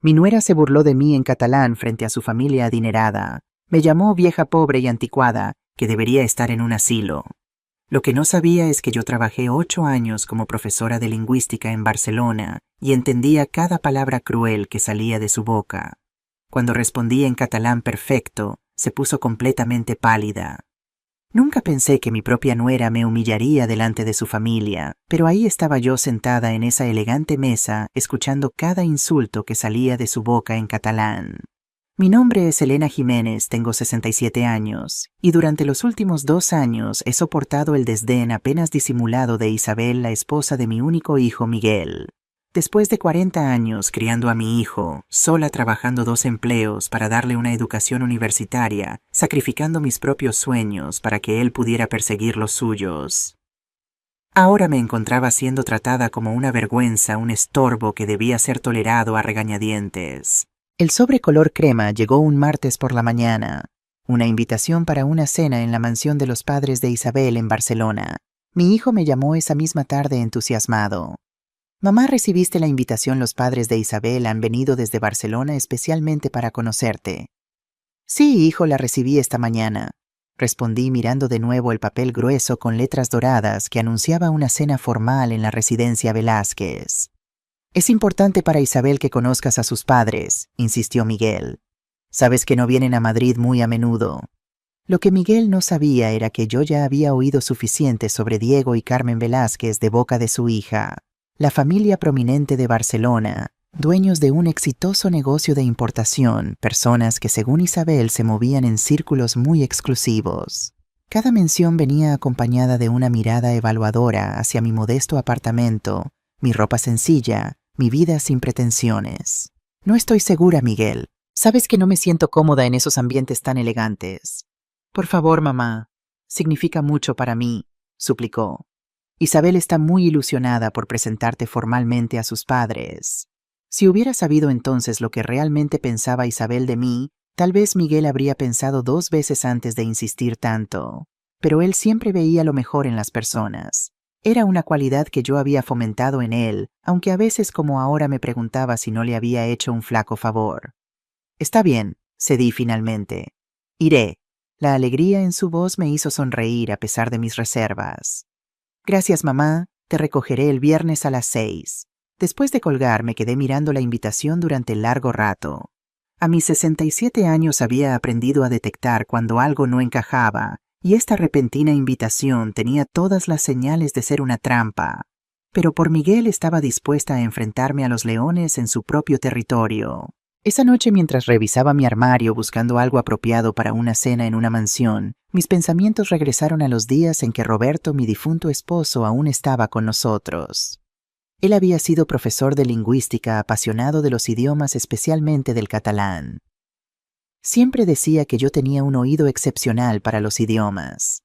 Mi nuera se burló de mí en catalán frente a su familia adinerada. Me llamó vieja pobre y anticuada, que debería estar en un asilo. Lo que no sabía es que yo trabajé 8 años como profesora de lingüística en Barcelona y entendía cada palabra cruel que salía de su boca. Cuando respondí en catalán perfecto, se puso completamente pálida. Nunca pensé que mi propia nuera me humillaría delante de su familia, pero ahí estaba yo sentada en esa elegante mesa, escuchando cada insulto que salía de su boca en catalán. Mi nombre es Elena Jiménez, tengo 67 años, y durante los últimos 2 años he soportado el desdén apenas disimulado de Isabel, la esposa de mi único hijo Miguel. Después de 40 años criando a mi hijo, sola trabajando 2 empleos para darle una educación universitaria, sacrificando mis propios sueños para que él pudiera perseguir los suyos. Ahora me encontraba siendo tratada como una vergüenza, un estorbo que debía ser tolerado a regañadientes. El sobre color crema llegó un martes por la mañana, una invitación para una cena en la mansión de los padres de Isabel en Barcelona. Mi hijo me llamó esa misma tarde entusiasmado. «Mamá, ¿recibiste la invitación? Los padres de Isabel han venido desde Barcelona especialmente para conocerte». «Sí, hijo, la recibí esta mañana», respondí mirando de nuevo el papel grueso con letras doradas que anunciaba una cena formal en la residencia Velázquez. «Es importante para Isabel que conozcas a sus padres», insistió Miguel. «Sabes que no vienen a Madrid muy a menudo». Lo que Miguel no sabía era que yo ya había oído suficiente sobre Diego y Carmen Velázquez de boca de su hija, la familia prominente de Barcelona, dueños de un exitoso negocio de importación, personas que según Isabel se movían en círculos muy exclusivos. Cada mención venía acompañada de una mirada evaluadora hacia mi modesto apartamento, mi ropa sencilla, mi vida sin pretensiones. «No estoy segura, Miguel. Sabes que no me siento cómoda en esos ambientes tan elegantes». «Por favor, mamá. Significa mucho para mí», suplicó. «Isabel está muy ilusionada por presentarte formalmente a sus padres». Si hubiera sabido entonces lo que realmente pensaba Isabel de mí, tal vez Miguel habría pensado 2 veces antes de insistir tanto. Pero él siempre veía lo mejor en las personas. Era una cualidad que yo había fomentado en él, aunque a veces como ahora me preguntaba si no le había hecho un flaco favor. «Está bien», cedí finalmente. «Iré». La alegría en su voz me hizo sonreír a pesar de mis reservas. «Gracias, mamá. Te recogeré el viernes a las 6». Después de colgar me quedé mirando la invitación durante largo rato. A mis 67 años había aprendido a detectar cuando algo no encajaba, y esta repentina invitación tenía todas las señales de ser una trampa. Pero por Miguel estaba dispuesta a enfrentarme a los leones en su propio territorio. Esa noche, mientras revisaba mi armario buscando algo apropiado para una cena en una mansión, mis pensamientos regresaron a los días en que Roberto, mi difunto esposo, aún estaba con nosotros. Él había sido profesor de lingüística, apasionado de los idiomas, especialmente del catalán. Siempre decía que yo tenía un oído excepcional para los idiomas.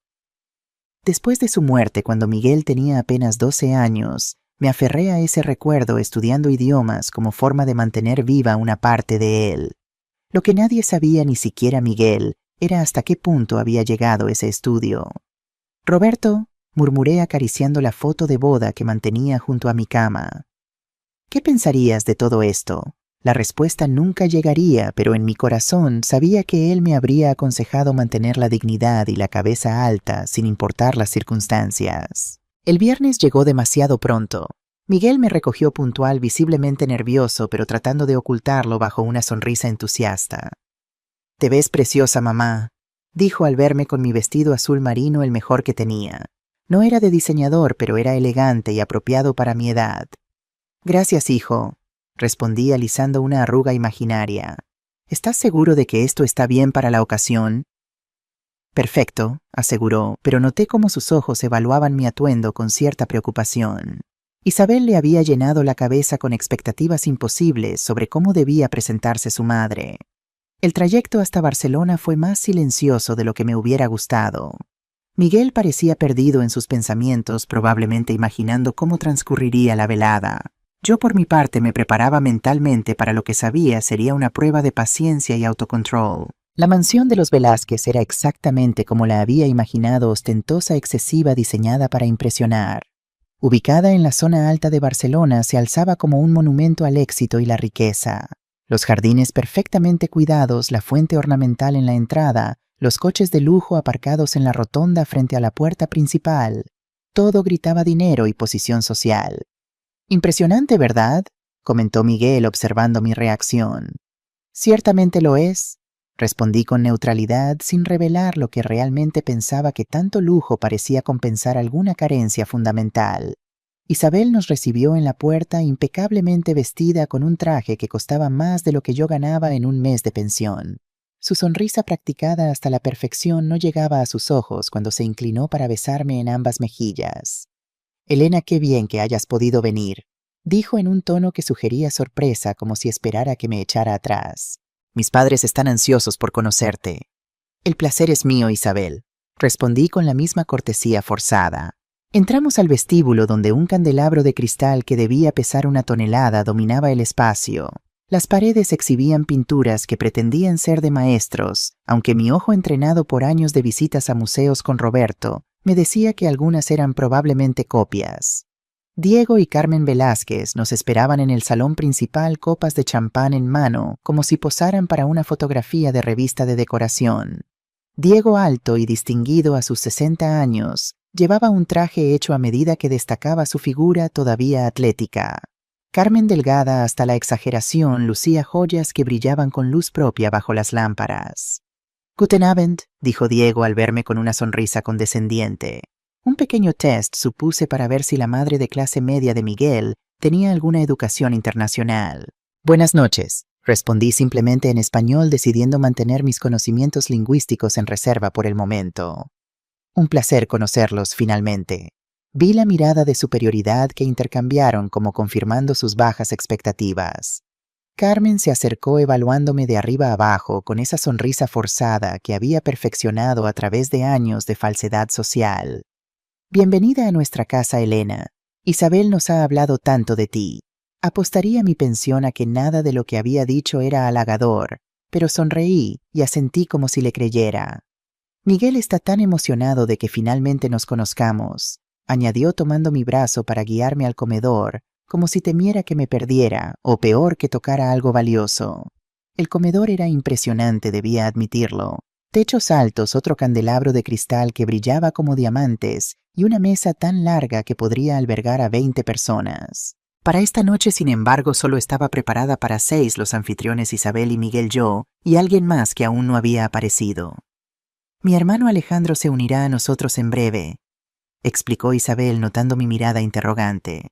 Después de su muerte, cuando Miguel tenía apenas 12 años, me aferré a ese recuerdo estudiando idiomas como forma de mantener viva una parte de él. Lo que nadie sabía, ni siquiera Miguel, era hasta qué punto había llegado ese estudio. «Roberto», murmuré acariciando la foto de boda que mantenía junto a mi cama. «¿Qué pensarías de todo esto?» La respuesta nunca llegaría, pero en mi corazón sabía que él me habría aconsejado mantener la dignidad y la cabeza alta sin importar las circunstancias. El viernes llegó demasiado pronto. Miguel me recogió puntual, visiblemente nervioso, pero tratando de ocultarlo bajo una sonrisa entusiasta. «Te ves preciosa, mamá», dijo al verme con mi vestido azul marino, el mejor que tenía. No era de diseñador, pero era elegante y apropiado para mi edad. «Gracias, hijo», respondí alisando una arruga imaginaria. «¿Estás seguro de que esto está bien para la ocasión?» «Perfecto», aseguró, pero noté cómo sus ojos evaluaban mi atuendo con cierta preocupación. Isabel le había llenado la cabeza con expectativas imposibles sobre cómo debía presentarse su madre. El trayecto hasta Barcelona fue más silencioso de lo que me hubiera gustado. Miguel parecía perdido en sus pensamientos, probablemente imaginando cómo transcurriría la velada. Yo por mi parte me preparaba mentalmente para lo que sabía sería una prueba de paciencia y autocontrol. La mansión de los Velázquez era exactamente como la había imaginado, ostentosa, excesiva, diseñada para impresionar. Ubicada en la zona alta de Barcelona, se alzaba como un monumento al éxito y la riqueza. Los jardines perfectamente cuidados, la fuente ornamental en la entrada, los coches de lujo aparcados en la rotonda frente a la puerta principal. Todo gritaba dinero y posición social. Impresionante, ¿verdad?, comentó Miguel observando mi reacción. Ciertamente lo es, respondí con neutralidad sin revelar lo que realmente pensaba, que tanto lujo parecía compensar alguna carencia fundamental. Isabel nos recibió en la puerta impecablemente vestida con un traje que costaba más de lo que yo ganaba en un mes de pensión. Su sonrisa practicada hasta la perfección no llegaba a sus ojos cuando se inclinó para besarme en ambas mejillas. «Elena, qué bien que hayas podido venir», dijo en un tono que sugería sorpresa, como si esperara que me echara atrás. «Mis padres están ansiosos por conocerte». «El placer es mío, Isabel», respondí con la misma cortesía forzada. Entramos al vestíbulo, donde un candelabro de cristal que debía pesar 1 tonelada dominaba el espacio. Las paredes exhibían pinturas que pretendían ser de maestros, aunque mi ojo entrenado por años de visitas a museos con Roberto me decía que algunas eran probablemente copias. Diego y Carmen Velázquez nos esperaban en el salón principal, copas de champán en mano, como si posaran para una fotografía de revista de decoración. Diego, alto y distinguido a sus 60 años, llevaba un traje hecho a medida que destacaba su figura todavía atlética. Carmen, delgada hasta la exageración, lucía joyas que brillaban con luz propia bajo las lámparas. «Guten Abend», dijo Diego al verme con una sonrisa condescendiente. Un pequeño test supuse para ver si la madre de clase media de Miguel tenía alguna educación internacional. «Buenas noches», respondí simplemente en español, decidiendo mantener mis conocimientos lingüísticos en reserva por el momento. «Un placer conocerlos finalmente». Vi la mirada de superioridad que intercambiaron, como confirmando sus bajas expectativas. Carmen se acercó evaluándome de arriba abajo con esa sonrisa forzada que había perfeccionado a través de años de falsedad social. «Bienvenida a nuestra casa, Elena. Isabel nos ha hablado tanto de ti». Apostaría mi pensión a que nada de lo que había dicho era halagador, pero sonreí y asentí como si le creyera. «Miguel está tan emocionado de que finalmente nos conozcamos», añadió tomando mi brazo para guiarme al comedor, como si temiera que me perdiera, o peor, que tocara algo valioso. El comedor era impresionante, debía admitirlo. Techos altos, otro candelabro de cristal que brillaba como diamantes, y una mesa tan larga que podría albergar a 20 personas. Para esta noche, sin embargo, solo estaba preparada para 6, los anfitriones Isabel y Miguel, yo, y alguien más que aún no había aparecido. «Mi hermano Alejandro se unirá a nosotros en breve», explicó Isabel, notando mi mirada interrogante.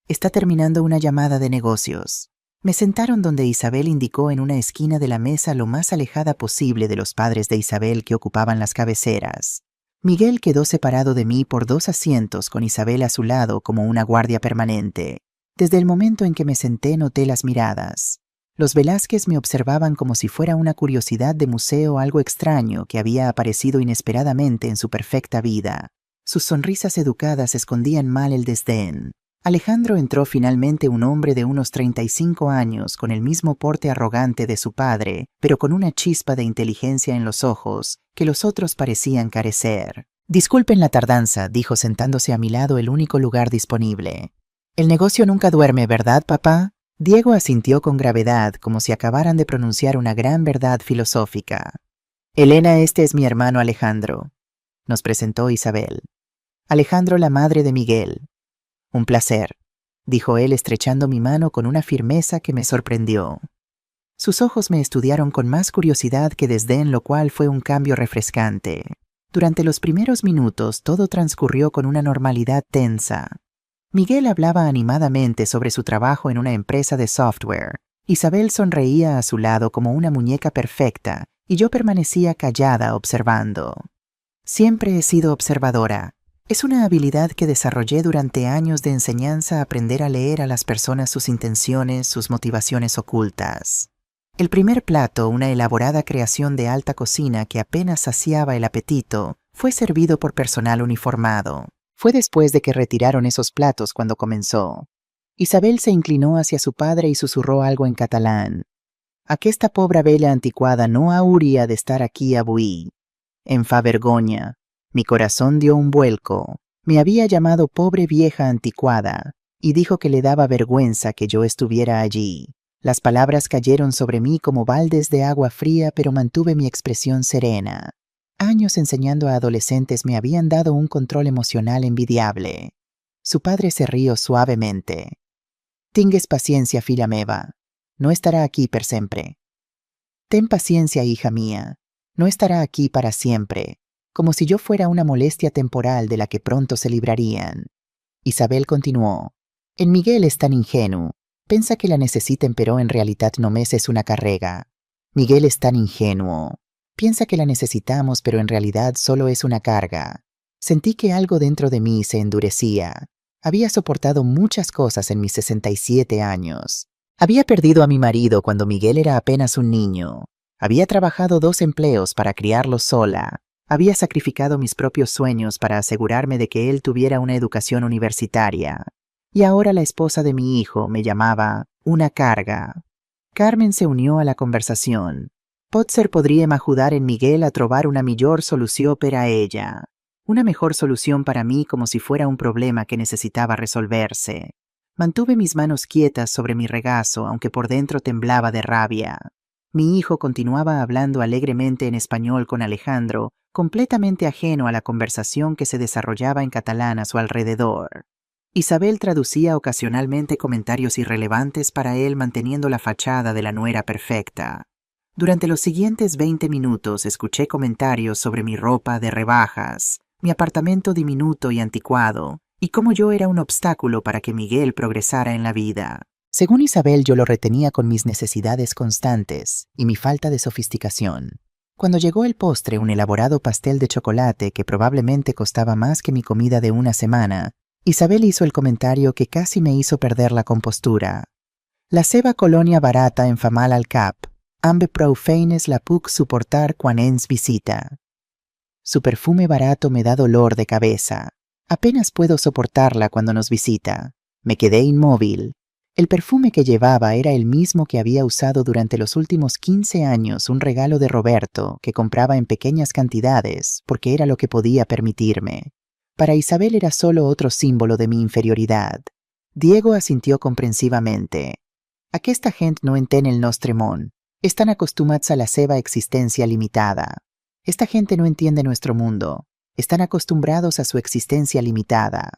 «Está terminando una llamada de negocios». Me sentaron donde Isabel indicó, en una esquina de la mesa lo más alejada posible de los padres de Isabel, que ocupaban las cabeceras. Miguel quedó separado de mí por 2 asientos, con Isabel a su lado como una guardia permanente. Desde el momento en que me senté noté las miradas. Los Velázquez me observaban como si fuera una curiosidad de museo, algo extraño que había aparecido inesperadamente en su perfecta vida. Sus sonrisas educadas escondían mal el desdén. Alejandro entró finalmente, un hombre de unos 35 años, con el mismo porte arrogante de su padre, pero con una chispa de inteligencia en los ojos que los otros parecían carecer. «Disculpen la tardanza», dijo sentándose a mi lado, el único lugar disponible. «El negocio nunca duerme, ¿verdad, papá?». Diego asintió con gravedad, como si acabaran de pronunciar una gran verdad filosófica. «Elena, este es mi hermano Alejandro», nos presentó Isabel. «Alejandro, la madre de Miguel». «Un placer», dijo él, estrechando mi mano con una firmeza que me sorprendió. Sus ojos me estudiaron con más curiosidad que desdén, lo cual fue un cambio refrescante. Durante los primeros minutos todo transcurrió con una normalidad tensa. Miguel hablaba animadamente sobre su trabajo en una empresa de software. Isabel sonreía a su lado como una muñeca perfecta, y yo permanecía callada observando. Siempre he sido observadora. Es una habilidad que desarrollé durante años de enseñanza, aprender a leer a las personas, sus intenciones, sus motivaciones ocultas. El primer plato, una elaborada creación de alta cocina que apenas saciaba el apetito, fue servido por personal uniformado. Fue después de que retiraron esos platos cuando comenzó. Isabel se inclinó hacia su padre y susurró algo en catalán. «Aquesta pobra vella antiquada no hauria de estar aquí avui. Em fa vergonya». Mi corazón dio un vuelco. Me había llamado pobre vieja anticuada y dijo que le daba vergüenza que yo estuviera allí. Las palabras cayeron sobre mí como baldes de agua fría, pero mantuve mi expresión serena. Años enseñando a adolescentes me habían dado un control emocional envidiable. Su padre se rió suavemente. «Tingues paciencia, filla meva. No estará aquí per sempre». «Ten paciencia, hija mía. No estará aquí para siempre», como si yo fuera una molestia temporal de la que pronto se librarían. Isabel continuó. «En Miguel es tan ingenuo. Pensa que la necesiten, pero en realidad només es una carrega. Miguel es tan ingenuo. Piensa que la necesitamos, pero en realidad solo es una carga». Sentí que algo dentro de mí se endurecía. Había soportado muchas cosas en mis 67 años. Había perdido a mi marido cuando Miguel era apenas un niño. Había trabajado 2 empleos para criarlo sola. Había sacrificado mis propios sueños para asegurarme de que él tuviera una educación universitaria. Y ahora la esposa de mi hijo me llamaba una carga. Carmen se unió a la conversación. «Potser podríem ajudar en Miguel a trobar una millor solució per a ella». Una mejor solución para mí, como si fuera un problema que necesitaba resolverse. Mantuve mis manos quietas sobre mi regazo, aunque por dentro temblaba de rabia. Mi hijo continuaba hablando alegremente en español con Alejandro, completamente ajeno a la conversación que se desarrollaba en catalán a su alrededor. Isabel traducía ocasionalmente comentarios irrelevantes para él, manteniendo la fachada de la nuera perfecta. Durante los siguientes 20 minutos escuché comentarios sobre mi ropa de rebajas, mi apartamento diminuto y anticuado, y cómo yo era un obstáculo para que Miguel progresara en la vida. Según Isabel, yo lo retenía con mis necesidades constantes y mi falta de sofisticación. Cuando llegó el postre, un elaborado pastel de chocolate que probablemente costaba más que mi comida de una semana, Isabel hizo el comentario que casi me hizo perder la compostura. «La seva colònia barata en fa mal al cap. Amb prou feines la puc suportar quan ens visita». «Su perfume barato me da dolor de cabeza. Apenas puedo soportarla cuando nos visita». Me quedé inmóvil. El perfume que llevaba era el mismo que había usado durante los últimos 15 años, un regalo de Roberto que compraba en pequeñas cantidades porque era lo que podía permitirme. Para Isabel era solo otro símbolo de mi inferioridad. Diego asintió comprensivamente. «Aquesta gent no entén el nostre món. Estan acostumats a la seva existencia limitada». Esta gente no entiende nuestro mundo. Están acostumbrados a su existencia limitada.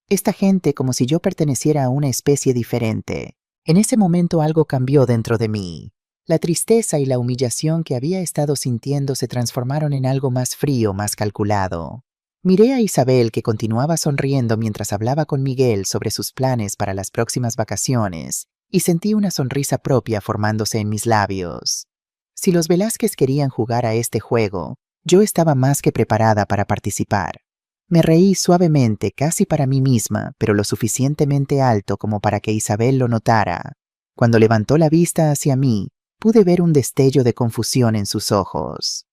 Esta gente, como si yo perteneciera a una especie diferente. En ese momento algo cambió dentro de mí. La tristeza y la humillación que había estado sintiendo se transformaron en algo más frío, más calculado. Miré a Isabel, que continuaba sonriendo mientras hablaba con Miguel sobre sus planes para las próximas vacaciones, y sentí una sonrisa propia formándose en mis labios. Si los Velázquez querían jugar a este juego, yo estaba más que preparada para participar. Me reí suavemente, casi para mí misma, pero lo suficientemente alto como para que Isabel lo notara. Cuando levantó la vista hacia mí, pude ver un destello de confusión en sus ojos.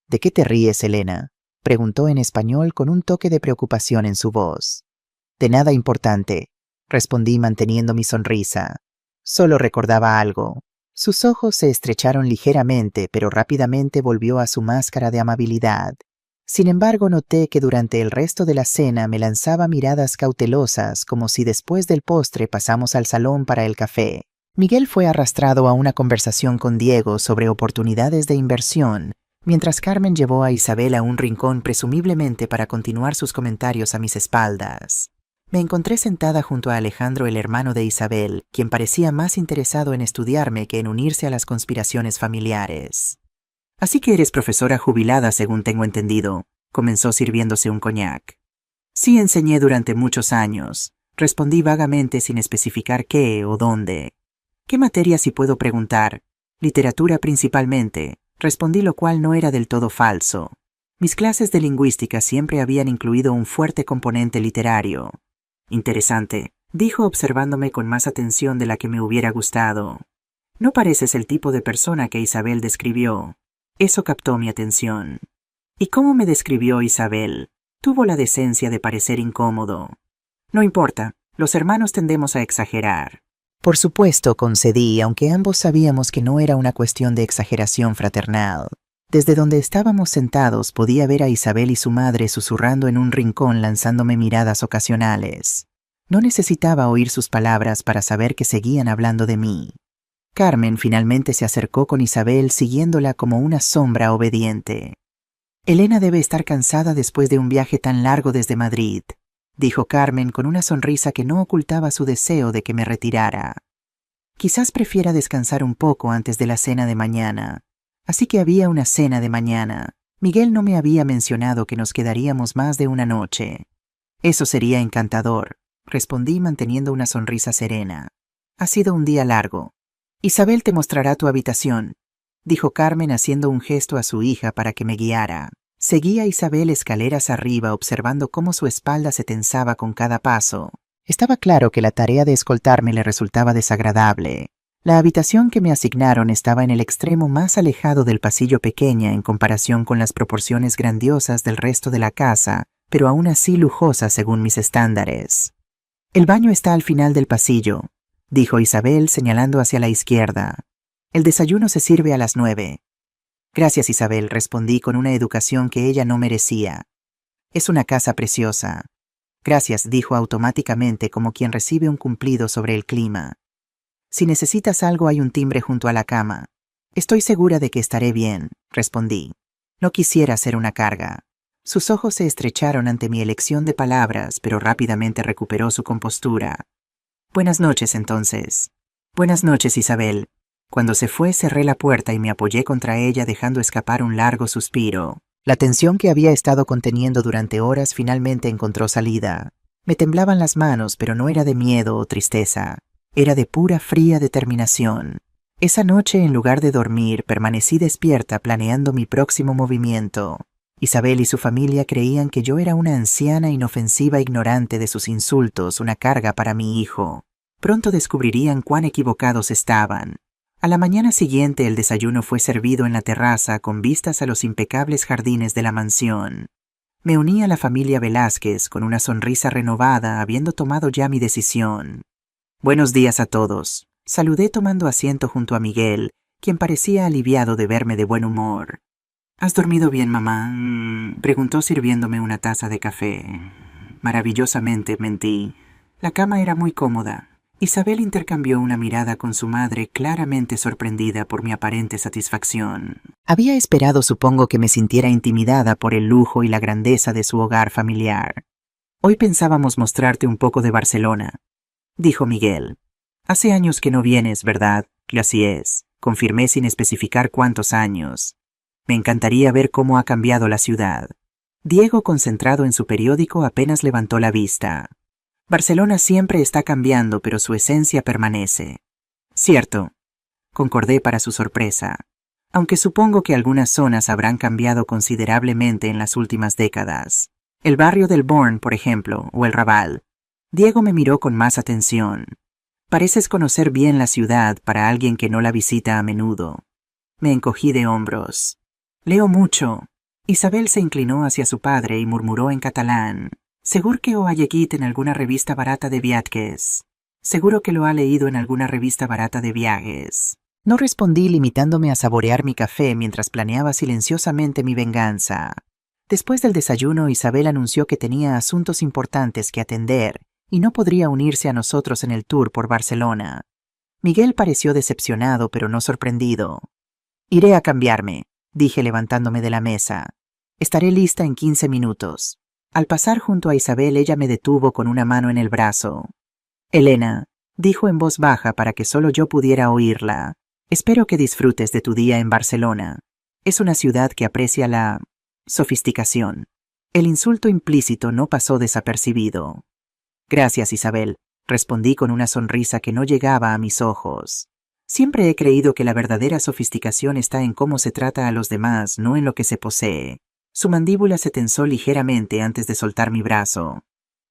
«¿De qué te ríes, Elena?», preguntó en español con un toque de preocupación en su voz. «De nada importante», respondí manteniendo mi sonrisa. Solo recordaba algo. Sus ojos se estrecharon ligeramente, pero rápidamente volvió a su máscara de amabilidad. Sin embargo, noté que durante el resto de la cena me lanzaba miradas cautelosas, como si después del postre pasamos al salón para el café. Miguel fue arrastrado a una conversación con Diego sobre oportunidades de inversión, mientras Carmen llevó a Isabel a un rincón presumiblemente para continuar sus comentarios a mis espaldas. Me encontré sentada junto a Alejandro, el hermano de Isabel, quien parecía más interesado en estudiarme que en unirse a las conspiraciones familiares. «Así que eres profesora jubilada, según tengo entendido», comenzó sirviéndose un coñac. «Sí, enseñé durante muchos años», respondí vagamente sin especificar qué o dónde. «¿Qué materia, si puedo preguntar?» «Literatura principalmente», respondí, lo cual no era del todo falso. Mis clases de lingüística siempre habían incluido un fuerte componente literario. «Interesante», dijo observándome con más atención de la que me hubiera gustado. «No pareces el tipo de persona que Isabel describió». Eso captó mi atención. ¿Y cómo me describió Isabel? Tuvo la decencia de parecer incómodo. «No importa, los hermanos tendemos a exagerar». Por supuesto, concedí, aunque ambos sabíamos que no era una cuestión de exageración fraternal. Desde donde estábamos sentados podía ver a Isabel y su madre susurrando en un rincón, lanzándome miradas ocasionales. No necesitaba oír sus palabras para saber que seguían hablando de mí. Carmen finalmente se acercó con Isabel siguiéndola como una sombra obediente. Elena debe estar cansada después de un viaje tan largo desde Madrid, dijo Carmen con una sonrisa que no ocultaba su deseo de que me retirara. Quizás prefiera descansar un poco antes de la cena de mañana. Así que había una cena de mañana. Miguel no me había mencionado que nos quedaríamos más de una noche. Eso sería encantador, respondí manteniendo una sonrisa serena. Ha sido un día largo. Isabel te mostrará tu habitación, dijo Carmen haciendo un gesto a su hija para que me guiara. Seguí a Isabel escaleras arriba observando cómo su espalda se tensaba con cada paso. Estaba claro que la tarea de escoltarme le resultaba desagradable. La habitación que me asignaron estaba en el extremo más alejado del pasillo pequeña en comparación con las proporciones grandiosas del resto de la casa, pero aún así lujosa según mis estándares. El baño está al final del pasillo, dijo Isabel señalando hacia la izquierda. El desayuno se sirve a las 9. Gracias, Isabel, respondí con una educación que ella no merecía. Es una casa preciosa. Gracias, dijo automáticamente como quien recibe un cumplido sobre el clima. Si necesitas algo hay un timbre junto a la cama. Estoy segura de que estaré bien, respondí. No quisiera ser una carga. Sus ojos se estrecharon ante mi elección de palabras, pero rápidamente recuperó su compostura. Buenas noches, entonces. Buenas noches, Isabel. Cuando se fue, cerré la puerta y me apoyé contra ella dejando escapar un largo suspiro. La tensión que había estado conteniendo durante horas finalmente encontró salida. Me temblaban las manos, pero no era de miedo o tristeza. Era de pura fría determinación. Esa noche, en lugar de dormir, permanecí despierta planeando mi próximo movimiento. Isabel y su familia creían que yo era una anciana inofensiva ignorante de sus insultos, una carga para mi hijo. Pronto descubrirían cuán equivocados estaban. A la mañana siguiente el desayuno fue servido en la terraza con vistas a los impecables jardines de la mansión. Me uní a la familia Velázquez con una sonrisa renovada, habiendo tomado ya mi decisión. Buenos días a todos. Saludé tomando asiento junto a Miguel, quien parecía aliviado de verme de buen humor. ¿Has dormido bien, mamá? Preguntó sirviéndome una taza de café. Maravillosamente, mentí. La cama era muy cómoda. Isabel intercambió una mirada con su madre, claramente sorprendida por mi aparente satisfacción. Había esperado, supongo, que me sintiera intimidada por el lujo y la grandeza de su hogar familiar. Hoy pensábamos mostrarte un poco de Barcelona, dijo Miguel. Hace años que no vienes, ¿verdad? Así es, confirmé sin especificar cuántos años. Me encantaría ver cómo ha cambiado la ciudad. Diego, concentrado en su periódico, apenas levantó la vista. Barcelona siempre está cambiando, pero su esencia permanece. Cierto, concordé para su sorpresa, aunque supongo que algunas zonas habrán cambiado considerablemente en las últimas décadas. El barrio del Born, por ejemplo, o el Raval. Diego me miró con más atención. Pareces conocer bien la ciudad para alguien que no la visita a menudo. Me encogí de hombros. Leo mucho. Isabel se inclinó hacia su padre y murmuró en catalán. Segur que ho ha llegit en alguna revista barata de viatges. Seguro que lo ha leído en alguna revista barata de viajes. No respondí, limitándome a saborear mi café mientras planeaba silenciosamente mi venganza. Después del desayuno, Isabel anunció que tenía asuntos importantes que atender y no podría unirse a nosotros en el tour por Barcelona. Miguel pareció decepcionado, pero no sorprendido. Iré a cambiarme, dije levantándome de la mesa. Estaré lista en 15 minutos. Al pasar junto a Isabel, ella me detuvo con una mano en el brazo. Elena, dijo en voz baja para que solo yo pudiera oírla, espero que disfrutes de tu día en Barcelona. Es una ciudad que aprecia la sofisticación. El insulto implícito no pasó desapercibido. Gracias, Isabel, respondí con una sonrisa que no llegaba a mis ojos. Siempre he creído que la verdadera sofisticación está en cómo se trata a los demás, no en lo que se posee. Su mandíbula se tensó ligeramente antes de soltar mi brazo.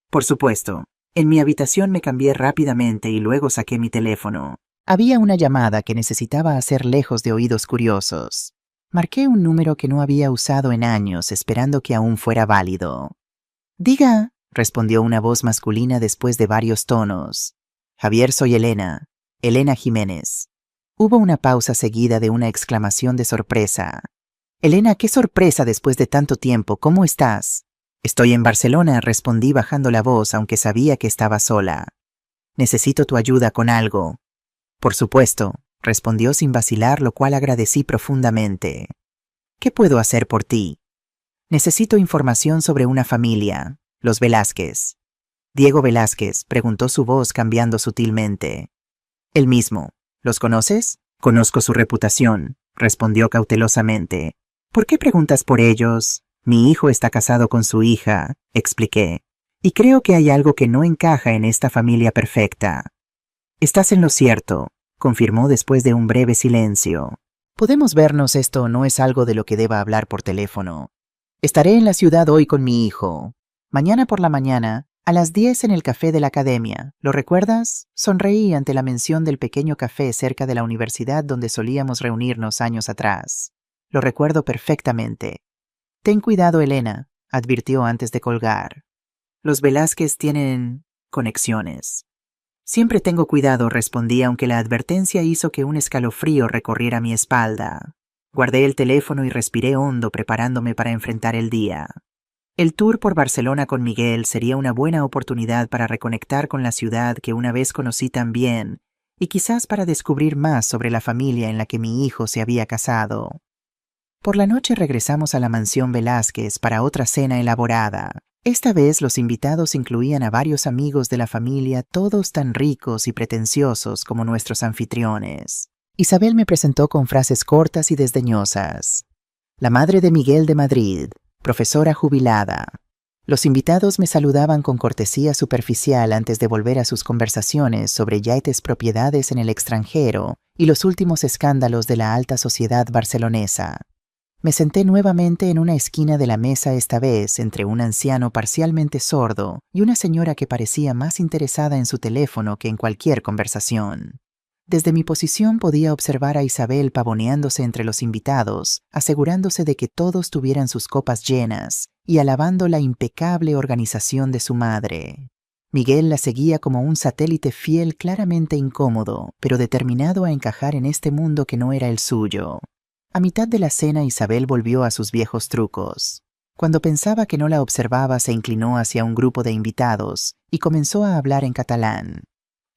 Por supuesto, en mi habitación me cambié rápidamente y luego saqué mi teléfono. Había una llamada que necesitaba hacer lejos de oídos curiosos. Marqué un número que no había usado en años, esperando que aún fuera válido. Diga, respondió una voz masculina después de varios tonos. Javier, soy Elena. Elena Jiménez. Hubo una pausa seguida de una exclamación de sorpresa. Elena, qué sorpresa después de tanto tiempo. ¿Cómo estás? Estoy en Barcelona, respondí bajando la voz, aunque sabía que estaba sola. Necesito tu ayuda con algo. Por supuesto, respondió sin vacilar, lo cual agradecí profundamente. ¿Qué puedo hacer por ti? Necesito información sobre una familia, los Velázquez. Diego Velázquez, preguntó su voz cambiando sutilmente. El mismo. ¿Los conoces? Conozco su reputación, respondió cautelosamente. ¿Por qué preguntas por ellos? Mi hijo está casado con su hija, expliqué, y creo que hay algo que no encaja en esta familia perfecta. Estás en lo cierto, confirmó después de un breve silencio. Podemos vernos, esto no es algo de lo que deba hablar por teléfono. Estaré en la ciudad hoy con mi hijo. Mañana por la mañana, a las 10 en el café de la academia. ¿Lo recuerdas? Sonreí ante la mención del pequeño café cerca de la universidad donde solíamos reunirnos años atrás. Lo recuerdo perfectamente. Ten cuidado, Elena, advirtió antes de colgar. Los Velázquez tienen conexiones. Siempre tengo cuidado, respondí, aunque la advertencia hizo que un escalofrío recorriera mi espalda. Guardé el teléfono y respiré hondo, preparándome para enfrentar el día. El tour por Barcelona con Miguel sería una buena oportunidad para reconectar con la ciudad que una vez conocí tan bien, y quizás para descubrir más sobre la familia en la que mi hijo se había casado. Por la noche regresamos a la mansión Velázquez para otra cena elaborada. Esta vez los invitados incluían a varios amigos de la familia, todos tan ricos y pretenciosos como nuestros anfitriones. Isabel me presentó con frases cortas y desdeñosas. La madre de Miguel de Madrid, profesora jubilada. Los invitados me saludaban con cortesía superficial antes de volver a sus conversaciones sobre yates propiedades en el extranjero y los últimos escándalos de la alta sociedad barcelonesa. Me senté nuevamente en una esquina de la mesa, esta vez entre un anciano parcialmente sordo y una señora que parecía más interesada en su teléfono que en cualquier conversación. Desde mi posición podía observar a Isabel pavoneándose entre los invitados, asegurándose de que todos tuvieran sus copas llenas y alabando la impecable organización de su madre. Miguel la seguía como un satélite fiel, claramente incómodo, pero determinado a encajar en este mundo que no era el suyo. A mitad de la cena, Isabel volvió a sus viejos trucos. Cuando pensaba que no la observaba, se inclinó hacia un grupo de invitados y comenzó a hablar en catalán.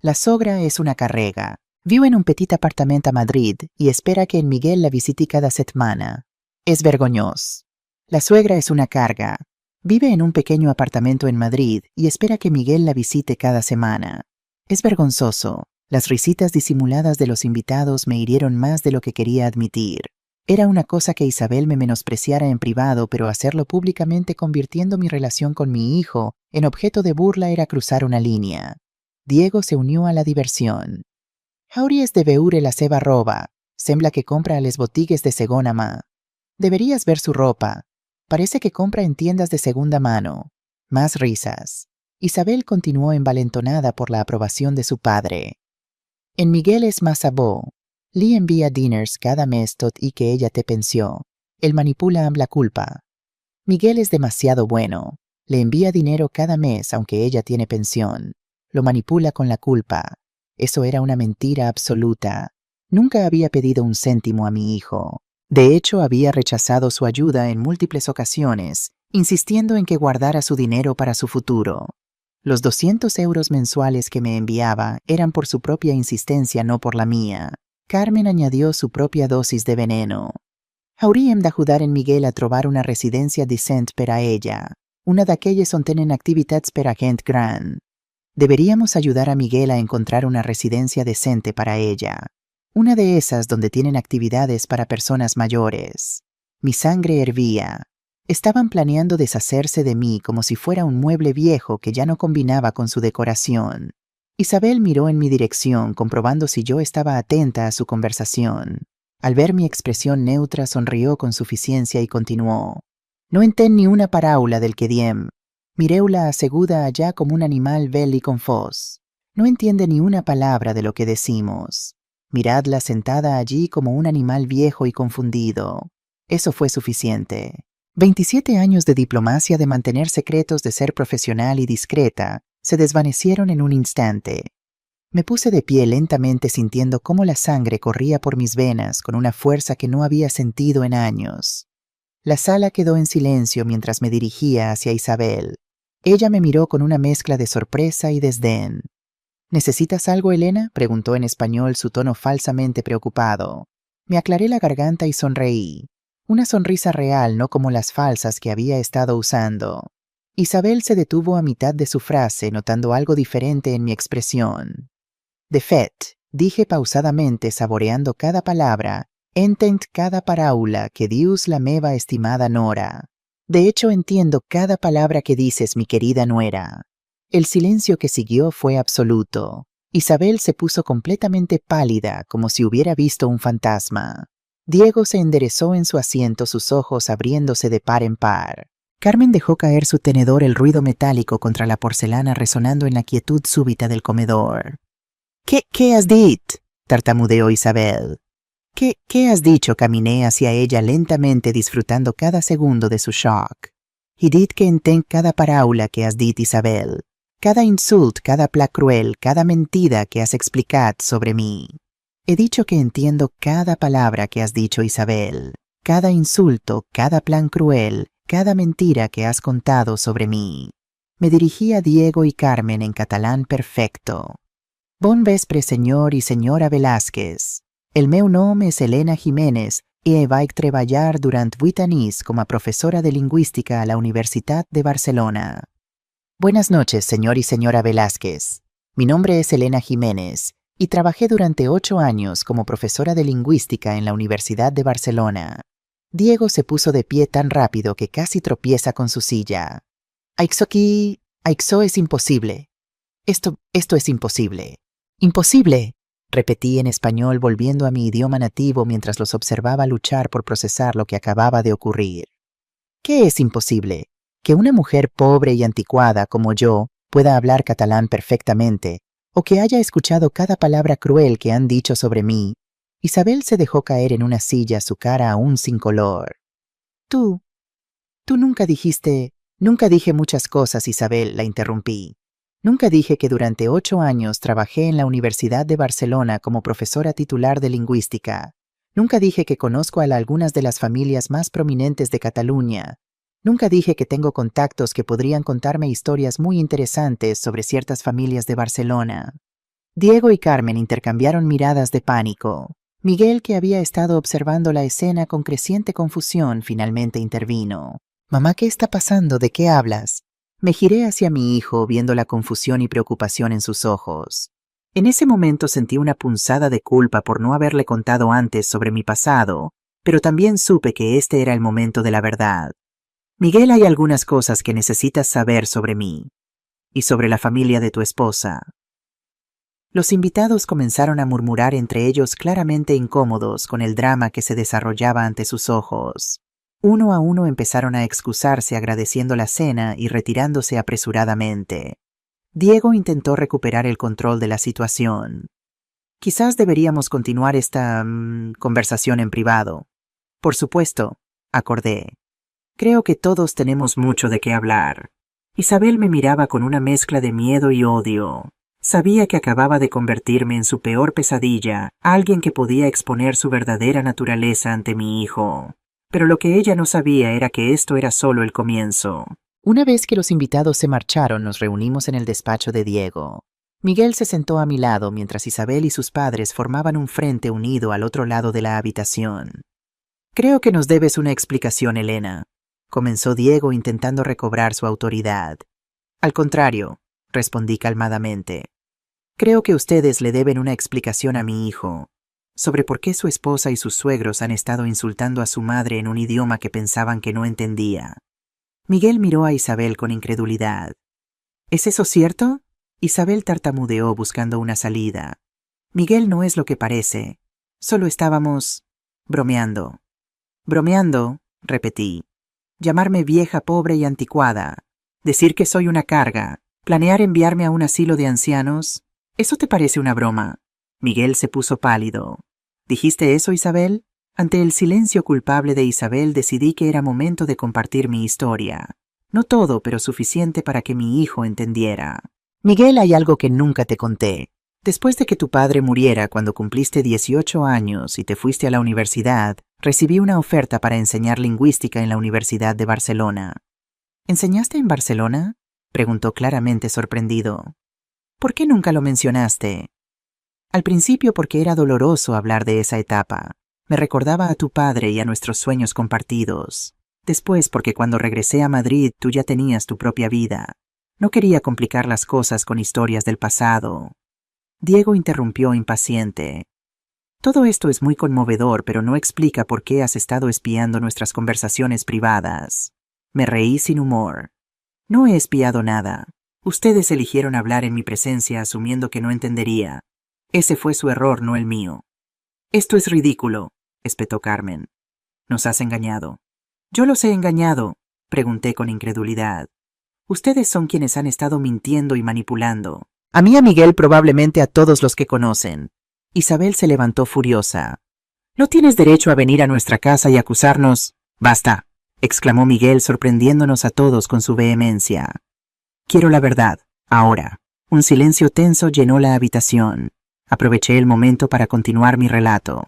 La sogra es una carrega. Viu en un petit apartament a Madrid y espera que en Miguel la visite cada setmana. Es vergonyós. La suegra es una carga. Vive en un pequeño apartamento en Madrid y espera que Miguel la visite cada semana. Es vergonzoso. Las risitas disimuladas de los invitados me hirieron más de lo que quería admitir. Era una cosa que Isabel me menospreciara en privado, pero hacerlo públicamente convirtiendo mi relación con mi hijo en objeto de burla era cruzar una línea. Diego se unió a la diversión. Hauries de veure la seva roba. Sembla que compra a les botigues de segona mà. Deberías ver su ropa. Parece que compra en tiendas de segunda mano. Más risas. Isabel continuó envalentonada por la aprobación de su padre. En Miguel es massa bo. Li envía diners cada mes tot y que ella te pensió. Él manipula amb la culpa. Miguel es demasiado bueno. Le envía dinero cada mes aunque ella tiene pensión. Lo manipula con la culpa. Eso era una mentira absoluta. Nunca había pedido un céntimo a mi hijo. De hecho, había rechazado su ayuda en múltiples ocasiones, insistiendo en que guardara su dinero para su futuro. Los 200 euros mensuales que me enviaba eran por su propia insistencia, no por la mía. Carmen añadió su propia dosis de veneno. Hauríem d'ajudar en Miguel a trobar una residència decent per a ella, una d'aquelles on tenen activitats per a gent gran. Deberíamos ayudar a Miguel a encontrar una residencia decente para ella, una de esas donde tienen actividades para personas mayores. Mi sangre hervía. Estaban planeando deshacerse de mí como si fuera un mueble viejo que ya no combinaba con su decoración. Isabel miró en mi dirección, comprobando si yo estaba atenta a su conversación. Al ver mi expresión neutra, sonrió con suficiencia y continuó. No entén ni una paraula del que diem. Mireu-la asseguda allá como un animal vel y confós. No entiende ni una palabra de lo que decimos. Miradla sentada allí como un animal viejo y confundido. Eso fue suficiente. 27 años de diplomacia, de mantener secretos, de ser profesional y discreta, se desvanecieron en un instante. Me puse de pie lentamente, sintiendo cómo la sangre corría por mis venas con una fuerza que no había sentido en años. La sala quedó en silencio mientras me dirigía hacia Isabel. Ella me miró con una mezcla de sorpresa y desdén. ¿Necesitas algo, Elena?, preguntó en español, su tono falsamente preocupado. Me aclaré la garganta y sonreí. Una sonrisa real, no como las falsas que había estado usando. Isabel se detuvo a mitad de su frase, notando algo diferente en mi expresión. De fet, dije pausadamente, saboreando cada palabra, entenc cada paraula que dius la meva estimada Nora. De hecho, entiendo cada palabra que dices, mi querida nuera. El silencio que siguió fue absoluto. Isabel se puso completamente pálida, como si hubiera visto un fantasma. Diego se enderezó en su asiento, sus ojos abriéndose de par en par. Carmen dejó caer su tenedor, el ruido metálico contra la porcelana resonando en la quietud súbita del comedor. ¿Qué has dit?, tartamudeó Isabel. ¿Qué has dicho? Caminé hacia ella lentamente, disfrutando cada segundo de su shock. He dit que entenc cada paraula que has dit, Isabel. Cada insult, cada pla cruel, cada mentida que has explicat sobre mí. He dicho que entiendo cada palabra que has dicho, Isabel. Cada insulto, cada plan cruel, cada mentira que has contado sobre mí. Me dirigí a Diego y Carmen en catalán perfecto. Bon vespre, senyor i senyora Velázquez. El meu nom és Elena Jiménez i vaig treballar durant 8 anys com a profesora de lingüística a la Universitat de Barcelona. Buenas noches, señor y señora Velázquez. Mi nombre es Elena Jiménez y trabajé durante 8 años como profesora de lingüística en la Universidad de Barcelona. Diego se puso de pie tan rápido que casi tropieza con su silla. Aixo es imposible. Esto es imposible. ¡Imposible!, repetí en español, volviendo a mi idioma nativo mientras los observaba luchar por procesar lo que acababa de ocurrir. ¿Qué es imposible? Que una mujer pobre y anticuada como yo pueda hablar catalán perfectamente, o que haya escuchado cada palabra cruel que han dicho sobre mí. Isabel se dejó caer en una silla, su cara aún sin color. Tú nunca dijiste... Nunca dije muchas cosas, Isabel, la interrumpí. Nunca dije que durante 8 años trabajé en la Universidad de Barcelona como profesora titular de lingüística. Nunca dije que conozco a algunas de las familias más prominentes de Cataluña. Nunca dije que tengo contactos que podrían contarme historias muy interesantes sobre ciertas familias de Barcelona. Diego y Carmen intercambiaron miradas de pánico. Miguel, que había estado observando la escena con creciente confusión, finalmente intervino. «Mamá, ¿qué está pasando? ¿De qué hablas?» Me giré hacia mi hijo, viendo la confusión y preocupación en sus ojos. En ese momento sentí una punzada de culpa por no haberle contado antes sobre mi pasado, pero también supe que este era el momento de la verdad. Miguel, hay algunas cosas que necesitas saber sobre mí y sobre la familia de tu esposa. Los invitados comenzaron a murmurar entre ellos, claramente incómodos con el drama que se desarrollaba ante sus ojos. Uno a uno empezaron a excusarse, agradeciendo la cena y retirándose apresuradamente. Diego intentó recuperar el control de la situación. Quizás deberíamos continuar esta conversación en privado. Por supuesto, acordé. Creo que todos tenemos mucho de qué hablar. Isabel me miraba con una mezcla de miedo y odio. Sabía que acababa de convertirme en su peor pesadilla, alguien que podía exponer su verdadera naturaleza ante mi hijo. Pero lo que ella no sabía era que esto era solo el comienzo. Una vez que los invitados se marcharon, nos reunimos en el despacho de Diego. Miguel se sentó a mi lado mientras Isabel y sus padres formaban un frente unido al otro lado de la habitación. «Creo que nos debes una explicación, Elena», comenzó Diego, intentando recobrar su autoridad. «Al contrario», respondí calmadamente. «Creo que ustedes le deben una explicación a mi hijo sobre por qué su esposa y sus suegros han estado insultando a su madre en un idioma que pensaban que no entendía». Miguel miró a Isabel con incredulidad. «¿Es eso cierto?». Isabel tartamudeó buscando una salida. «Miguel, no es lo que parece. Solo estábamos bromeando». «Bromeando», repetí. «Llamarme vieja, pobre y anticuada. Decir que soy una carga. Planear enviarme a un asilo de ancianos. ¿Eso te parece una broma?». Miguel se puso pálido. «¿Dijiste eso, Isabel?». Ante el silencio culpable de Isabel decidí que era momento de compartir mi historia. No todo, pero suficiente para que mi hijo entendiera. «Miguel, hay algo que nunca te conté. Después de que tu padre muriera cuando cumpliste 18 años y te fuiste a la universidad, recibí una oferta para enseñar lingüística en la Universidad de Barcelona». «¿Enseñaste en Barcelona?», preguntó claramente sorprendido. ¿Por qué nunca lo mencionaste? Al principio porque era doloroso hablar de esa etapa. Me recordaba a tu padre y a nuestros sueños compartidos. Después porque cuando regresé a Madrid tú ya tenías tu propia vida. No quería complicar las cosas con historias del pasado. Diego interrumpió impaciente. Todo esto es muy conmovedor, pero no explica por qué has estado espiando nuestras conversaciones privadas. Me reí sin humor. No he espiado nada. Ustedes eligieron hablar en mi presencia asumiendo que no entendería. Ese fue su error, no el mío. Esto es ridículo, espetó Carmen. Nos has engañado. ¿Yo los he engañado?, pregunté con incredulidad. Ustedes son quienes han estado mintiendo y manipulando. A mí, a Miguel, probablemente a todos los que conocen. Isabel se levantó furiosa. No tienes derecho a venir a nuestra casa y acusarnos. Basta, exclamó Miguel, sorprendiéndonos a todos con su vehemencia. Quiero la verdad, ahora. Un silencio tenso llenó la habitación. Aproveché el momento para continuar mi relato.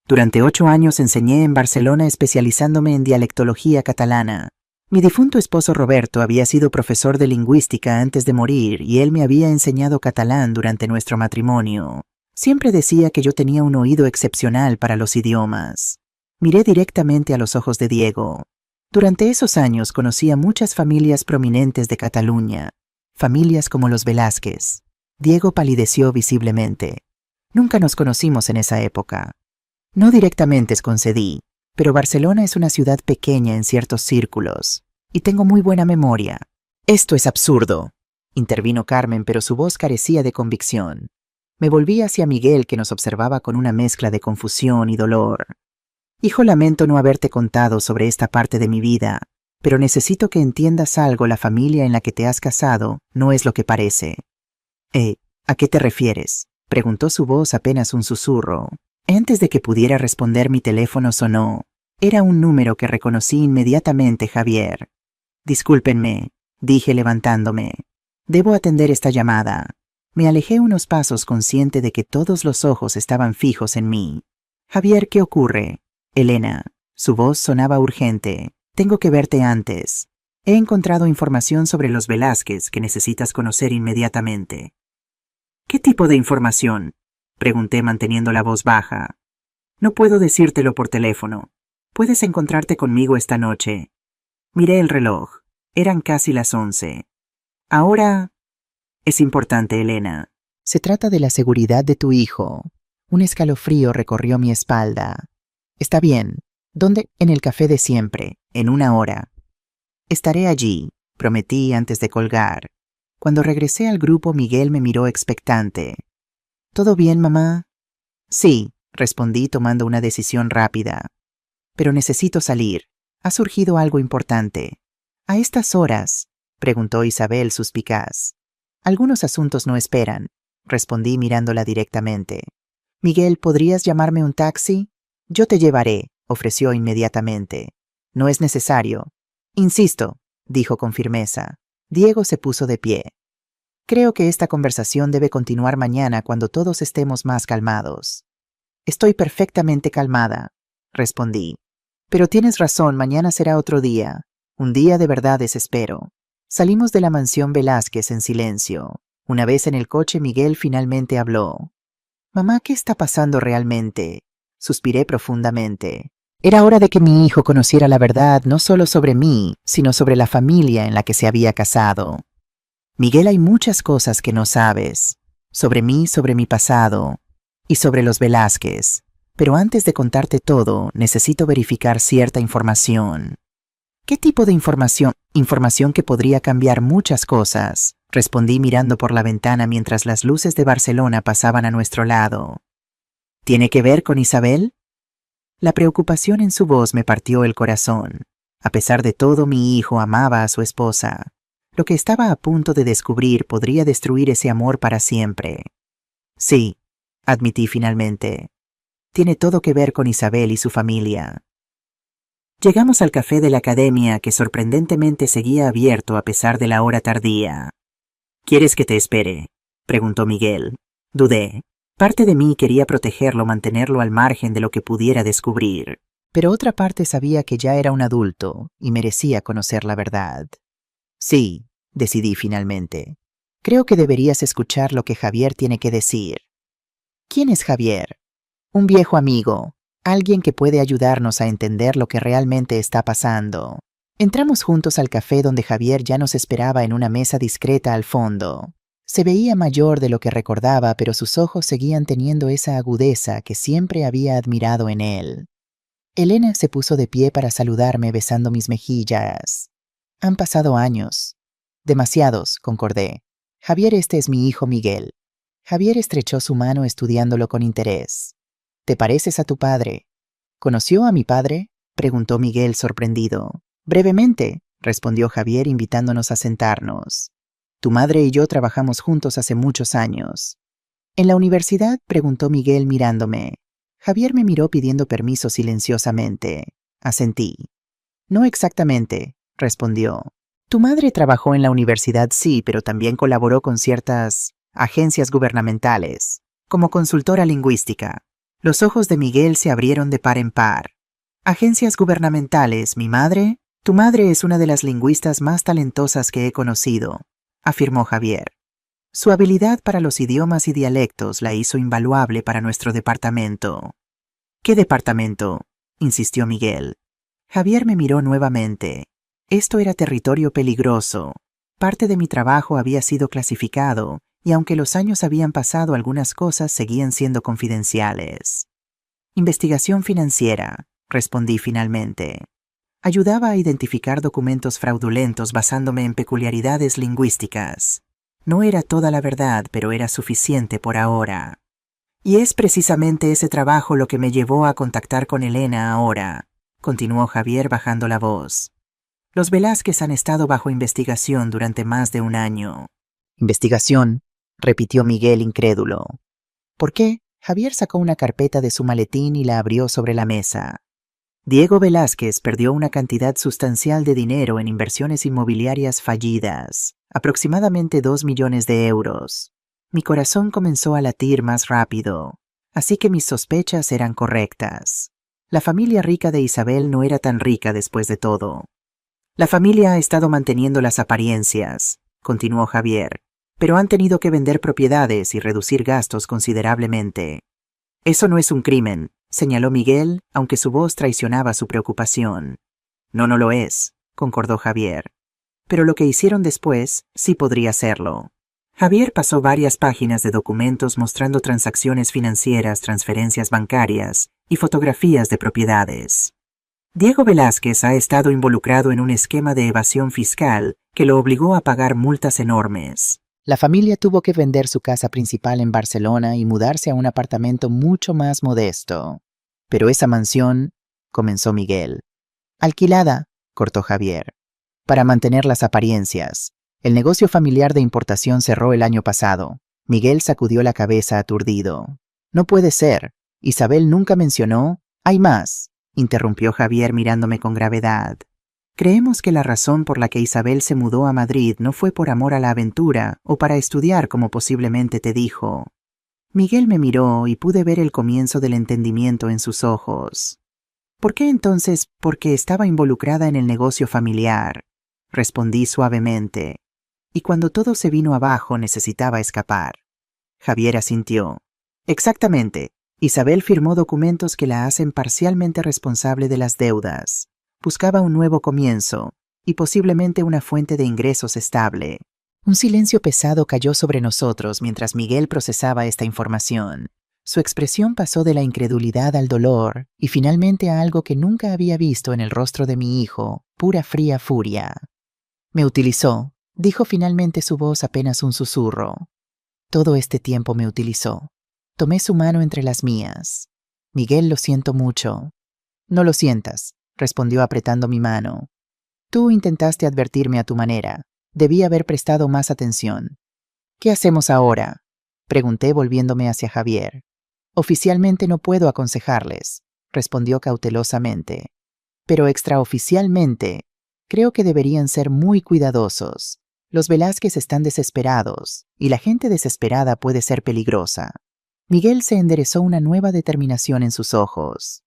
Durante 8 años enseñé en Barcelona especializándome en dialectología catalana. Mi difunto esposo Roberto había sido profesor de lingüística antes de morir y él me había enseñado catalán durante nuestro matrimonio. Siempre decía que yo tenía un oído excepcional para los idiomas. Miré directamente a los ojos de Diego. Durante esos años conocí a muchas familias prominentes de Cataluña, familias como los Velázquez. Diego palideció visiblemente. Nunca nos conocimos en esa época. No directamente, concedí, pero Barcelona es una ciudad pequeña en ciertos círculos, y tengo muy buena memoria. Esto es absurdo, intervino Carmen, pero su voz carecía de convicción. Me volví hacia Miguel, que nos observaba con una mezcla de confusión y dolor. Hijo, lamento no haberte contado sobre esta parte de mi vida, pero necesito que entiendas algo. La familia en la que te has casado no es lo que parece. ¿A qué te refieres?, preguntó su voz apenas un susurro. Antes de que pudiera responder, mi teléfono sonó. Era un número que reconocí inmediatamente, Javier. Discúlpenme, dije levantándome. Debo atender esta llamada. Me alejé unos pasos, consciente de que todos los ojos estaban fijos en mí. Javier, ¿qué ocurre? Elena. Su voz sonaba urgente. Tengo que verte antes. He encontrado información sobre los Velázquez que necesitas conocer inmediatamente. ¿Qué tipo de información?, pregunté manteniendo la voz baja. No puedo decírtelo por teléfono. Puedes encontrarte conmigo esta noche. Miré el reloj. Eran casi las 11. Ahora... Es importante, Elena. Se trata de la seguridad de tu hijo. Un escalofrío recorrió mi espalda. Está bien. ¿Dónde? En el café de siempre, en 1 hora. Estaré allí, prometí antes de colgar. Cuando regresé al grupo, Miguel me miró expectante. ¿Todo bien, mamá? Sí, respondí tomando una decisión rápida. Pero necesito salir. Ha surgido algo importante. ¿A estas horas?, preguntó Isabel suspicaz. Algunos asuntos no esperan, respondí mirándola directamente. Miguel, ¿podrías llamarme un taxi? Yo te llevaré, ofreció inmediatamente. No es necesario. Insisto, dijo con firmeza. Diego se puso de pie. Creo que esta conversación debe continuar mañana cuando todos estemos más calmados. Estoy perfectamente calmada, respondí. Pero tienes razón, mañana será otro día. Un día de verdades, espero. Salimos de la mansión Velázquez en silencio. Una vez en el coche, Miguel finalmente habló. Mamá, ¿qué está pasando realmente? Suspiré profundamente. Era hora de que mi hijo conociera la verdad, no solo sobre mí, sino sobre la familia en la que se había casado. Miguel, hay muchas cosas que no sabes. Sobre mí, sobre mi pasado y sobre los Velázquez. Pero antes de contarte todo, necesito verificar cierta información. ¿Qué tipo de información? Información que podría cambiar muchas cosas, respondí mirando por la ventana mientras las luces de Barcelona pasaban a nuestro lado. ¿Tiene que ver con Isabel? La preocupación en su voz me partió el corazón. A pesar de todo, mi hijo amaba a su esposa. Lo que estaba a punto de descubrir podría destruir ese amor para siempre. Sí, admití finalmente. Tiene todo que ver con Isabel y su familia. Llegamos al café de la academia, que sorprendentemente seguía abierto a pesar de la hora tardía. ¿Quieres que te espere?, preguntó Miguel. Dudé. Parte de mí quería protegerlo, mantenerlo al margen de lo que pudiera descubrir. Pero otra parte sabía que ya era un adulto y merecía conocer la verdad. Sí, decidí finalmente. Creo que deberías escuchar lo que Javier tiene que decir. ¿Quién es Javier? Un viejo amigo, alguien que puede ayudarnos a entender lo que realmente está pasando. Entramos juntos al café donde Javier ya nos esperaba en una mesa discreta al fondo. Se veía mayor de lo que recordaba, pero sus ojos seguían teniendo esa agudeza que siempre había admirado en él. Elena se puso de pie para saludarme besando mis mejillas. Han pasado años. Demasiados, concordé. Javier, este es mi hijo Miguel. Javier estrechó su mano estudiándolo con interés. ¿Te pareces a tu padre? ¿Conoció a mi padre?, preguntó Miguel sorprendido. Brevemente, respondió Javier invitándonos a sentarnos. Tu madre y yo trabajamos juntos hace muchos años. ¿En la universidad?, preguntó Miguel mirándome. Javier me miró pidiendo permiso silenciosamente. Asentí. No exactamente, respondió. Tu madre trabajó en la universidad, sí, pero también colaboró con ciertas agencias gubernamentales, como consultora lingüística. Los ojos de Miguel se abrieron de par en par. ¿Agencias gubernamentales, mi madre? Tu madre es una de las lingüistas más talentosas que he conocido, afirmó Javier. Su habilidad para los idiomas y dialectos la hizo invaluable para nuestro departamento. ¿Qué departamento?, insistió Miguel. Javier me miró nuevamente. Esto era territorio peligroso. Parte de mi trabajo había sido clasificado, y aunque los años habían pasado, algunas cosas seguían siendo confidenciales. Investigación financiera, respondí finalmente. Ayudaba a identificar documentos fraudulentos basándome en peculiaridades lingüísticas. No era toda la verdad, pero era suficiente por ahora. Y es precisamente ese trabajo lo que me llevó a contactar con Elena ahora, continuó Javier bajando la voz. Los Velázquez han estado bajo investigación durante más de un año. ¿Investigación?, repitió Miguel incrédulo. ¿Por qué? Javier sacó una carpeta de su maletín y la abrió sobre la mesa. Diego Velázquez perdió una cantidad sustancial de dinero en inversiones inmobiliarias fallidas, aproximadamente 2 millones de euros. Mi corazón comenzó a latir más rápido, así que mis sospechas eran correctas. La familia rica de Isabel no era tan rica después de todo. La familia ha estado manteniendo las apariencias, continuó Javier, pero han tenido que vender propiedades y reducir gastos considerablemente. Eso no es un crimen, señaló Miguel, aunque su voz traicionaba su preocupación. No lo es, concordó Javier. Pero lo que hicieron después sí podría serlo. Javier pasó varias páginas de documentos mostrando transacciones financieras, transferencias bancarias y fotografías de propiedades. Diego Velázquez ha estado involucrado en un esquema de evasión fiscal que lo obligó a pagar multas enormes. La familia tuvo que vender su casa principal en Barcelona y mudarse a un apartamento mucho más modesto. Pero esa mansión, comenzó Miguel. Alquilada, cortó Javier. Para mantener las apariencias. El negocio familiar de importación cerró el año pasado. Miguel sacudió la cabeza aturdido. No puede ser. Isabel nunca mencionó. Hay más, interrumpió Javier mirándome con gravedad. Creemos que la razón por la que Isabel se mudó a Madrid no fue por amor a la aventura o para estudiar como posiblemente te dijo. Miguel me miró y pude ver el comienzo del entendimiento en sus ojos. ¿Por qué entonces? Porque estaba involucrada en el negocio familiar, respondí suavemente. Y cuando todo se vino abajo necesitaba escapar. Javier asintió. Exactamente. Isabel firmó documentos que la hacen parcialmente responsable de las deudas. Buscaba un nuevo comienzo y posiblemente una fuente de ingresos estable. Un silencio pesado cayó sobre nosotros mientras Miguel procesaba esta información. Su expresión pasó de la incredulidad al dolor y finalmente a algo que nunca había visto en el rostro de mi hijo, pura fría furia. Me utilizó, dijo finalmente su voz apenas un susurro. Todo este tiempo me utilizó. Tomé su mano entre las mías. Miguel, lo siento mucho. No lo sientas, respondió apretando mi mano. Tú intentaste advertirme a tu manera. Debí haber prestado más atención. ¿Qué hacemos ahora?, pregunté volviéndome hacia Javier. Oficialmente no puedo aconsejarles, respondió cautelosamente. Pero extraoficialmente, creo que deberían ser muy cuidadosos. Los Velázquez están desesperados, y la gente desesperada puede ser peligrosa. Miguel se enderezó una nueva determinación en sus ojos.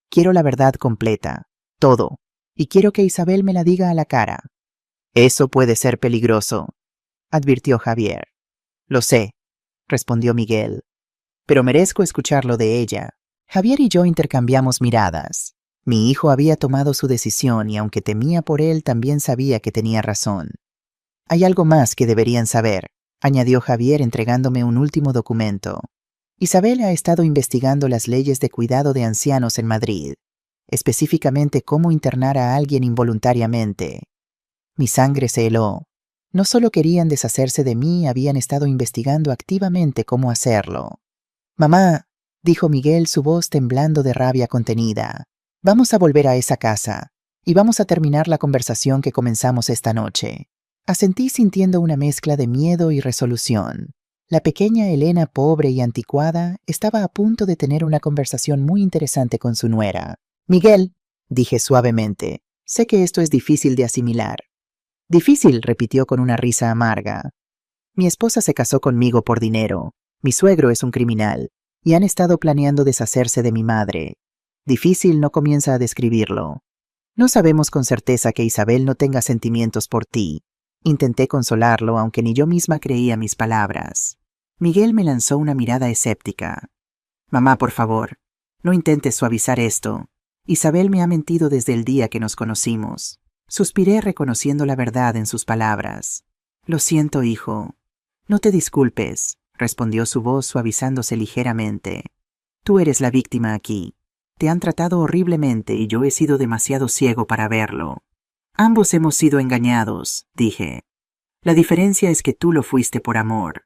Quiero la verdad completa, todo, y quiero que Isabel me la diga a la cara. Eso puede ser peligroso. advirtió Javier. Lo sé, respondió Miguel, pero merezco escucharlo de ella. Javier y yo intercambiamos miradas. Mi hijo había tomado su decisión y aunque temía por él, también sabía que tenía razón. Hay algo más que deberían saber, añadió Javier entregándome un último documento. Isabel ha estado investigando las leyes de cuidado de ancianos en Madrid, específicamente cómo internar a alguien involuntariamente. Mi sangre se heló. No solo querían deshacerse de mí, habían estado investigando activamente cómo hacerlo. Mamá, dijo Miguel, su voz temblando de rabia contenida, vamos a volver a esa casa y vamos a terminar la conversación que comenzamos esta noche. Asentí sintiendo una mezcla de miedo y resolución. La pequeña Elena, pobre y anticuada, estaba a punto de tener una conversación muy interesante con su nuera. Miguel, dije suavemente, sé que esto es difícil de asimilar. Difícil, repitió con una risa amarga. Mi esposa se casó conmigo por dinero. Mi suegro es un criminal y han estado planeando deshacerse de mi madre. Difícil no comienza a describirlo. No sabemos con certeza que Isabel no tenga sentimientos por ti. Intenté consolarlo, aunque ni yo misma creía mis palabras. Miguel me lanzó una mirada escéptica. Mamá, por favor, no intentes suavizar esto. Isabel me ha mentido desde el día que nos conocimos. Suspiré reconociendo la verdad en sus palabras. Lo siento, hijo. No te disculpes, respondió su voz suavizándose ligeramente. Tú eres la víctima aquí. Te han tratado horriblemente y yo he sido demasiado ciego para verlo. Ambos hemos sido engañados, dije. La diferencia es que tú lo fuiste por amor.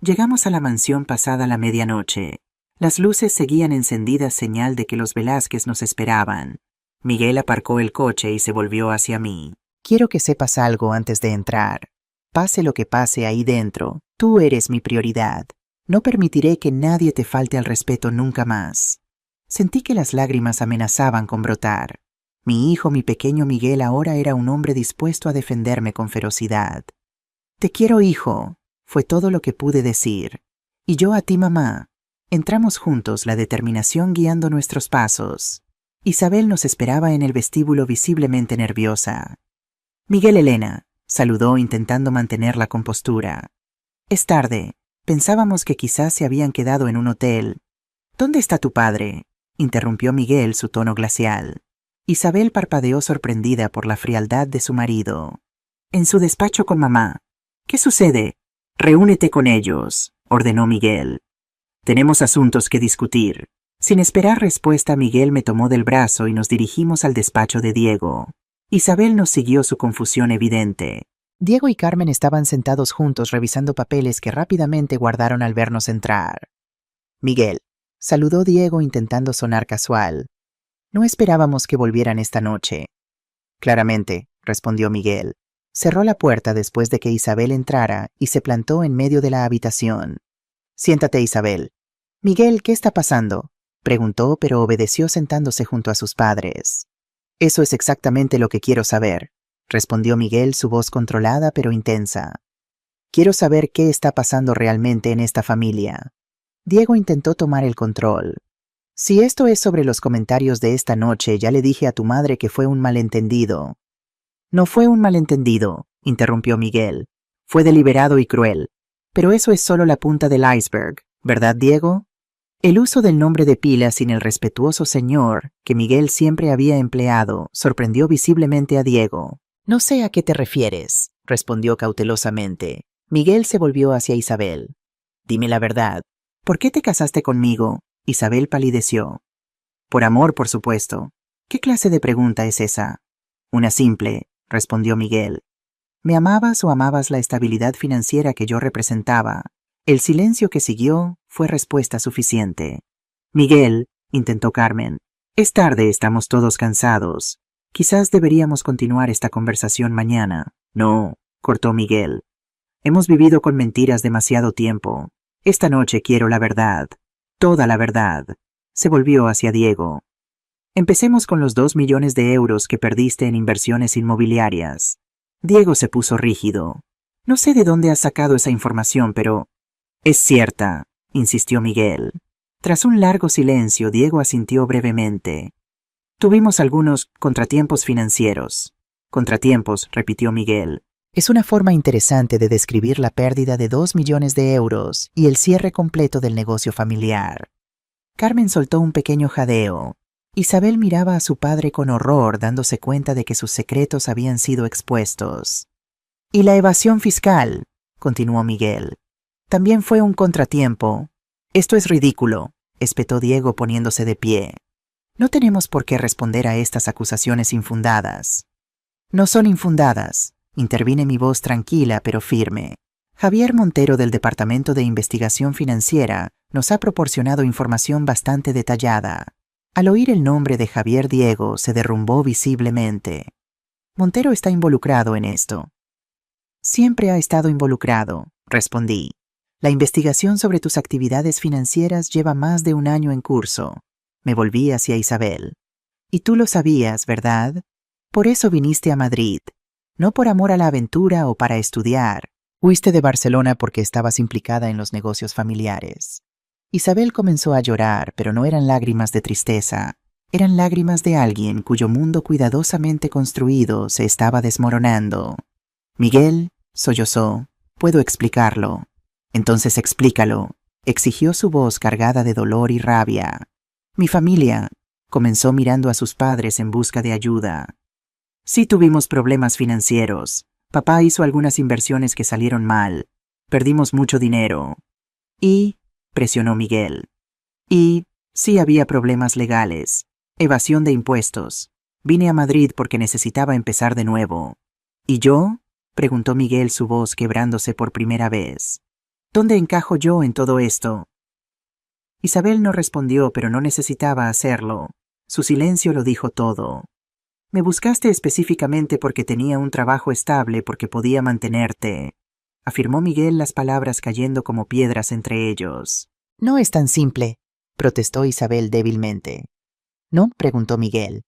Llegamos a la mansión pasada la medianoche. Las luces seguían encendidas, señal de que los Velázquez nos esperaban. Miguel aparcó el coche y se volvió hacia mí. Quiero que sepas algo antes de entrar. Pase lo que pase ahí dentro, tú eres mi prioridad. No permitiré que nadie te falte al respeto nunca más. Sentí que las lágrimas amenazaban con brotar. Mi hijo, mi pequeño Miguel, ahora era un hombre dispuesto a defenderme con ferocidad. Te quiero, hijo, fue todo lo que pude decir. Y yo a ti, mamá. Entramos juntos, la determinación guiando nuestros pasos. Isabel nos esperaba en el vestíbulo visiblemente nerviosa. Miguel, Elena, saludó intentando mantener la compostura. Es tarde. Pensábamos que quizás se habían quedado en un hotel. ¿Dónde está tu padre?, interrumpió Miguel, su tono glacial. Isabel parpadeó sorprendida por la frialdad de su marido. En su despacho con mamá. ¿Qué sucede? Reúnete con ellos, ordenó Miguel. Tenemos asuntos que discutir. Sin esperar respuesta, Miguel me tomó del brazo y nos dirigimos al despacho de Diego. Isabel nos siguió, su confusión evidente. Diego y Carmen estaban sentados juntos revisando papeles que rápidamente guardaron al vernos entrar. Miguel, saludó Diego intentando sonar casual. No esperábamos que volvieran esta noche. Claramente, respondió Miguel. Cerró la puerta después de que Isabel entrara y se plantó en medio de la habitación. Siéntate, Isabel. Miguel, ¿qué está pasando?, preguntó, pero obedeció sentándose junto a sus padres. Eso es exactamente lo que quiero saber, respondió Miguel, su voz controlada pero intensa. Quiero saber qué está pasando realmente en esta familia. Diego intentó tomar el control. Si esto es sobre los comentarios de esta noche, ya le dije a tu madre que fue un malentendido. No fue un malentendido, interrumpió Miguel. Fue deliberado y cruel. Pero eso es solo la punta del iceberg, ¿verdad, Diego? El uso del nombre de pila sin el respetuoso señor que Miguel siempre había empleado sorprendió visiblemente a Diego. No sé a qué te refieres, respondió cautelosamente. Miguel se volvió hacia Isabel. Dime la verdad. ¿Por qué te casaste conmigo? Isabel palideció. Por amor, por supuesto. ¿Qué clase de pregunta es esa? Una simple, respondió Miguel. ¿Me amabas o amabas la estabilidad financiera que yo representaba? El silencio que siguió fue respuesta suficiente. Miguel, intentó Carmen. Es tarde, estamos todos cansados. Quizás deberíamos continuar esta conversación mañana. No, cortó Miguel. Hemos vivido con mentiras demasiado tiempo. Esta noche quiero la verdad. Toda la verdad. Se volvió hacia Diego. Empecemos con los 2 millones de euros que perdiste en inversiones inmobiliarias. Diego se puso rígido. No sé de dónde has sacado esa información, pero... Es cierta, insistió Miguel. Tras un largo silencio, Diego asintió brevemente. Tuvimos algunos contratiempos financieros. Contratiempos, repitió Miguel. Es una forma interesante de describir la pérdida de 2 millones de euros y el cierre completo del negocio familiar. Carmen soltó un pequeño jadeo. Isabel miraba a su padre con horror, dándose cuenta de que sus secretos habían sido expuestos. Y la evasión fiscal, continuó Miguel. También fue un contratiempo. Esto es ridículo, espetó Diego poniéndose de pie. No tenemos por qué responder a estas acusaciones infundadas. No son infundadas, intervine mi voz tranquila pero firme. Javier Montero del Departamento de Investigación Financiera nos ha proporcionado información bastante detallada. Al oír el nombre de Javier, Diego se derrumbó visiblemente. Montero está involucrado en esto. Siempre ha estado involucrado, respondí. La investigación sobre tus actividades financieras lleva más de un año en curso. Me volví hacia Isabel. Y tú lo sabías, ¿verdad? Por eso viniste a Madrid. No por amor a la aventura o para estudiar. Huiste de Barcelona porque estabas implicada en los negocios familiares. Isabel comenzó a llorar, pero no eran lágrimas de tristeza. Eran lágrimas de alguien cuyo mundo cuidadosamente construido se estaba desmoronando. Miguel, sollozó, puedo explicarlo. Entonces explícalo, exigió su voz cargada de dolor y rabia. Mi familia, comenzó mirando a sus padres en busca de ayuda. Sí tuvimos problemas financieros. Papá hizo algunas inversiones que salieron mal. Perdimos mucho dinero. Y, presionó Miguel. Y, sí había problemas legales. Evasión de impuestos. Vine a Madrid porque necesitaba empezar de nuevo. ¿Y yo? Preguntó Miguel, su voz quebrándose por primera vez. ¿Dónde encajo yo en todo esto? Isabel no respondió, pero no necesitaba hacerlo. Su silencio lo dijo todo. Me buscaste específicamente porque tenía un trabajo estable, porque podía mantenerte, afirmó Miguel, las palabras cayendo como piedras entre ellos. No es tan simple, protestó Isabel débilmente. ¿No? Preguntó Miguel.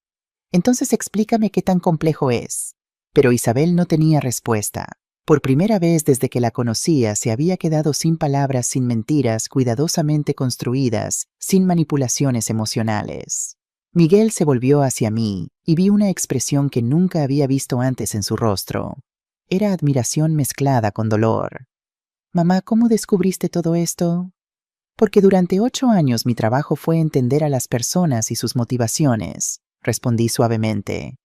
Entonces explícame qué tan complejo es. Pero Isabel no tenía respuesta. Por primera vez desde que la conocía se había quedado sin palabras, sin mentiras, cuidadosamente construidas, sin manipulaciones emocionales. Miguel se volvió hacia mí y vi una expresión que nunca había visto antes en su rostro. Era admiración mezclada con dolor. Mamá, ¿cómo descubriste todo esto? Porque durante 8 años mi trabajo fue entender a las personas y sus motivaciones, respondí suavemente.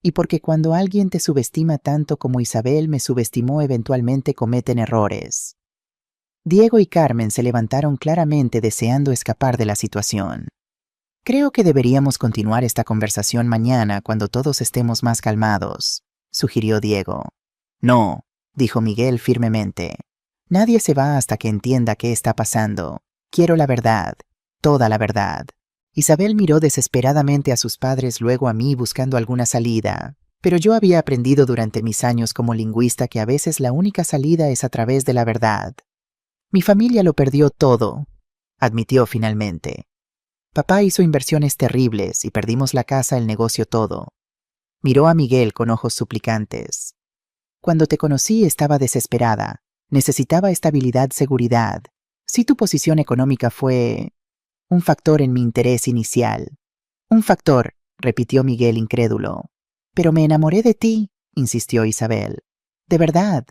Y porque cuando alguien te subestima tanto como Isabel me subestimó, eventualmente cometen errores. Diego y Carmen se levantaron claramente deseando escapar de la situación. Creo que deberíamos continuar esta conversación mañana cuando todos estemos más calmados, sugirió Diego. No, dijo Miguel firmemente. Nadie se va hasta que entienda qué está pasando. Quiero la verdad, toda la verdad. Isabel miró desesperadamente a sus padres, luego a mí buscando alguna salida. Pero yo había aprendido durante mis años como lingüista que a veces la única salida es a través de la verdad. Mi familia lo perdió todo, admitió finalmente. Papá hizo inversiones terribles y perdimos la casa, el negocio, todo. Miró a Miguel con ojos suplicantes. Cuando te conocí estaba desesperada. Necesitaba estabilidad, seguridad. Si tu posición económica fue un factor en mi interés inicial. Un factor, repitió Miguel incrédulo. Pero me enamoré de ti, insistió Isabel. De verdad.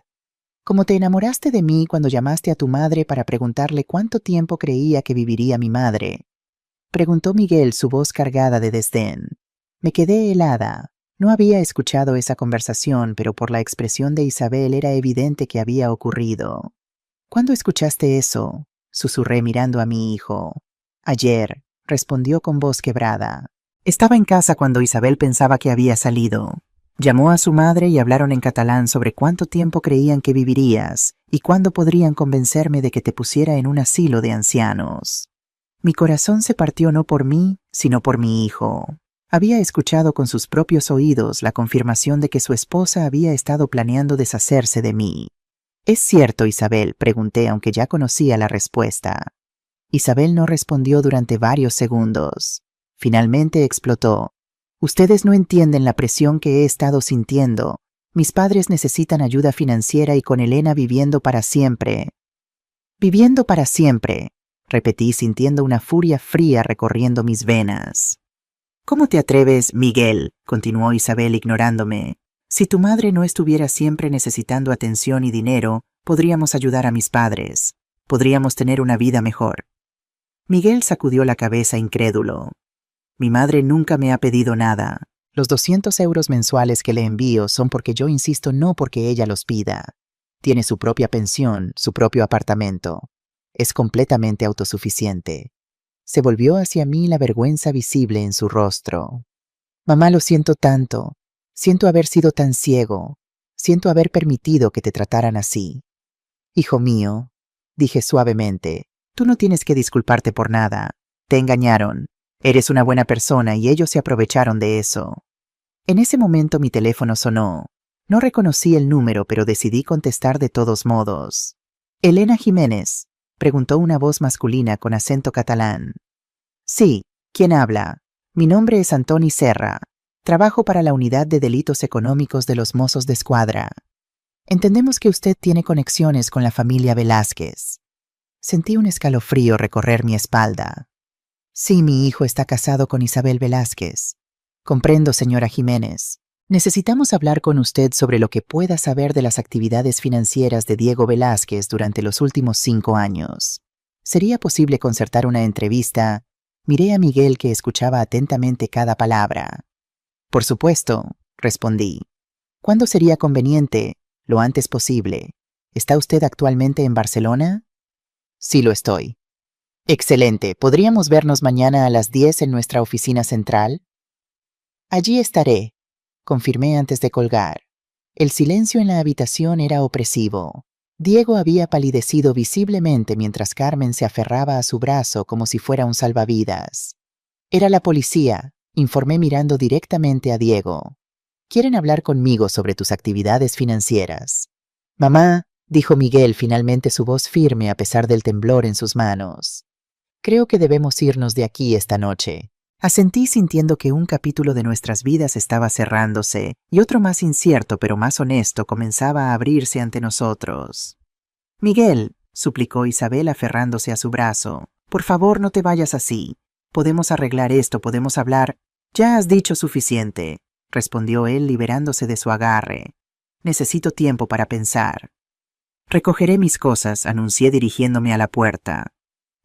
Como te enamoraste de mí cuando llamaste a tu madre para preguntarle cuánto tiempo creía que viviría mi madre. Preguntó Miguel, su voz cargada de desdén. Me quedé helada. No había escuchado esa conversación, pero por la expresión de Isabel era evidente que había ocurrido. ¿Cuándo escuchaste eso? Susurré mirando a mi hijo. Ayer, respondió con voz quebrada. Estaba en casa cuando Isabel pensaba que había salido. Llamó a su madre y hablaron en catalán sobre cuánto tiempo creían que vivirías y cuándo podrían convencerme de que te pusiera en un asilo de ancianos. Mi corazón se partió no por mí, sino por mi hijo. Había escuchado con sus propios oídos la confirmación de que su esposa había estado planeando deshacerse de mí. ¿Es cierto, Isabel?, pregunté, aunque ya conocía la respuesta. Isabel no respondió durante varios segundos. Finalmente explotó. Ustedes no entienden la presión que he estado sintiendo. Mis padres necesitan ayuda financiera y con Elena viviendo para siempre. Viviendo para siempre, repetí sintiendo una furia fría recorriendo mis venas. ¿Cómo te atreves, Miguel?, continuó Isabel ignorándome. Si tu madre no estuviera siempre necesitando atención y dinero, podríamos ayudar a mis padres. Podríamos tener una vida mejor. Miguel sacudió la cabeza incrédulo. Mi madre nunca me ha pedido nada. Los 200 euros mensuales que le envío son porque yo insisto, no porque ella los pida. Tiene su propia pensión, su propio apartamento. Es completamente autosuficiente. Se volvió hacia mí la vergüenza visible en su rostro. Mamá, lo siento tanto. Siento haber sido tan ciego. Siento haber permitido que te trataran así. Hijo mío, dije suavemente, tú no tienes que disculparte por nada. Te engañaron. Eres una buena persona y ellos se aprovecharon de eso. En ese momento mi teléfono sonó. No reconocí el número, pero decidí contestar de todos modos. «¿Elena Jiménez?», preguntó una voz masculina con acento catalán. «Sí, ¿quién habla? Mi nombre es Antoni Serra. Trabajo para la Unidad de Delitos Económicos de los Mossos d'Esquadra. Entendemos que usted tiene conexiones con la familia Velázquez». Sentí un escalofrío recorrer mi espalda. «Sí, mi hijo está casado con Isabel Velázquez». «Comprendo, señora Jiménez. Necesitamos hablar con usted sobre lo que pueda saber de las actividades financieras de Diego Velázquez durante los últimos 5 años. ¿Sería posible concertar una entrevista?» Miré a Miguel, que escuchaba atentamente cada palabra. «Por supuesto», respondí. «¿Cuándo sería conveniente?» «Lo antes posible. ¿Está usted actualmente en Barcelona?» «Sí, lo estoy». «Excelente. ¿Podríamos vernos mañana a las 10 en nuestra oficina central?» «Allí estaré», confirmé antes de colgar. El silencio en la habitación era opresivo. Diego había palidecido visiblemente mientras Carmen se aferraba a su brazo como si fuera un salvavidas. «Era la policía», informé mirando directamente a Diego. «Quieren hablar conmigo sobre tus actividades financieras». «Mamá», dijo Miguel, finalmente, su voz firme a pesar del temblor en sus manos. «Creo que debemos irnos de aquí esta noche». Asentí, sintiendo que un capítulo de nuestras vidas estaba cerrándose y otro más incierto pero más honesto comenzaba a abrirse ante nosotros. «Miguel», suplicó Isabel aferrándose a su brazo, «por favor, no te vayas así. Podemos arreglar esto, podemos hablar». «Ya has dicho suficiente», respondió él, liberándose de su agarre. «Necesito tiempo para pensar». «Recogeré mis cosas», anuncié dirigiéndome a la puerta.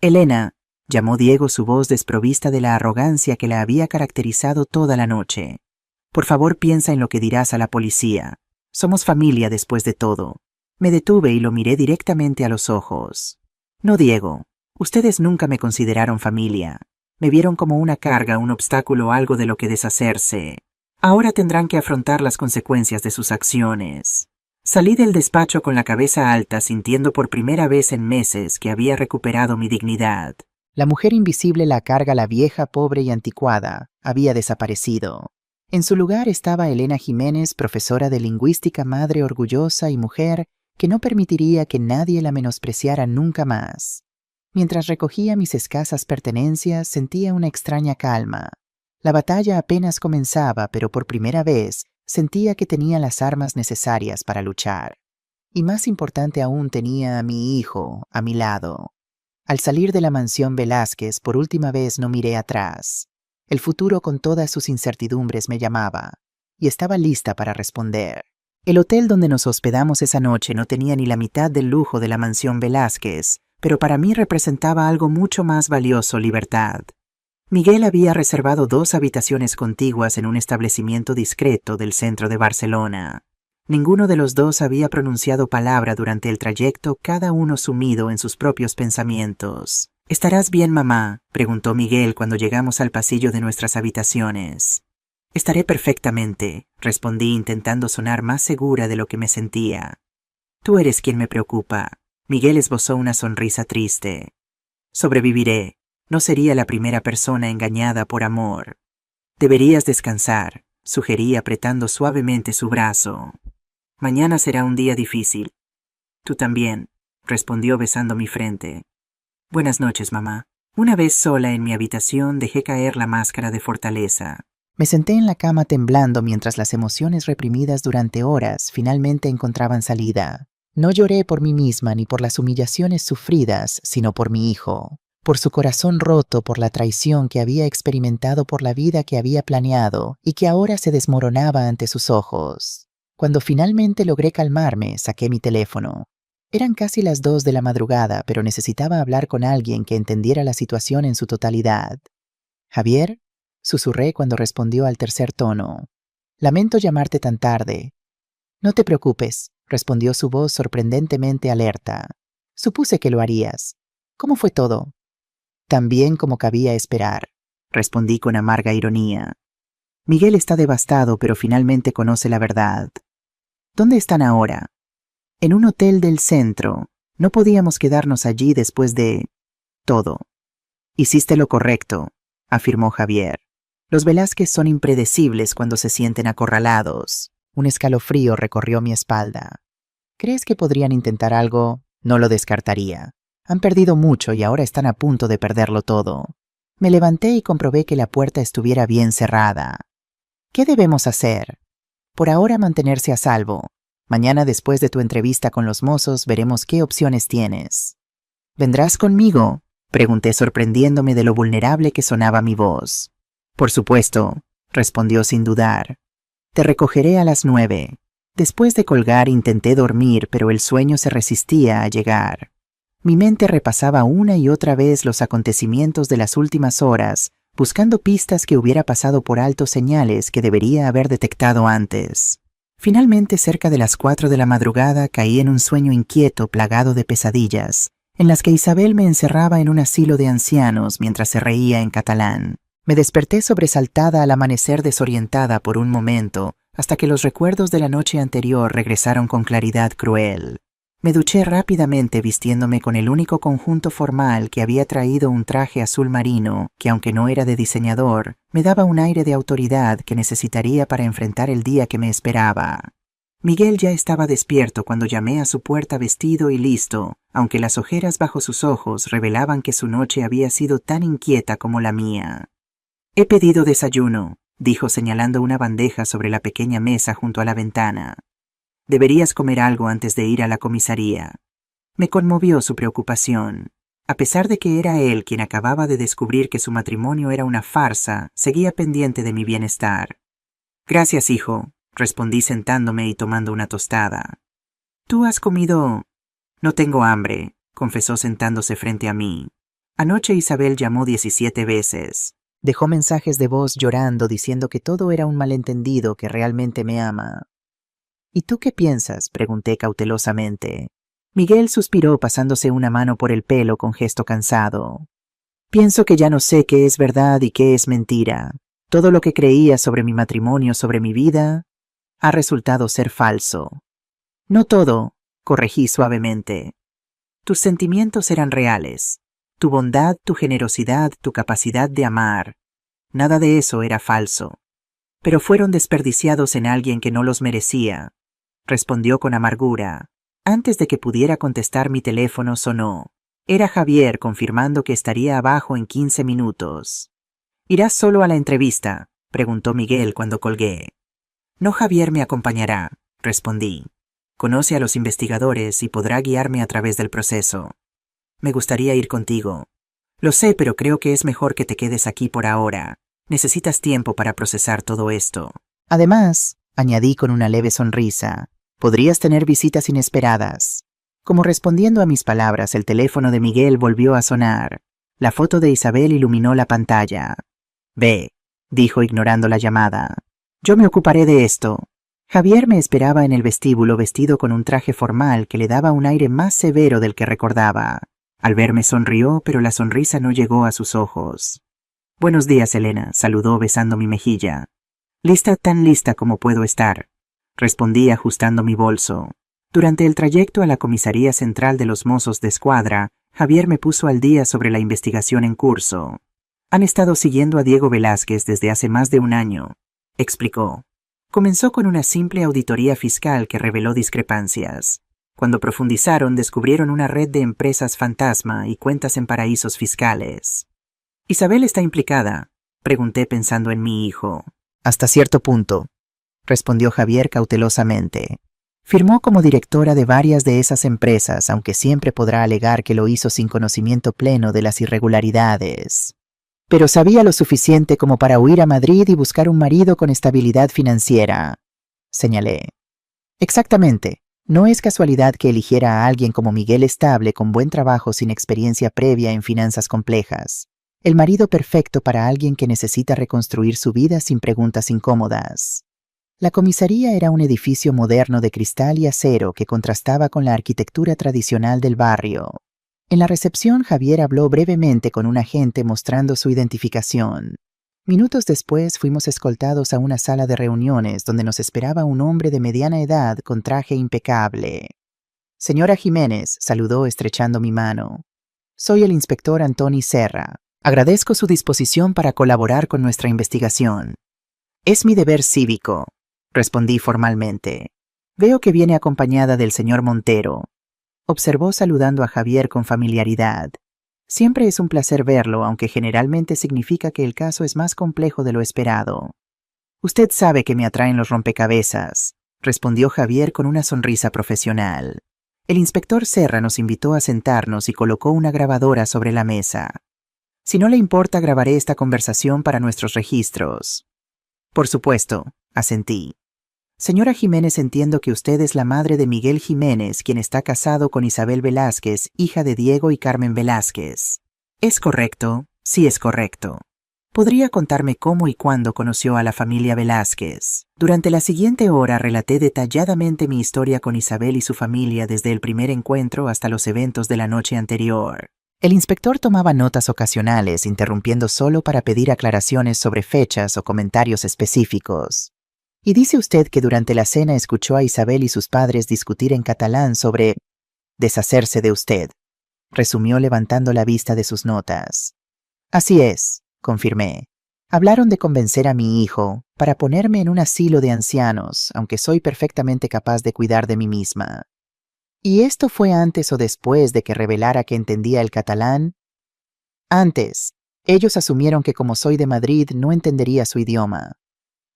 «Elena», llamó Diego, su voz desprovista de la arrogancia que la había caracterizado toda la noche. «Por favor, piensa en lo que dirás a la policía. Somos familia después de todo». Me detuve y lo miré directamente a los ojos. «No, Diego. Ustedes nunca me consideraron familia. Me vieron como una carga, un obstáculo, algo de lo que deshacerse. Ahora tendrán que afrontar las consecuencias de sus acciones». Salí del despacho con la cabeza alta, sintiendo por primera vez en meses que había recuperado mi dignidad. La mujer invisible, la carga, la vieja, pobre y anticuada, había desaparecido. En su lugar estaba Elena Jiménez, profesora de lingüística, madre orgullosa y mujer que no permitiría que nadie la menospreciara nunca más. Mientras recogía mis escasas pertenencias, sentía una extraña calma. La batalla apenas comenzaba, pero por primera vez sentía que tenía las armas necesarias para luchar. Y más importante aún, tenía a mi hijo a mi lado. Al salir de la mansión Velázquez, por última vez no miré atrás. El futuro, con todas sus incertidumbres, me llamaba, y estaba lista para responder. El hotel donde nos hospedamos esa noche no tenía ni la mitad del lujo de la mansión Velázquez, pero para mí representaba algo mucho más valioso: libertad. Miguel había reservado 2 habitaciones contiguas en un establecimiento discreto del centro de Barcelona. Ninguno de los dos había pronunciado palabra durante el trayecto, cada uno sumido en sus propios pensamientos. «¿Estarás bien, mamá?», preguntó Miguel cuando llegamos al pasillo de nuestras habitaciones. «Estaré perfectamente», respondí, intentando sonar más segura de lo que me sentía. «Tú eres quien me preocupa». Miguel esbozó una sonrisa triste. «Sobreviviré. No sería la primera persona engañada por amor». «Deberías descansar», sugerí, apretando suavemente su brazo. «Mañana será un día difícil». «Tú también», respondió besando mi frente. «Buenas noches, mamá». Una vez sola en mi habitación, dejé caer la máscara de fortaleza. Me senté en la cama temblando mientras las emociones reprimidas durante horas finalmente encontraban salida. No lloré por mí misma ni por las humillaciones sufridas, sino por mi hijo, por su corazón roto, por la traición que había experimentado, por la vida que había planeado y que ahora se desmoronaba ante sus ojos. Cuando finalmente logré calmarme, saqué mi teléfono. Eran casi las 2 de la madrugada, pero necesitaba hablar con alguien que entendiera la situación en su totalidad. «Javier», susurré cuando respondió al tercer tono. «Lamento llamarte tan tarde». «No te preocupes», respondió su voz sorprendentemente alerta. «Supuse que lo harías. ¿Cómo fue todo?» «Tan bien como cabía esperar», respondí con amarga ironía. «Miguel está devastado, pero finalmente conoce la verdad». «¿Dónde están ahora?» «En un hotel del centro. No podíamos quedarnos allí después de todo». «Hiciste lo correcto», afirmó Javier. «Los Velázquez son impredecibles cuando se sienten acorralados». Un escalofrío recorrió mi espalda. «¿Crees que podrían intentar algo?» «No lo descartaría. Han perdido mucho y ahora están a punto de perderlo todo». Me levanté y comprobé que la puerta estuviera bien cerrada. «¿Qué debemos hacer?» «Por ahora mantenerse a salvo. Mañana, después de tu entrevista con los mozos, veremos qué opciones tienes». «¿Vendrás conmigo?», pregunté sorprendiéndome de lo vulnerable que sonaba mi voz. «Por supuesto», respondió sin dudar. «Te recogeré a las 9. Después de colgar intenté dormir, pero el sueño se resistía a llegar. Mi mente repasaba una y otra vez los acontecimientos de las últimas horas, buscando pistas que hubiera pasado por alto, señales que debería haber detectado antes. Finalmente, cerca de las 4 de la madrugada, caí en un sueño inquieto plagado de pesadillas, en las que Isabel me encerraba en un asilo de ancianos mientras se reía en catalán. Me desperté sobresaltada al amanecer, desorientada por un momento, hasta que los recuerdos de la noche anterior regresaron con claridad cruel. Me duché rápidamente vistiéndome con el único conjunto formal que había traído, un traje azul marino que, aunque no era de diseñador, me daba un aire de autoridad que necesitaría para enfrentar el día que me esperaba. Miguel ya estaba despierto cuando llamé a su puerta vestido y listo, aunque las ojeras bajo sus ojos revelaban que su noche había sido tan inquieta como la mía. «He pedido desayuno», dijo señalando una bandeja sobre la pequeña mesa junto a la ventana. «Deberías comer algo antes de ir a la comisaría». Me conmovió su preocupación. A pesar de que era él quien acababa de descubrir que su matrimonio era una farsa, seguía pendiente de mi bienestar. «Gracias, hijo», respondí sentándome y tomando una tostada. «¿Tú has comido?» «No tengo hambre», confesó sentándose frente a mí. «Anoche Isabel llamó 17 veces. Dejó mensajes de voz llorando diciendo que todo era un malentendido, que realmente me ama». «¿Y tú qué piensas?», pregunté cautelosamente. Miguel suspiró pasándose una mano por el pelo con gesto cansado. «Pienso que ya no sé qué es verdad y qué es mentira. Todo lo que creía sobre mi matrimonio, sobre mi vida, ha resultado ser falso». «No todo», corregí suavemente. «Tus sentimientos eran reales. Tu bondad, tu generosidad, tu capacidad de amar. Nada de eso era falso. Pero fueron desperdiciados en alguien que no los merecía», respondió con amargura. Antes de que pudiera contestar, mi teléfono sonó. Era Javier confirmando que estaría abajo en 15 minutos. «¿Irás solo a la entrevista?», preguntó Miguel cuando colgué. «No, Javier me acompañará», respondí. «Conoce a los investigadores y podrá guiarme a través del proceso». «Me gustaría ir contigo». «Lo sé, pero creo que es mejor que te quedes aquí por ahora. Necesitas tiempo para procesar todo esto». «Además», añadí con una leve sonrisa, «podrías tener visitas inesperadas». Como respondiendo a mis palabras, el teléfono de Miguel volvió a sonar. La foto de Isabel iluminó la pantalla. «Ve», dijo ignorando la llamada. «Yo me ocuparé de esto». Javier me esperaba en el vestíbulo vestido con un traje formal que le daba un aire más severo del que recordaba. Al verme sonrió, pero la sonrisa no llegó a sus ojos. «Buenos días, Elena», saludó besando mi mejilla. «Lista, tan lista como puedo estar», respondí ajustando mi bolso. Durante el trayecto a la comisaría central de los mozos de escuadra, Javier me puso al día sobre la investigación en curso. «Han estado siguiendo a Diego Velázquez desde hace más de un año», explicó. «Comenzó con una simple auditoría fiscal que reveló discrepancias. Cuando profundizaron, descubrieron una red de empresas fantasma y cuentas en paraísos fiscales». «¿Isabel está implicada?», pregunté pensando en mi hijo. «Hasta cierto punto», respondió Javier cautelosamente. «Firmó como directora de varias de esas empresas, aunque siempre podrá alegar que lo hizo sin conocimiento pleno de las irregularidades. Pero sabía lo suficiente como para huir a Madrid y buscar un marido con estabilidad financiera», señalé. Exactamente. No es casualidad que eligiera a alguien como Miguel estable, con buen trabajo sin experiencia previa en finanzas complejas. El marido perfecto para alguien que necesita reconstruir su vida sin preguntas incómodas. La comisaría era un edificio moderno de cristal y acero que contrastaba con la arquitectura tradicional del barrio. En la recepción, Javier habló brevemente con un agente mostrando su identificación. Minutos después fuimos escoltados a una sala de reuniones donde nos esperaba un hombre de mediana edad con traje impecable. Señora Jiménez, saludó estrechando mi mano. Soy el inspector Antoni Serra. Agradezco su disposición para colaborar con nuestra investigación. Es mi deber cívico, respondí formalmente. Veo que viene acompañada del señor Montero. Observó saludando a Javier con familiaridad. Siempre es un placer verlo, aunque generalmente significa que el caso es más complejo de lo esperado. Usted sabe que me atraen los rompecabezas, respondió Javier con una sonrisa profesional. El inspector Serra nos invitó a sentarnos y colocó una grabadora sobre la mesa. Si no le importa, grabaré esta conversación para nuestros registros. Por supuesto, asentí. Señora Jiménez, entiendo que usted es la madre de Miguel Jiménez, quien está casado con Isabel Velázquez, hija de Diego y Carmen Velázquez. ¿Es correcto? Sí, es correcto. ¿Podría contarme cómo y cuándo conoció a la familia Velázquez? Durante la siguiente hora relaté detalladamente mi historia con Isabel y su familia desde el primer encuentro hasta los eventos de la noche anterior. El inspector tomaba notas ocasionales, interrumpiendo solo para pedir aclaraciones sobre fechas o comentarios específicos. Y dice usted que durante la cena escuchó a Isabel y sus padres discutir en catalán sobre deshacerse de usted, resumió levantando la vista de sus notas. Así es, confirmé. Hablaron de convencer a mi hijo para ponerme en un asilo de ancianos, aunque soy perfectamente capaz de cuidar de mí misma. ¿Y esto fue antes o después de que revelara que entendía el catalán? Antes. Ellos asumieron que como soy de Madrid no entendería su idioma.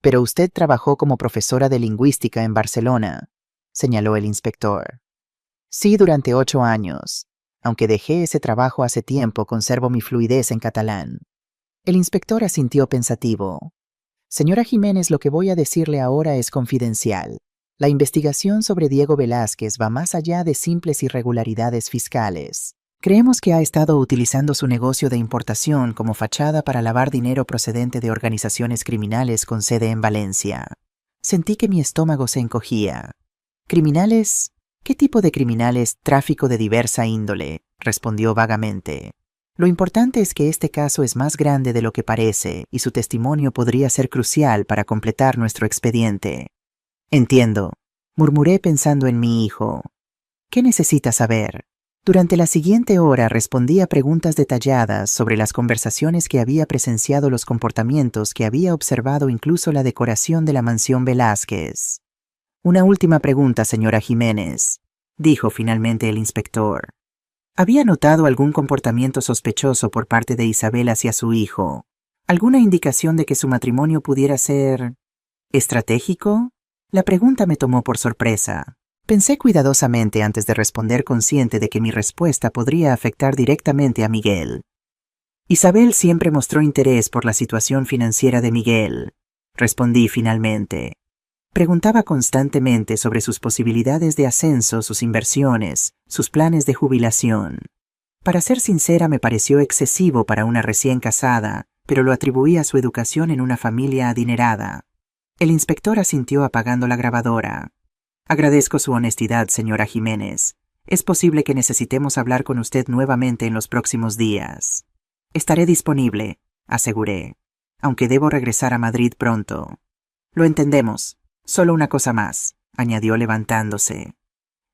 Pero usted trabajó como profesora de lingüística en Barcelona, señaló el inspector. Sí, durante 8 años. Aunque dejé ese trabajo hace tiempo, conservo mi fluidez en catalán. El inspector asintió pensativo. Señora Jiménez, lo que voy a decirle ahora es confidencial. La investigación sobre Diego Velázquez va más allá de simples irregularidades fiscales. Creemos que ha estado utilizando su negocio de importación como fachada para lavar dinero procedente de organizaciones criminales con sede en Valencia. Sentí que mi estómago se encogía. ¿Criminales? ¿Qué tipo de criminales? Tráfico de diversa índole, respondió vagamente. Lo importante es que este caso es más grande de lo que parece y su testimonio podría ser crucial para completar nuestro expediente. Entiendo, murmuré pensando en mi hijo. ¿Qué necesita saber? Durante la siguiente hora respondí a preguntas detalladas sobre las conversaciones que había presenciado, los comportamientos que había observado, incluso la decoración de la mansión Velázquez. Una última pregunta, señora Jiménez, dijo finalmente el inspector. ¿Había notado algún comportamiento sospechoso por parte de Isabel hacia su hijo? ¿Alguna indicación de que su matrimonio pudiera ser estratégico? La pregunta me tomó por sorpresa. Pensé cuidadosamente antes de responder, consciente de que mi respuesta podría afectar directamente a Miguel. Isabel siempre mostró interés por la situación financiera de Miguel, respondí finalmente. Preguntaba constantemente sobre sus posibilidades de ascenso, sus inversiones, sus planes de jubilación. Para ser sincera, me pareció excesivo para una recién casada, pero lo atribuí a su educación en una familia adinerada. El inspector asintió apagando la grabadora. Agradezco su honestidad, señora Jiménez. Es posible que necesitemos hablar con usted nuevamente en los próximos días. Estaré disponible, aseguré, aunque debo regresar a Madrid pronto. Lo entendemos. Solo una cosa más, añadió levantándose.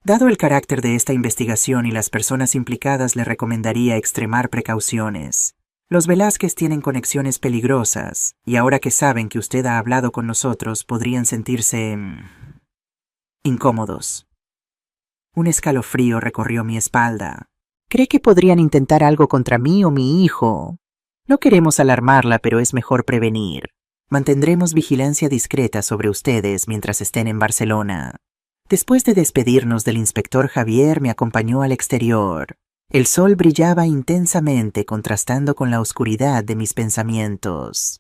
Dado el carácter de esta investigación y las personas implicadas, le recomendaría extremar precauciones. Los Velázquez tienen conexiones peligrosas, y ahora que saben que usted ha hablado con nosotros, podrían sentirse incómodos. Un escalofrío recorrió mi espalda. ¿Cree que podrían intentar algo contra mí o mi hijo? No queremos alarmarla, pero es mejor prevenir. Mantendremos vigilancia discreta sobre ustedes mientras estén en Barcelona. Después de despedirnos del inspector, Javier me acompañó al exterior. El sol brillaba intensamente, contrastando con la oscuridad de mis pensamientos.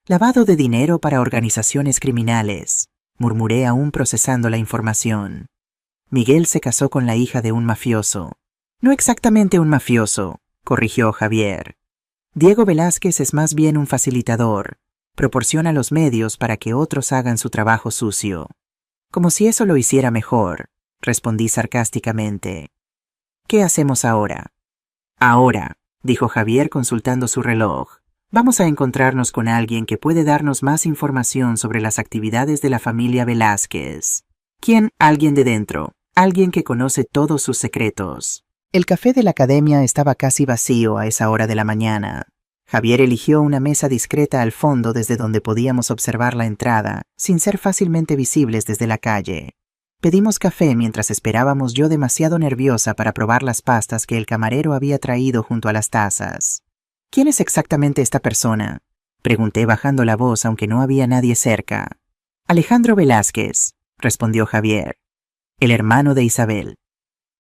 Lavado de dinero para organizaciones criminales. murmuré aún procesando la información. Miguel se casó con la hija de un mafioso. No exactamente un mafioso, corrigió Javier. Diego Velázquez es más bien un facilitador. Proporciona los medios para que otros hagan su trabajo sucio. Como si eso lo hiciera mejor, respondí sarcásticamente. ¿Qué hacemos ahora? Ahora, dijo Javier consultando su reloj. Vamos a encontrarnos con alguien que puede darnos más información sobre las actividades de la familia Velázquez. ¿Quién? Alguien de dentro. Alguien que conoce todos sus secretos. El café de la academia estaba casi vacío a esa hora de la mañana. Javier eligió una mesa discreta al fondo desde donde podíamos observar la entrada, sin ser fácilmente visibles desde la calle. Pedimos café mientras esperábamos, yo demasiado nerviosa para probar las pastas que el camarero había traído junto a las tazas. ¿Quién es exactamente esta persona?, pregunté bajando la voz aunque no había nadie cerca. Alejandro Velázquez, respondió Javier. El hermano de Isabel.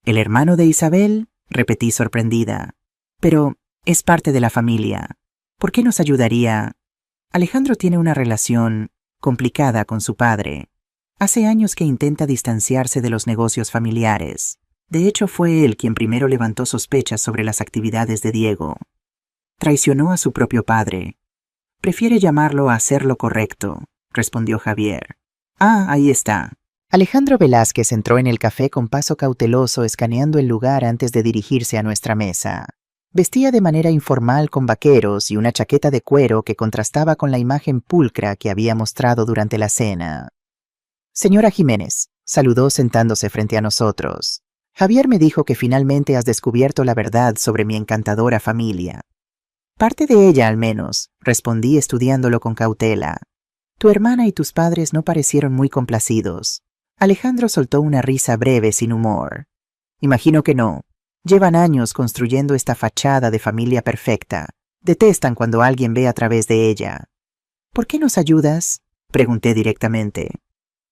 ¿El hermano de Isabel?, repetí sorprendida. Pero es parte de la familia. ¿Por qué nos ayudaría? Alejandro tiene una relación complicada con su padre. Hace años que intenta distanciarse de los negocios familiares. De hecho, fue él quien primero levantó sospechas sobre las actividades de Diego. Traicionó a su propio padre. Prefiere llamarlo a hacer lo correcto, respondió Javier. Ah, ahí está. Alejandro Velázquez entró en el café con paso cauteloso, escaneando el lugar antes de dirigirse a nuestra mesa. Vestía de manera informal con vaqueros y una chaqueta de cuero que contrastaba con la imagen pulcra que había mostrado durante la cena. Señora Jiménez, saludó sentándose frente a nosotros. Javier me dijo que finalmente has descubierto la verdad sobre mi encantadora familia. Parte de ella, al menos, respondí estudiándolo con cautela. Tu hermana y tus padres no parecieron muy complacidos. Alejandro soltó una risa breve sin humor. Imagino que no. Llevan años construyendo esta fachada de familia perfecta. Detestan cuando alguien ve a través de ella. ¿Por qué nos ayudas?, pregunté directamente.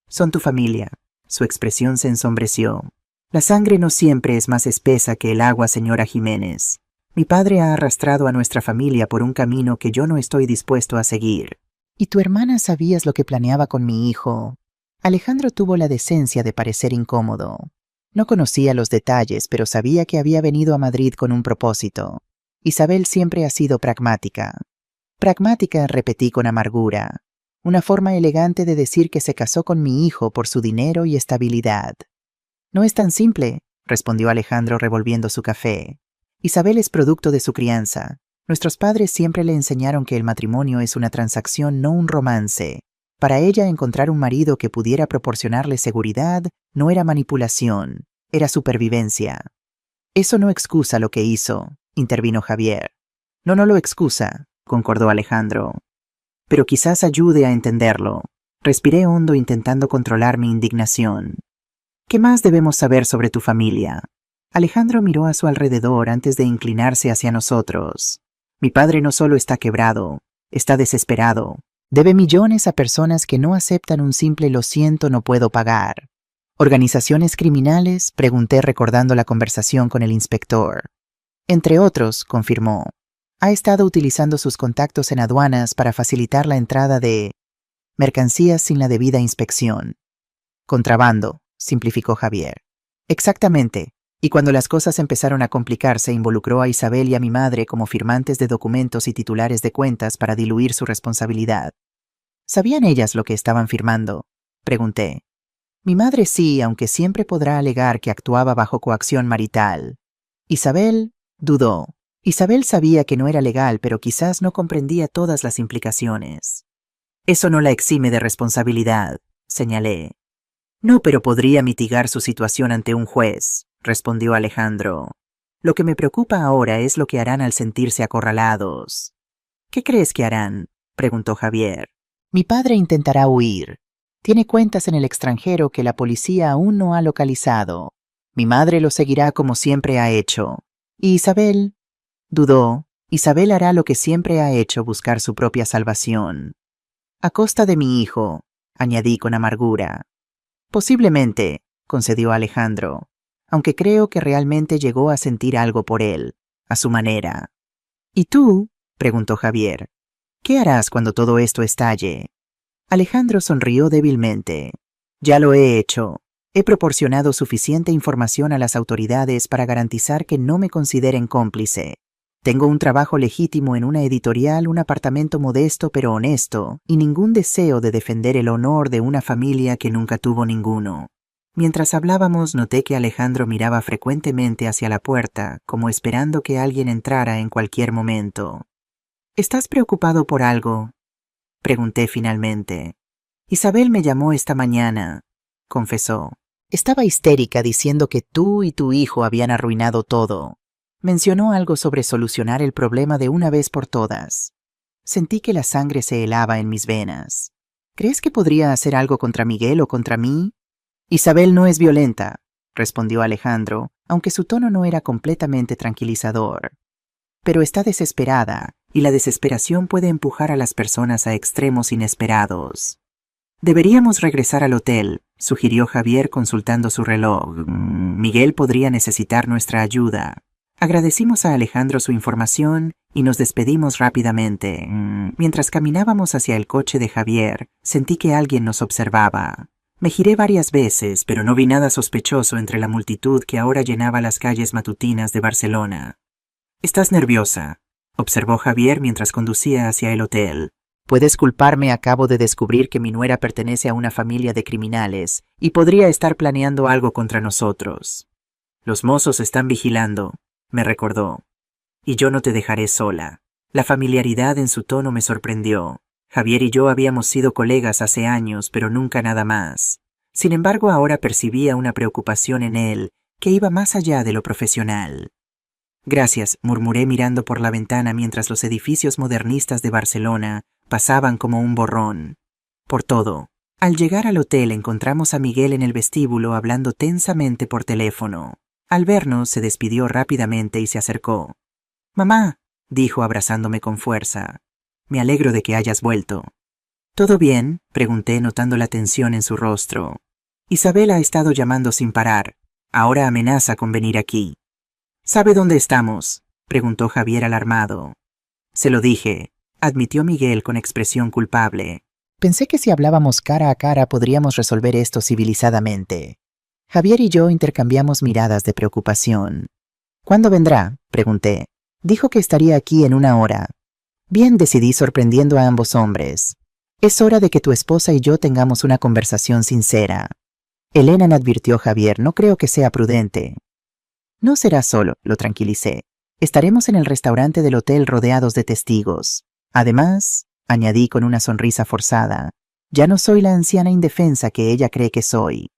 Son tu familia. Su expresión se ensombreció. La sangre no siempre es más espesa que el agua, señora Jiménez. Mi padre ha arrastrado a nuestra familia por un camino que yo no estoy dispuesto a seguir. ¿Y tu hermana sabías lo que planeaba con mi hijo? Alejandro tuvo la decencia de parecer incómodo. No conocía los detalles, pero sabía que había venido a Madrid con un propósito. Isabel siempre ha sido pragmática. Pragmática, repetí con amargura. Una forma elegante de decir que se casó con mi hijo por su dinero y estabilidad. No es tan simple, respondió Alejandro revolviendo su café. Isabel es producto de su crianza. Nuestros padres siempre le enseñaron que el matrimonio es una transacción, no un romance. Para ella, encontrar un marido que pudiera proporcionarle seguridad no era manipulación, era supervivencia. Eso no excusa lo que hizo, intervino Javier. No lo excusa, concordó Alejandro. Pero quizás ayude a entenderlo. Respiré hondo intentando controlar mi indignación. ¿Qué más debemos saber sobre tu familia? Alejandro miró a su alrededor antes de inclinarse hacia nosotros. Mi padre no solo está quebrado, está desesperado. Debe millones a personas que no aceptan un simple lo siento, no puedo pagar. ¿Organizaciones criminales?, pregunté recordando la conversación con el inspector. Entre otros, confirmó. Ha estado utilizando sus contactos en aduanas para facilitar la entrada de mercancías sin la debida inspección. Contrabando, simplificó Javier. Exactamente. Y cuando las cosas empezaron a complicarse, involucró a Isabel y a mi madre como firmantes de documentos y titulares de cuentas para diluir su responsabilidad. ¿Sabían ellas lo que estaban firmando?, pregunté. Mi madre sí, aunque siempre podrá alegar que actuaba bajo coacción marital. Isabel dudó. Isabel sabía que no era legal, pero quizás no comprendía todas las implicaciones. Eso no la exime de responsabilidad, señalé. No, pero podría mitigar su situación ante un juez, respondió Alejandro. Lo que me preocupa ahora es lo que harán al sentirse acorralados. ¿Qué crees que harán?, preguntó Javier. Mi padre intentará huir. Tiene cuentas en el extranjero que la policía aún no ha localizado. Mi madre lo seguirá como siempre ha hecho. ¿Y Isabel? Dudó. Isabel hará lo que siempre ha hecho, buscar su propia salvación. A costa de mi hijo, añadí con amargura. Posiblemente, concedió Alejandro, aunque creo que realmente llegó a sentir algo por él, a su manera. ¿Y tú?, preguntó Javier. ¿Qué harás cuando todo esto estalle? Alejandro sonrió débilmente. Ya lo he hecho. He proporcionado suficiente información a las autoridades para garantizar que no me consideren cómplice. Tengo un trabajo legítimo en una editorial, un apartamento modesto pero honesto, y ningún deseo de defender el honor de una familia que nunca tuvo ninguno. Mientras hablábamos, noté que Alejandro miraba frecuentemente hacia la puerta, como esperando que alguien entrara en cualquier momento. ¿Estás preocupado por algo?, pregunté finalmente. Isabel me llamó esta mañana, confesó. Estaba histérica diciendo que tú y tu hijo habían arruinado todo. Mencionó algo sobre solucionar el problema de una vez por todas. Sentí que la sangre se helaba en mis venas. ¿Crees que podría hacer algo contra Miguel o contra mí? Isabel no es violenta, respondió Alejandro, aunque su tono no era completamente tranquilizador. Pero está desesperada, y la desesperación puede empujar a las personas a extremos inesperados. Deberíamos regresar al hotel, sugirió Javier consultando su reloj. Miguel podría necesitar nuestra ayuda. Agradecimos a Alejandro su información y nos despedimos rápidamente. Mientras caminábamos hacia el coche de Javier, sentí que alguien nos observaba. Me giré varias veces, pero no vi nada sospechoso entre la multitud que ahora llenaba las calles matutinas de Barcelona. «Estás nerviosa», observó Javier mientras conducía hacia el hotel. «Puedes culparme, acabo de descubrir que mi nuera pertenece a una familia de criminales y podría estar planeando algo contra nosotros. Los mozos están vigilando», me recordó. «Y yo no te dejaré sola». La familiaridad en su tono me sorprendió. Javier y yo habíamos sido colegas hace años, pero nunca nada más. Sin embargo, ahora percibía una preocupación en él que iba más allá de lo profesional. «Gracias», murmuré mirando por la ventana mientras los edificios modernistas de Barcelona pasaban como un borrón. Por todo. Al llegar al hotel encontramos a Miguel en el vestíbulo hablando tensamente por teléfono. Al vernos se despidió rápidamente y se acercó. «Mamá», dijo abrazándome con fuerza. «Me alegro de que hayas vuelto». «¿Todo bien?», pregunté notando la tensión en su rostro. «Isabel ha estado llamando sin parar. Ahora amenaza con venir aquí». «¿Sabe dónde estamos?», preguntó Javier alarmado. «Se lo dije», admitió Miguel con expresión culpable. «Pensé que si hablábamos cara a cara podríamos resolver esto civilizadamente». Javier y yo intercambiamos miradas de preocupación. «¿Cuándo vendrá?», pregunté. «Dijo que estaría aquí en 1 hora». «Bien», decidí sorprendiendo a ambos hombres. «Es hora de que tu esposa y yo tengamos una conversación sincera». «Elena», advirtió Javier, «no creo que sea prudente». «No será solo», lo tranquilicé. «Estaremos en el restaurante del hotel rodeados de testigos. Además», añadí con una sonrisa forzada, «ya no soy la anciana indefensa que ella cree que soy».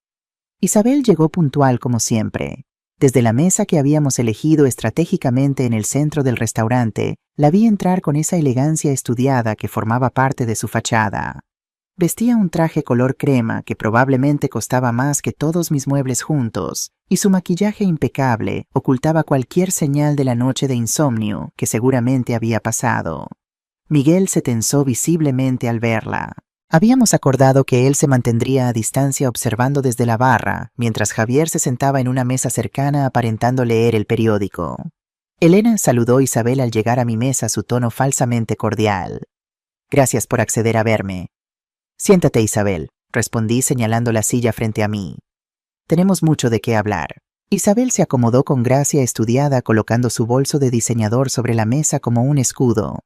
Isabel llegó puntual como siempre. Desde la mesa que habíamos elegido estratégicamente en el centro del restaurante, la vi entrar con esa elegancia estudiada que formaba parte de su fachada. Vestía un traje color crema que probablemente costaba más que todos mis muebles juntos, y su maquillaje impecable ocultaba cualquier señal de la noche de insomnio que seguramente había pasado. Miguel se tensó visiblemente al verla. Habíamos acordado que él se mantendría a distancia observando desde la barra, mientras Javier se sentaba en una mesa cercana aparentando leer el periódico. Elena saludó a Isabel al llegar a mi mesa, su tono falsamente cordial. «Gracias por acceder a verme». «Siéntate, Isabel», respondí señalando la silla frente a mí. «Tenemos mucho de qué hablar». Isabel se acomodó con gracia estudiada colocando su bolso de diseñador sobre la mesa como un escudo.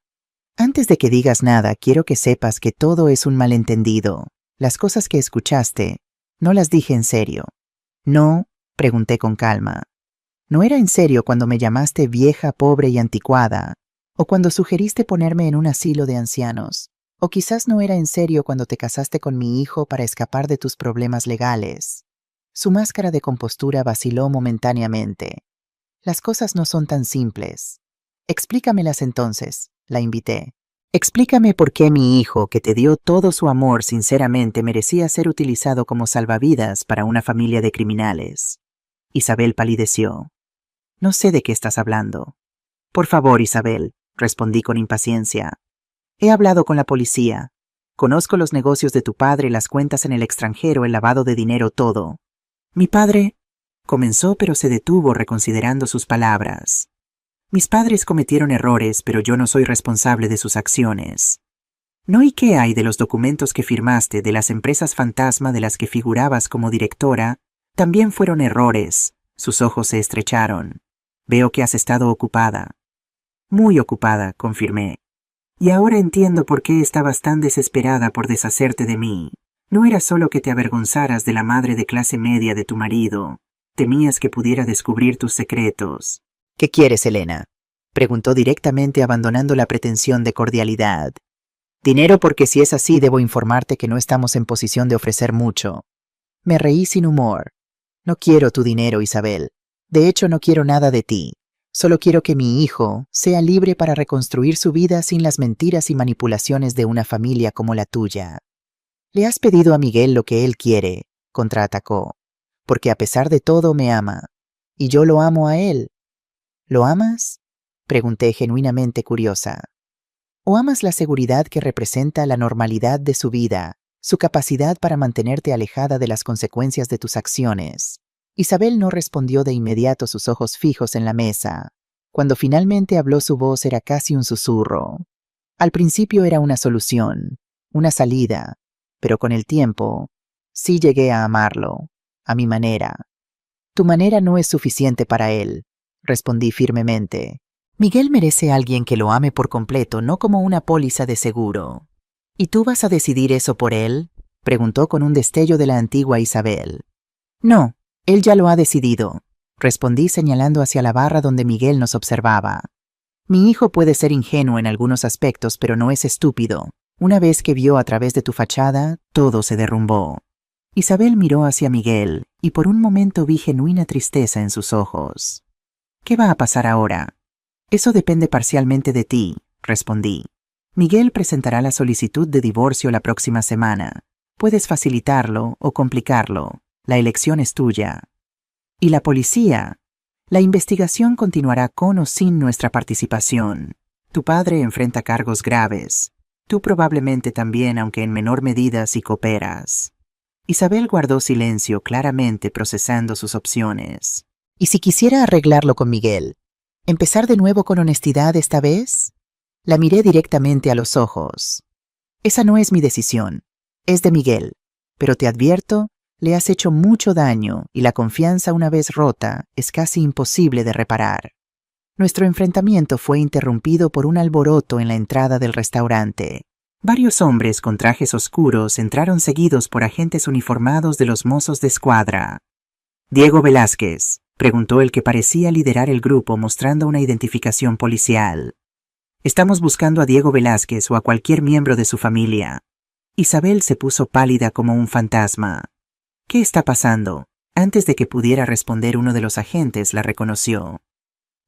«Antes de que digas nada, quiero que sepas que todo es un malentendido. Las cosas que escuchaste, no las dije en serio». «¿No?», pregunté con calma. «¿No era en serio cuando me llamaste vieja, pobre y anticuada? ¿O cuando sugeriste ponerme en un asilo de ancianos? ¿O quizás no era en serio cuando te casaste con mi hijo para escapar de tus problemas legales?» Su máscara de compostura vaciló momentáneamente. «Las cosas no son tan simples». «Explícamelas entonces», la invité. «Explícame por qué mi hijo, que te dio todo su amor sinceramente, merecía ser utilizado como salvavidas para una familia de criminales». Isabel palideció. «No sé de qué estás hablando». «Por favor, Isabel», respondí con impaciencia. «He hablado con la policía. Conozco los negocios de tu padre, las cuentas en el extranjero, el lavado de dinero, todo». «Mi padre», comenzó, pero se detuvo reconsiderando sus palabras. «Mis padres cometieron errores, pero yo no soy responsable de sus acciones». ¿No y qué hay de los documentos que firmaste de las empresas fantasma de las que figurabas como directora? También fueron errores. Sus ojos se estrecharon. Veo que has estado ocupada. Muy ocupada, confirmé. Y ahora entiendo por qué estabas tan desesperada por deshacerte de mí. No era solo que te avergonzaras de la madre de clase media de tu marido. Temías que pudiera descubrir tus secretos. ¿Qué quieres, Elena? Preguntó directamente, abandonando la pretensión de cordialidad. Dinero, porque si es así debo informarte que no estamos en posición de ofrecer mucho. Me reí sin humor. No quiero tu dinero, Isabel. De hecho, no quiero nada de ti. Solo quiero que mi hijo sea libre para reconstruir su vida sin las mentiras y manipulaciones de una familia como la tuya. Le has pedido a Miguel lo que él quiere, contraatacó, porque a pesar de todo me ama. Y yo lo amo a él. ¿Lo amas? Pregunté genuinamente curiosa. ¿O amas la seguridad que representa la normalidad de su vida, su capacidad para mantenerte alejada de las consecuencias de tus acciones? Isabel no respondió de inmediato, sus ojos fijos en la mesa. Cuando finalmente habló, su voz era casi un susurro. Al principio era una solución, una salida, pero con el tiempo sí llegué a amarlo, a mi manera. Tu manera no es suficiente para él, respondí firmemente. Miguel merece a alguien que lo ame por completo, no como una póliza de seguro. ¿Y tú vas a decidir eso por él? Preguntó con un destello de la antigua Isabel. No, él ya lo ha decidido, respondí señalando hacia la barra donde Miguel nos observaba. Mi hijo puede ser ingenuo en algunos aspectos, pero no es estúpido. Una vez que vio a través de tu fachada, todo se derrumbó. Isabel miró hacia Miguel, y por un momento vi genuina tristeza en sus ojos. ¿Qué va a pasar ahora? Eso depende parcialmente de ti, respondí. Miguel presentará la solicitud de divorcio la próxima semana. Puedes facilitarlo o complicarlo. La elección es tuya. ¿Y la policía? La investigación continuará con o sin nuestra participación. Tu padre enfrenta cargos graves. Tú probablemente también, aunque en menor medida si cooperas. Isabel guardó silencio, claramente procesando sus opciones. ¿Y si quisiera arreglarlo con Miguel? ¿Empezar de nuevo con honestidad esta vez? La miré directamente a los ojos. Esa no es mi decisión, es de Miguel. Pero te advierto, le has hecho mucho daño y la confianza una vez rota es casi imposible de reparar. Nuestro enfrentamiento fue interrumpido por un alboroto en la entrada del restaurante. Varios hombres con trajes oscuros entraron seguidos por agentes uniformados de los mozos de escuadra. «Diego Velázquez», preguntó el que parecía liderar el grupo mostrando una identificación policial. «Estamos buscando a Diego Velázquez o a cualquier miembro de su familia». Isabel se puso pálida como un fantasma. «¿Qué está pasando?». Antes de que pudiera responder, uno de los agentes la reconoció.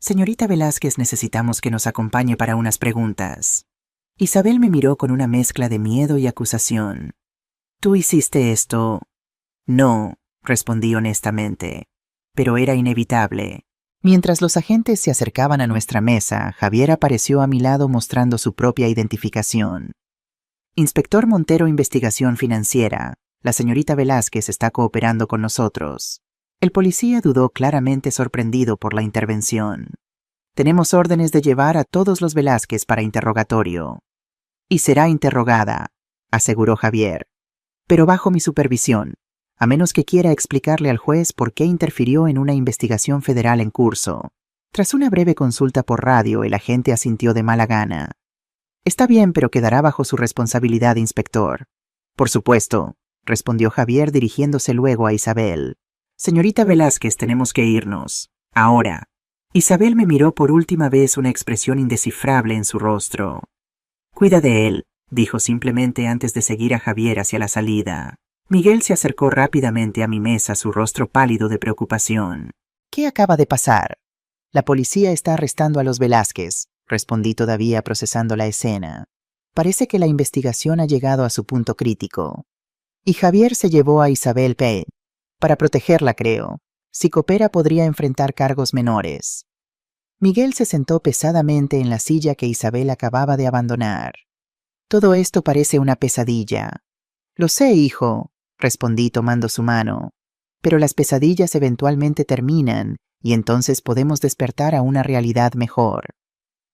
«Señorita Velázquez, necesitamos que nos acompañe para unas preguntas». Isabel me miró con una mezcla de miedo y acusación. «¿Tú hiciste esto?» «No», respondí honestamente. Pero era inevitable. Mientras los agentes se acercaban a nuestra mesa, Javier apareció a mi lado mostrando su propia identificación. «Inspector Montero, Investigación Financiera. La señorita Velázquez está cooperando con nosotros». El policía dudó, claramente sorprendido por la intervención. «Tenemos órdenes de llevar a todos los Velázquez para interrogatorio». «Y será interrogada», aseguró Javier. «Pero bajo mi supervisión, a menos que quiera explicarle al juez por qué interfirió en una investigación federal en curso». Tras una breve consulta por radio, el agente asintió de mala gana. «Está bien, pero quedará bajo su responsabilidad, inspector». «Por supuesto», respondió Javier dirigiéndose luego a Isabel. «Señorita Velázquez, tenemos que irnos. Ahora». Isabel me miró por última vez, una expresión indescifrable en su rostro. «Cuida de él», dijo simplemente antes de seguir a Javier hacia la salida. Miguel se acercó rápidamente a mi mesa, su rostro pálido de preocupación. «¿Qué acaba de pasar?» «La policía está arrestando a los Velázquez», respondí todavía procesando la escena. «Parece que la investigación ha llegado a su punto crítico». Y Javier se llevó a Isabel P. Para protegerla, creo. Si coopera podría enfrentar cargos menores. Miguel se sentó pesadamente en la silla que Isabel acababa de abandonar. «Todo esto parece una pesadilla». «Lo sé, hijo», respondí tomando su mano. «Pero las pesadillas eventualmente terminan y entonces podemos despertar a una realidad mejor».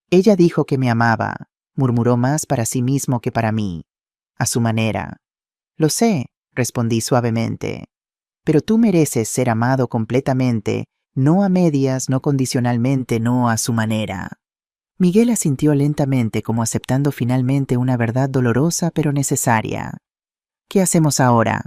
Ella dijo que me amaba. murmuró más para sí mismo que para mí. A su manera. Lo sé, respondí suavemente. Pero tú mereces ser amado completamente, no a medias, no condicionalmente, no a su manera. Miguel asintió lentamente como aceptando finalmente una verdad dolorosa pero necesaria. ¿Qué hacemos ahora?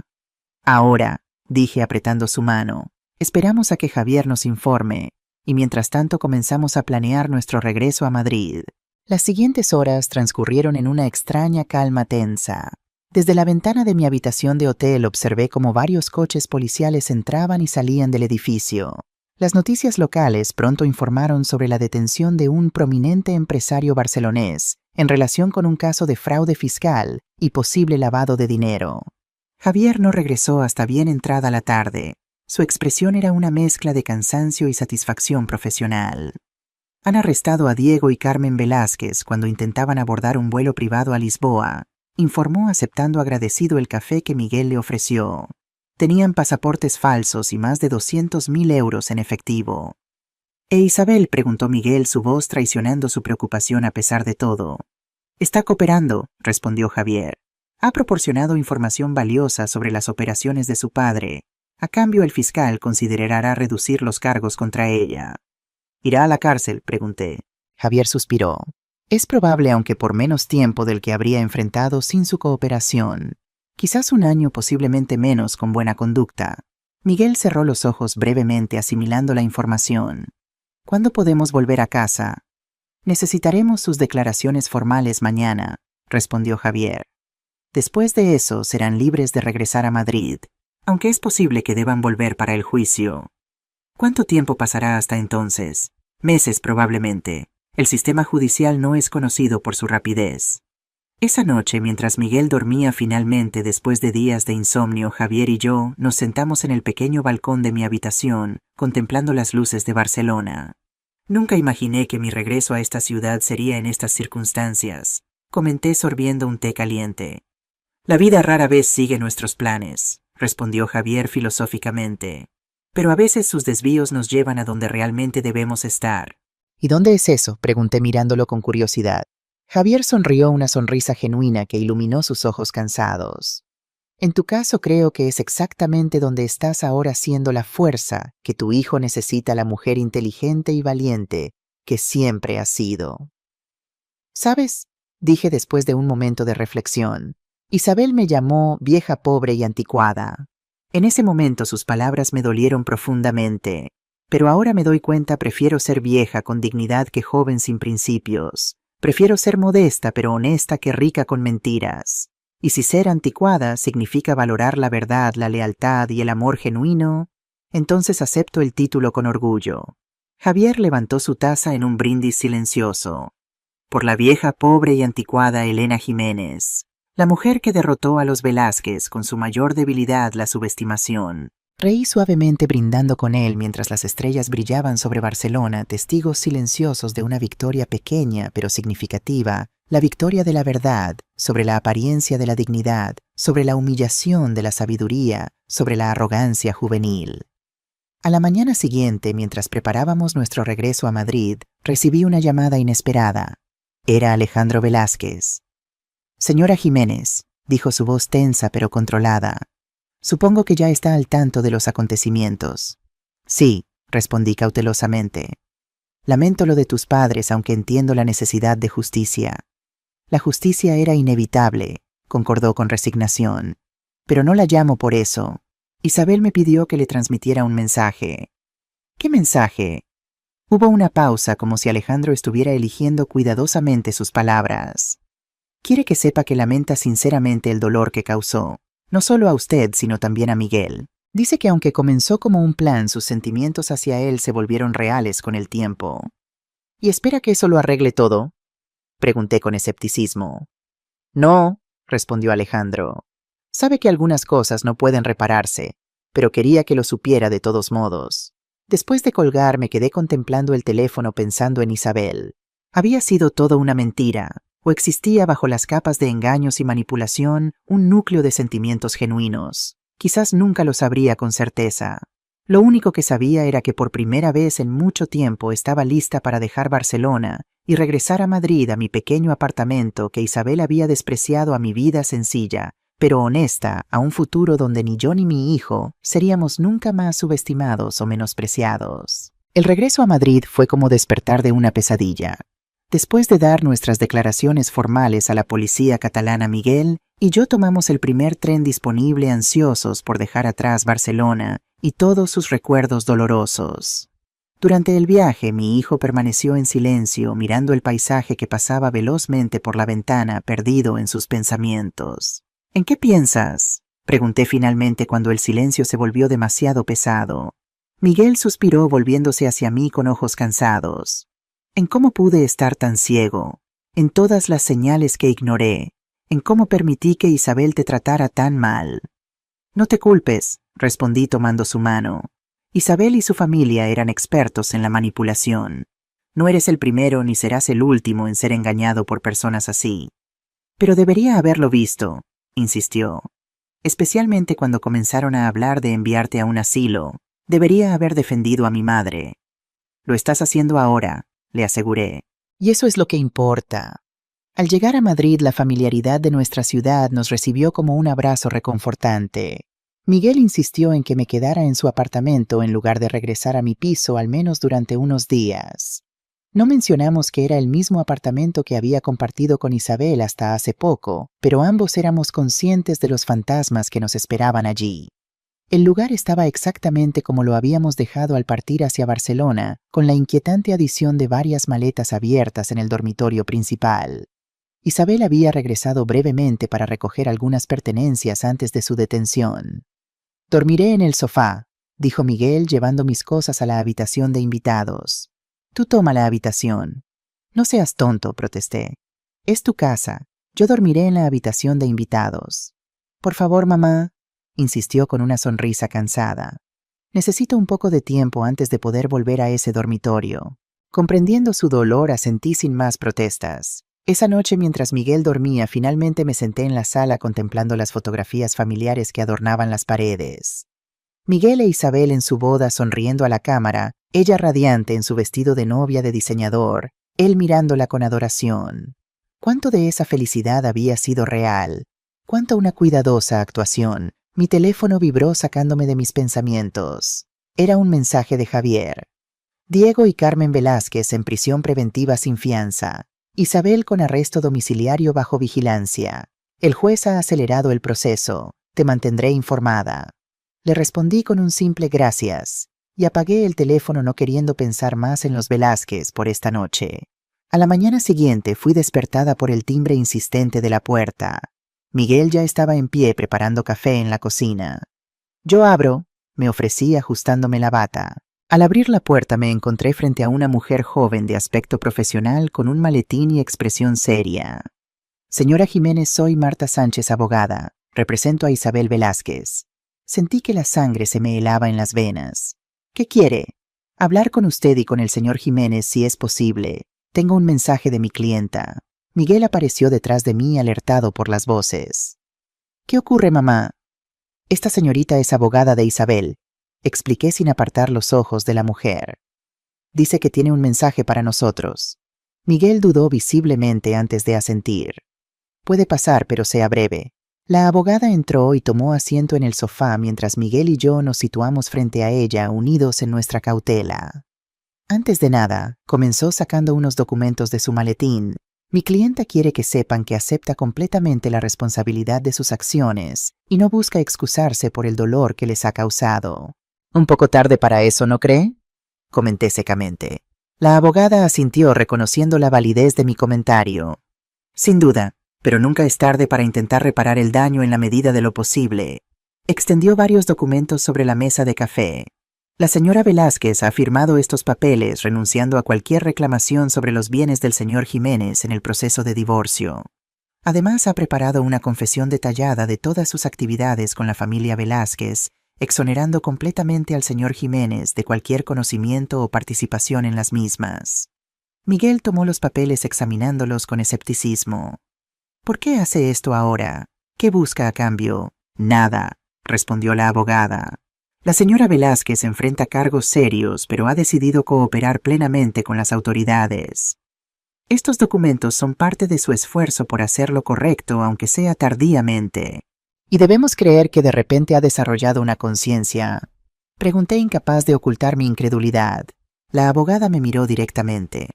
Ahora, dije apretando su mano. Esperamos a que Javier nos informe, y mientras tanto comenzamos a planear nuestro regreso a Madrid. Las siguientes horas transcurrieron en una extraña calma tensa. Desde la ventana de mi habitación de hotel observé cómo varios coches policiales entraban y salían del edificio. Las noticias locales pronto informaron sobre la detención de un prominente empresario barcelonés en relación con un caso de fraude fiscal y posible lavado de dinero. Javier no regresó hasta bien entrada la tarde. Su expresión era una mezcla de cansancio y satisfacción profesional. Han arrestado a Diego y Carmen Velázquez cuando intentaban abordar un vuelo privado a Lisboa, informó aceptando agradecido el café que Miguel le ofreció. Tenían pasaportes falsos y más de 200.000 euros en efectivo. ¿E Isabel?, preguntó Miguel, su voz traicionando su preocupación a pesar de todo. Está cooperando, respondió Javier. Ha proporcionado información valiosa sobre las operaciones de su padre. A cambio, el fiscal considerará reducir los cargos contra ella. ¿Irá a la cárcel?, pregunté. Javier suspiró. Es probable, aunque por menos tiempo del que habría enfrentado sin su cooperación. Quizás 1 año, posiblemente menos, con buena conducta. Miguel cerró los ojos brevemente asimilando la información. ¿Cuándo podemos volver a casa? Necesitaremos sus declaraciones formales mañana, respondió Javier. Después de eso serán libres de regresar a Madrid, aunque es posible que deban volver para el juicio. ¿Cuánto tiempo pasará hasta entonces? Meses probablemente. El sistema judicial no es conocido por su rapidez. Esa noche, mientras Miguel dormía finalmente después de días de insomnio, Javier y yo nos sentamos en el pequeño balcón de mi habitación, contemplando las luces de Barcelona. Nunca imaginé que mi regreso a esta ciudad sería en estas circunstancias, comenté sorbiendo un té caliente. La vida rara vez sigue nuestros planes, respondió Javier filosóficamente. Pero a veces sus desvíos nos llevan a donde realmente debemos estar. ¿Y dónde es eso?, pregunté mirándolo con curiosidad. Javier sonrió una sonrisa genuina que iluminó sus ojos cansados. En tu caso creo que es exactamente donde estás ahora, siendo la fuerza que tu hijo necesita, la mujer inteligente y valiente que siempre has sido. ¿Sabes?, dije después de un momento de reflexión. Isabel me llamó vieja pobre y anticuada. En ese momento sus palabras me dolieron profundamente, pero ahora me doy cuenta, prefiero ser vieja con dignidad que joven sin principios. Prefiero ser modesta pero honesta que rica con mentiras. Y si ser anticuada significa valorar la verdad, la lealtad y el amor genuino, entonces acepto el título con orgullo. Javier levantó su taza en un brindis silencioso. Por la vieja pobre y anticuada Elena Jiménez. La mujer que derrotó a los Velázquez con su mayor debilidad, la subestimación. Reí suavemente brindando con él mientras las estrellas brillaban sobre Barcelona, testigos silenciosos de una victoria pequeña pero significativa, la victoria de la verdad, sobre la apariencia de la dignidad, sobre la humillación de la sabiduría, sobre la arrogancia juvenil. A la mañana siguiente, mientras preparábamos nuestro regreso a Madrid, recibí una llamada inesperada. Era Alejandro Velázquez. Señora Jiménez, dijo su voz tensa pero controlada. Supongo que ya está al tanto de los acontecimientos. Sí, respondí cautelosamente. Lamento lo de tus padres, aunque entiendo la necesidad de justicia. La justicia era inevitable, concordó con resignación. Pero no la llamo por eso. Isabel me pidió que le transmitiera un mensaje. ¿Qué mensaje? Hubo una pausa, como si Alejandro estuviera eligiendo cuidadosamente sus palabras. Quiere que sepa que lamenta sinceramente el dolor que causó, no solo a usted, sino también a Miguel. Dice que aunque comenzó como un plan, sus sentimientos hacia él se volvieron reales con el tiempo. ¿Y espera que eso lo arregle todo?, pregunté con escepticismo. No, respondió Alejandro. Sabe que algunas cosas no pueden repararse, pero quería que lo supiera de todos modos. Después de colgar, me quedé contemplando el teléfono pensando en Isabel. Había sido todo una mentira. ¿O existía bajo las capas de engaños y manipulación un núcleo de sentimientos genuinos? Quizás nunca lo sabría con certeza. Lo único que sabía era que por primera vez en mucho tiempo estaba lista para dejar Barcelona y regresar a Madrid, a mi pequeño apartamento que Isabel había despreciado, a mi vida sencilla, pero honesta, a un futuro donde ni yo ni mi hijo seríamos nunca más subestimados o menospreciados. El regreso a Madrid fue como despertar de una pesadilla. Después de dar nuestras declaraciones formales a la policía catalana, Miguel y yo tomamos el primer tren disponible, ansiosos por dejar atrás Barcelona y todos sus recuerdos dolorosos. Durante el viaje, mi hijo permaneció en silencio, mirando el paisaje que pasaba velozmente por la ventana, perdido en sus pensamientos. ¿En qué piensas?, pregunté finalmente cuando el silencio se volvió demasiado pesado. Miguel suspiró, volviéndose hacia mí con ojos cansados. En cómo pude estar tan ciego, en todas las señales que ignoré, en cómo permití que Isabel te tratara tan mal. No te culpes, respondí tomando su mano. Isabel y su familia eran expertos en la manipulación. No eres el primero ni serás el último en ser engañado por personas así. Pero debería haberlo visto, insistió. Especialmente cuando comenzaron a hablar de enviarte a un asilo. Debería haber defendido a mi madre. Lo estás haciendo ahora, le aseguré. Y eso es lo que importa. Al llegar a Madrid, la familiaridad de nuestra ciudad nos recibió como un abrazo reconfortante. Miguel insistió en que me quedara en su apartamento en lugar de regresar a mi piso, al menos durante unos días. No mencionamos que era el mismo apartamento que había compartido con Isabel hasta hace poco, pero ambos éramos conscientes de los fantasmas que nos esperaban allí. El lugar estaba exactamente como lo habíamos dejado al partir hacia Barcelona, con la inquietante adición de varias maletas abiertas en el dormitorio principal. Isabel había regresado brevemente para recoger algunas pertenencias antes de su detención. «Dormiré en el sofá», dijo Miguel, llevando mis cosas a la habitación de invitados. «Tú toma la habitación». «No seas tonto», protesté. «Es tu casa. Yo dormiré en la habitación de invitados». «Por favor, mamá», insistió con una sonrisa cansada. «Necesito un poco de tiempo antes de poder volver a ese dormitorio». Comprendiendo su dolor, asentí sin más protestas. Esa noche, mientras Miguel dormía, finalmente me senté en la sala contemplando las fotografías familiares que adornaban las paredes. Miguel e Isabel en su boda sonriendo a la cámara, ella radiante en su vestido de novia de diseñador, él mirándola con adoración. ¿Cuánto de esa felicidad había sido real? ¿Cuánto una cuidadosa actuación? Mi teléfono vibró sacándome de mis pensamientos. Era un mensaje de Javier. Diego y Carmen Velázquez en prisión preventiva sin fianza. Isabel con arresto domiciliario bajo vigilancia. El juez ha acelerado el proceso. Te mantendré informada. Le respondí con un simple gracias y apagué el teléfono, no queriendo pensar más en los Velázquez por esta noche. A la mañana siguiente fui despertada por el timbre insistente de la puerta. Miguel ya estaba en pie preparando café en la cocina. «Yo abro», me ofrecí ajustándome la bata. Al abrir la puerta me encontré frente a una mujer joven de aspecto profesional con un maletín y expresión seria. «Señora Jiménez, soy Marta Sánchez, abogada. Represento a Isabel Velázquez». Sentí que la sangre se me helaba en las venas. «¿Qué quiere?» «Hablar con usted y con el señor Jiménez, si es posible. Tengo un mensaje de mi clienta». Miguel apareció detrás de mí, alertado por las voces. «¿Qué ocurre, mamá?» «Esta señorita es abogada de Isabel», expliqué sin apartar los ojos de la mujer. «Dice que tiene un mensaje para nosotros». Miguel dudó visiblemente antes de asentir. «Puede pasar, pero sea breve». La abogada entró y tomó asiento en el sofá mientras Miguel y yo nos situamos frente a ella, unidos en nuestra cautela. Antes de nada, comenzó sacando unos documentos de su maletín. «Mi clienta quiere que sepan que acepta completamente la responsabilidad de sus acciones y no busca excusarse por el dolor que les ha causado». «Un poco tarde para eso, ¿no cree?», comenté secamente. La abogada asintió, reconociendo la validez de mi comentario. «Sin duda, pero nunca es tarde para intentar reparar el daño en la medida de lo posible». Extendió varios documentos sobre la mesa de café. «La señora Velázquez ha firmado estos papeles renunciando a cualquier reclamación sobre los bienes del señor Jiménez en el proceso de divorcio. Además, ha preparado una confesión detallada de todas sus actividades con la familia Velázquez, exonerando completamente al señor Jiménez de cualquier conocimiento o participación en las mismas». Miguel tomó los papeles examinándolos con escepticismo. «¿Por qué hace esto ahora? ¿Qué busca a cambio?» «Nada», respondió la abogada. La señora Velázquez enfrenta cargos serios, pero ha decidido cooperar plenamente con las autoridades. Estos documentos son parte de su esfuerzo por hacer lo correcto, aunque sea tardíamente. ¿Y debemos creer que de repente ha desarrollado una conciencia? Pregunté, incapaz de ocultar mi incredulidad. La abogada me miró directamente.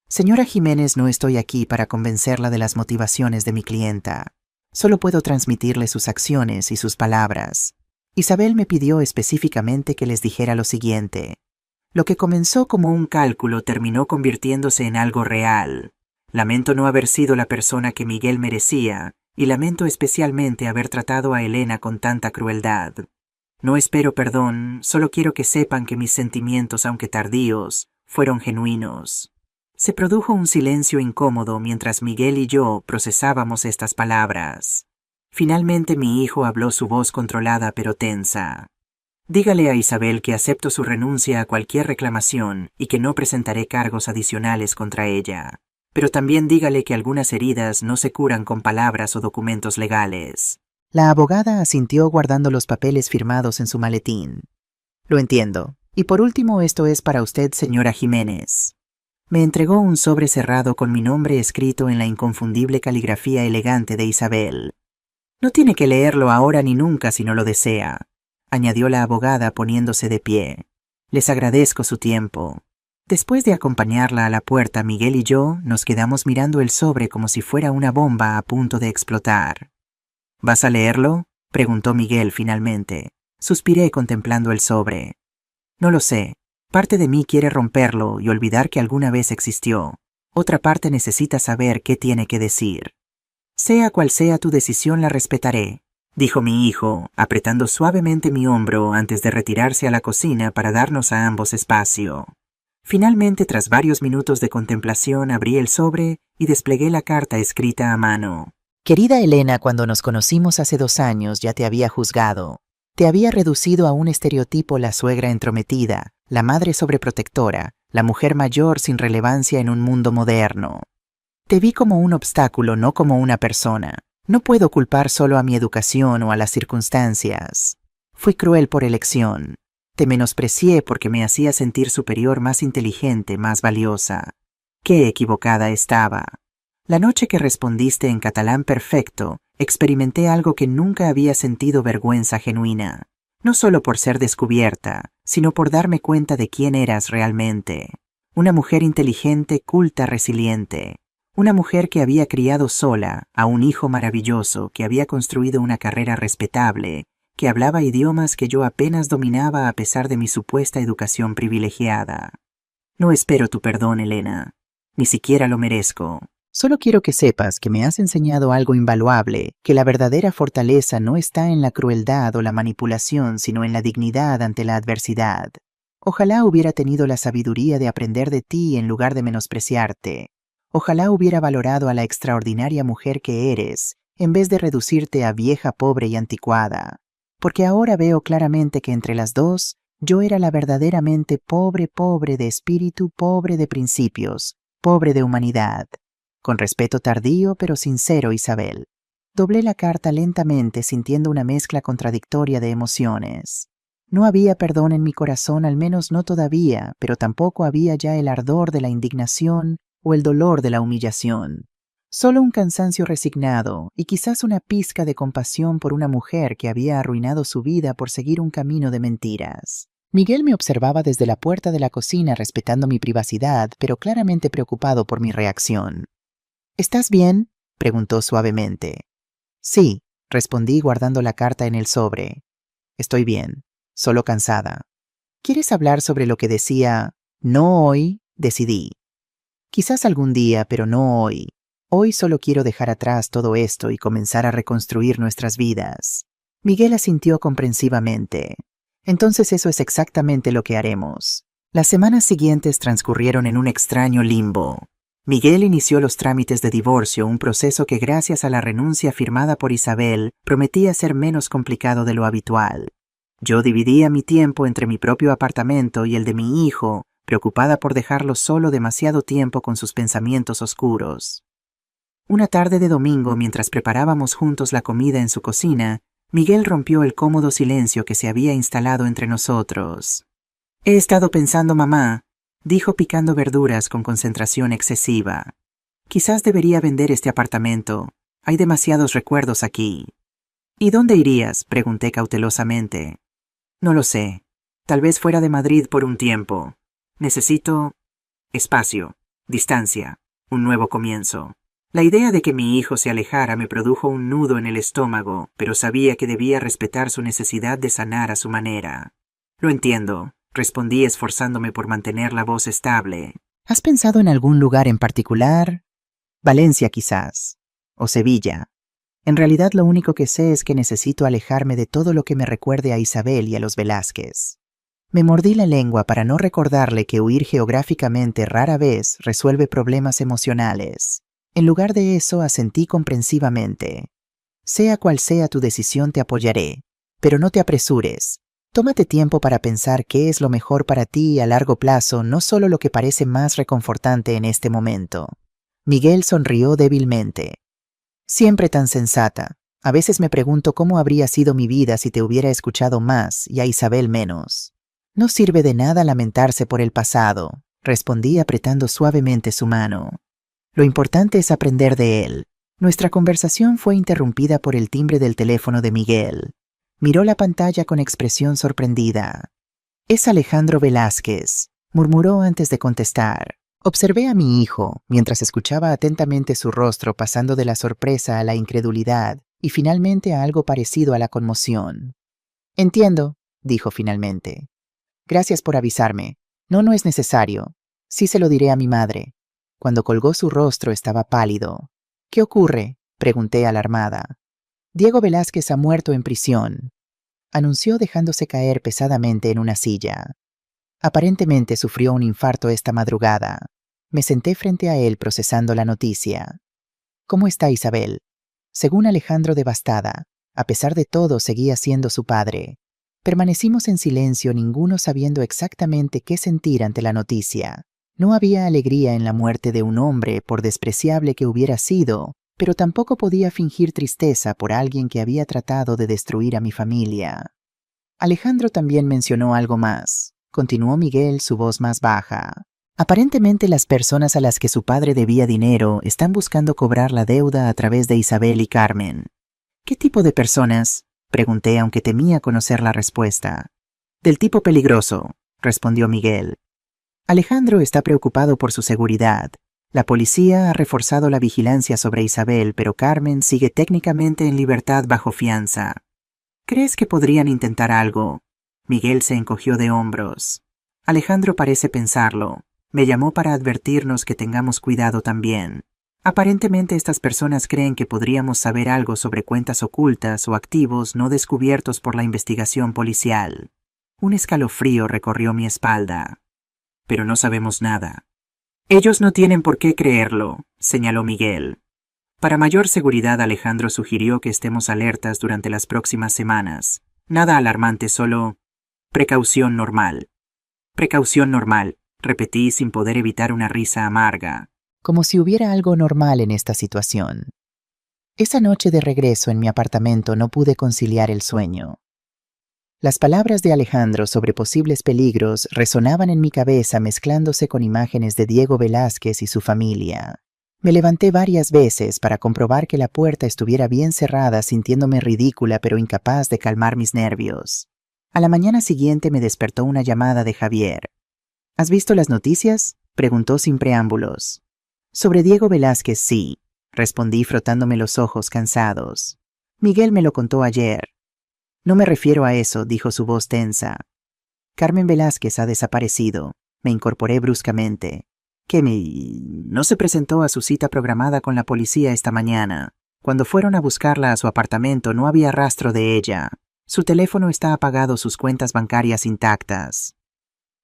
Señora Jiménez, no estoy aquí para convencerla de las motivaciones de mi clienta. Solo puedo transmitirle sus acciones y sus palabras. Isabel me pidió específicamente que les dijera lo siguiente. Lo que comenzó como un cálculo terminó convirtiéndose en algo real. Lamento no haber sido la persona que Miguel merecía, y lamento especialmente haber tratado a Elena con tanta crueldad. No espero perdón, solo quiero que sepan que mis sentimientos, aunque tardíos, fueron genuinos. Se produjo un silencio incómodo mientras Miguel y yo procesábamos estas palabras. Finalmente mi hijo habló, su voz controlada pero tensa. Dígale a Isabel que acepto su renuncia a cualquier reclamación y que no presentaré cargos adicionales contra ella. Pero también dígale que algunas heridas no se curan con palabras o documentos legales. La abogada asintió guardando los papeles firmados en su maletín. Lo entiendo. Y por último, esto es para usted, señora Jiménez. Me entregó un sobre cerrado con mi nombre escrito en la inconfundible caligrafía elegante de Isabel. No tiene que leerlo ahora ni nunca si no lo desea, añadió la abogada poniéndose de pie. Les agradezco su tiempo. Después de acompañarla a la puerta, Miguel y yo nos quedamos mirando el sobre como si fuera una bomba a punto de explotar. ¿Vas a leerlo?, preguntó Miguel finalmente. Suspiré contemplando el sobre. No lo sé. Parte de mí quiere romperlo y olvidar que alguna vez existió. Otra parte necesita saber qué tiene que decir. Sea cual sea tu decisión, la respetaré, dijo mi hijo, apretando suavemente mi hombro antes de retirarse a la cocina para darnos a ambos espacio. Finalmente, tras varios minutos de contemplación, abrí el sobre y desplegué la carta escrita a mano. Querida Elena, cuando nos conocimos hace 2 años ya te había juzgado. Te había reducido a un estereotipo: la suegra entrometida, la madre sobreprotectora, la mujer mayor sin relevancia en un mundo moderno. Te vi como un obstáculo, no como una persona. No puedo culpar solo a mi educación o a las circunstancias. Fui cruel por elección. Te menosprecié porque me hacía sentir superior, más inteligente, más valiosa. Qué equivocada estaba. La noche que respondiste en catalán perfecto, experimenté algo que nunca había sentido: vergüenza genuina. No solo por ser descubierta, sino por darme cuenta de quién eras realmente. Una mujer inteligente, culta, resiliente. Una mujer que había criado sola a un hijo maravilloso, que había construido una carrera respetable, que hablaba idiomas que yo apenas dominaba a pesar de mi supuesta educación privilegiada. No espero tu perdón, Elena. Ni siquiera lo merezco. Solo quiero que sepas que me has enseñado algo invaluable, que la verdadera fortaleza no está en la crueldad o la manipulación, sino en la dignidad ante la adversidad. Ojalá hubiera tenido la sabiduría de aprender de ti en lugar de menospreciarte. Ojalá hubiera valorado a la extraordinaria mujer que eres, en vez de reducirte a vieja, pobre y anticuada. Porque ahora veo claramente que entre las dos, yo era la verdaderamente pobre, pobre de espíritu, pobre de principios, pobre de humanidad. Con respeto tardío pero sincero, Isabel. Doblé la carta lentamente, sintiendo una mezcla contradictoria de emociones. No había perdón en mi corazón, al menos no todavía, pero tampoco había ya el ardor de la indignación o el dolor de la humillación. Solo un cansancio resignado y quizás una pizca de compasión por una mujer que había arruinado su vida por seguir un camino de mentiras. Miguel me observaba desde la puerta de la cocina, respetando mi privacidad, pero claramente preocupado por mi reacción. ¿Estás bien?, preguntó suavemente. Sí, respondí guardando la carta en el sobre. Estoy bien, solo cansada. ¿Quieres hablar sobre lo que decía? No hoy, decidí. Quizás algún día, pero no hoy. Hoy solo quiero dejar atrás todo esto y comenzar a reconstruir nuestras vidas. Miguel asintió comprensivamente. Entonces eso es exactamente lo que haremos. Las semanas siguientes transcurrieron en un extraño limbo. Miguel inició los trámites de divorcio, un proceso que, gracias a la renuncia firmada por Isabel, prometía ser menos complicado de lo habitual. Yo dividía mi tiempo entre mi propio apartamento y el de mi hijo, preocupada por dejarlo solo demasiado tiempo con sus pensamientos oscuros. Una tarde de domingo, mientras preparábamos juntos la comida en su cocina, Miguel rompió el cómodo silencio que se había instalado entre nosotros. He estado pensando, mamá, dijo picando verduras con concentración excesiva. Quizás debería vender este apartamento. Hay demasiados recuerdos aquí. ¿Y dónde irías?, pregunté cautelosamente. No lo sé. Tal vez fuera de Madrid por un tiempo. Necesito espacio, distancia, un nuevo comienzo. La idea de que mi hijo se alejara me produjo un nudo en el estómago, pero sabía que debía respetar su necesidad de sanar a su manera. Lo entiendo, respondí esforzándome por mantener la voz estable. ¿Has pensado en algún lugar en particular? Valencia quizás, o Sevilla. En realidad lo único que sé es que necesito alejarme de todo lo que me recuerde a Isabel y a los Velázquez. Me mordí la lengua para no recordarle que huir geográficamente rara vez resuelve problemas emocionales. En lugar de eso, asentí comprensivamente. Sea cual sea tu decisión, te apoyaré, pero no te apresures. Tómate tiempo para pensar qué es lo mejor para ti a largo plazo, no solo lo que parece más reconfortante en este momento. Miguel sonrió débilmente. Siempre tan sensata. A veces me pregunto cómo habría sido mi vida si te hubiera escuchado más y a Isabel menos. No sirve de nada lamentarse por el pasado, respondí apretando suavemente su mano. Lo importante es aprender de él. Nuestra conversación fue interrumpida por el timbre del teléfono de Miguel. Miró la pantalla con expresión sorprendida. «Es Alejandro Velázquez», murmuró antes de contestar. Observé a mi hijo, mientras escuchaba atentamente su rostro pasando de la sorpresa a la incredulidad y finalmente a algo parecido a la conmoción. «Entiendo», dijo finalmente. «Gracias por avisarme. No es necesario. Sí se lo diré a mi madre». Cuando colgó su rostro estaba pálido. «¿Qué ocurre?», pregunté alarmada. «Diego Velázquez ha muerto en prisión», anunció dejándose caer pesadamente en una silla. Aparentemente sufrió un infarto esta madrugada. Me senté frente a él procesando la noticia. «¿Cómo está Isabel?». Según Alejandro, devastada. A pesar de todo, seguía siendo su padre. Permanecimos en silencio, ninguno sabiendo exactamente qué sentir ante la noticia. No había alegría en la muerte de un hombre, por despreciable que hubiera sido, pero tampoco podía fingir tristeza por alguien que había tratado de destruir a mi familia. Alejandro también mencionó algo más. Continuó Miguel, su voz más baja. Aparentemente las personas a las que su padre debía dinero están buscando cobrar la deuda a través de Isabel y Carmen. ¿Qué tipo de personas?, pregunté, aunque temía conocer la respuesta. «Del tipo peligroso», respondió Miguel. «Alejandro está preocupado por su seguridad. La policía ha reforzado la vigilancia sobre Isabel, pero Carmen sigue técnicamente en libertad bajo fianza. ¿Crees que podrían intentar algo?». Miguel se encogió de hombros. «Alejandro parece pensarlo. Me llamó para advertirnos que tengamos cuidado también. Aparentemente estas personas creen que podríamos saber algo sobre cuentas ocultas o activos no descubiertos por la investigación policial». Un escalofrío recorrió mi espalda. «Pero no sabemos nada». «Ellos no tienen por qué creerlo», señaló Miguel. Para mayor seguridad, Alejandro sugirió que estemos alertas durante las próximas semanas. Nada alarmante, solo precaución normal. «Precaución normal», repetí sin poder evitar una risa amarga. Como si hubiera algo normal en esta situación. Esa noche de regreso en mi apartamento no pude conciliar el sueño. Las palabras de Alejandro sobre posibles peligros resonaban en mi cabeza mezclándose con imágenes de Diego Velázquez y su familia. Me levanté varias veces para comprobar que la puerta estuviera bien cerrada, sintiéndome ridícula pero incapaz de calmar mis nervios. A la mañana siguiente me despertó una llamada de Javier. «¿Has visto las noticias?», preguntó sin preámbulos. «Sobre Diego Velázquez, sí», respondí frotándome los ojos cansados. «Miguel me lo contó ayer». «No me refiero a eso», dijo su voz tensa. «Carmen Velázquez ha desaparecido». Me incorporé bruscamente. «¿Qué no se presentó a su cita programada con la policía esta mañana? Cuando fueron a buscarla a su apartamento no había rastro de ella. Su teléfono está apagado, sus cuentas bancarias intactas».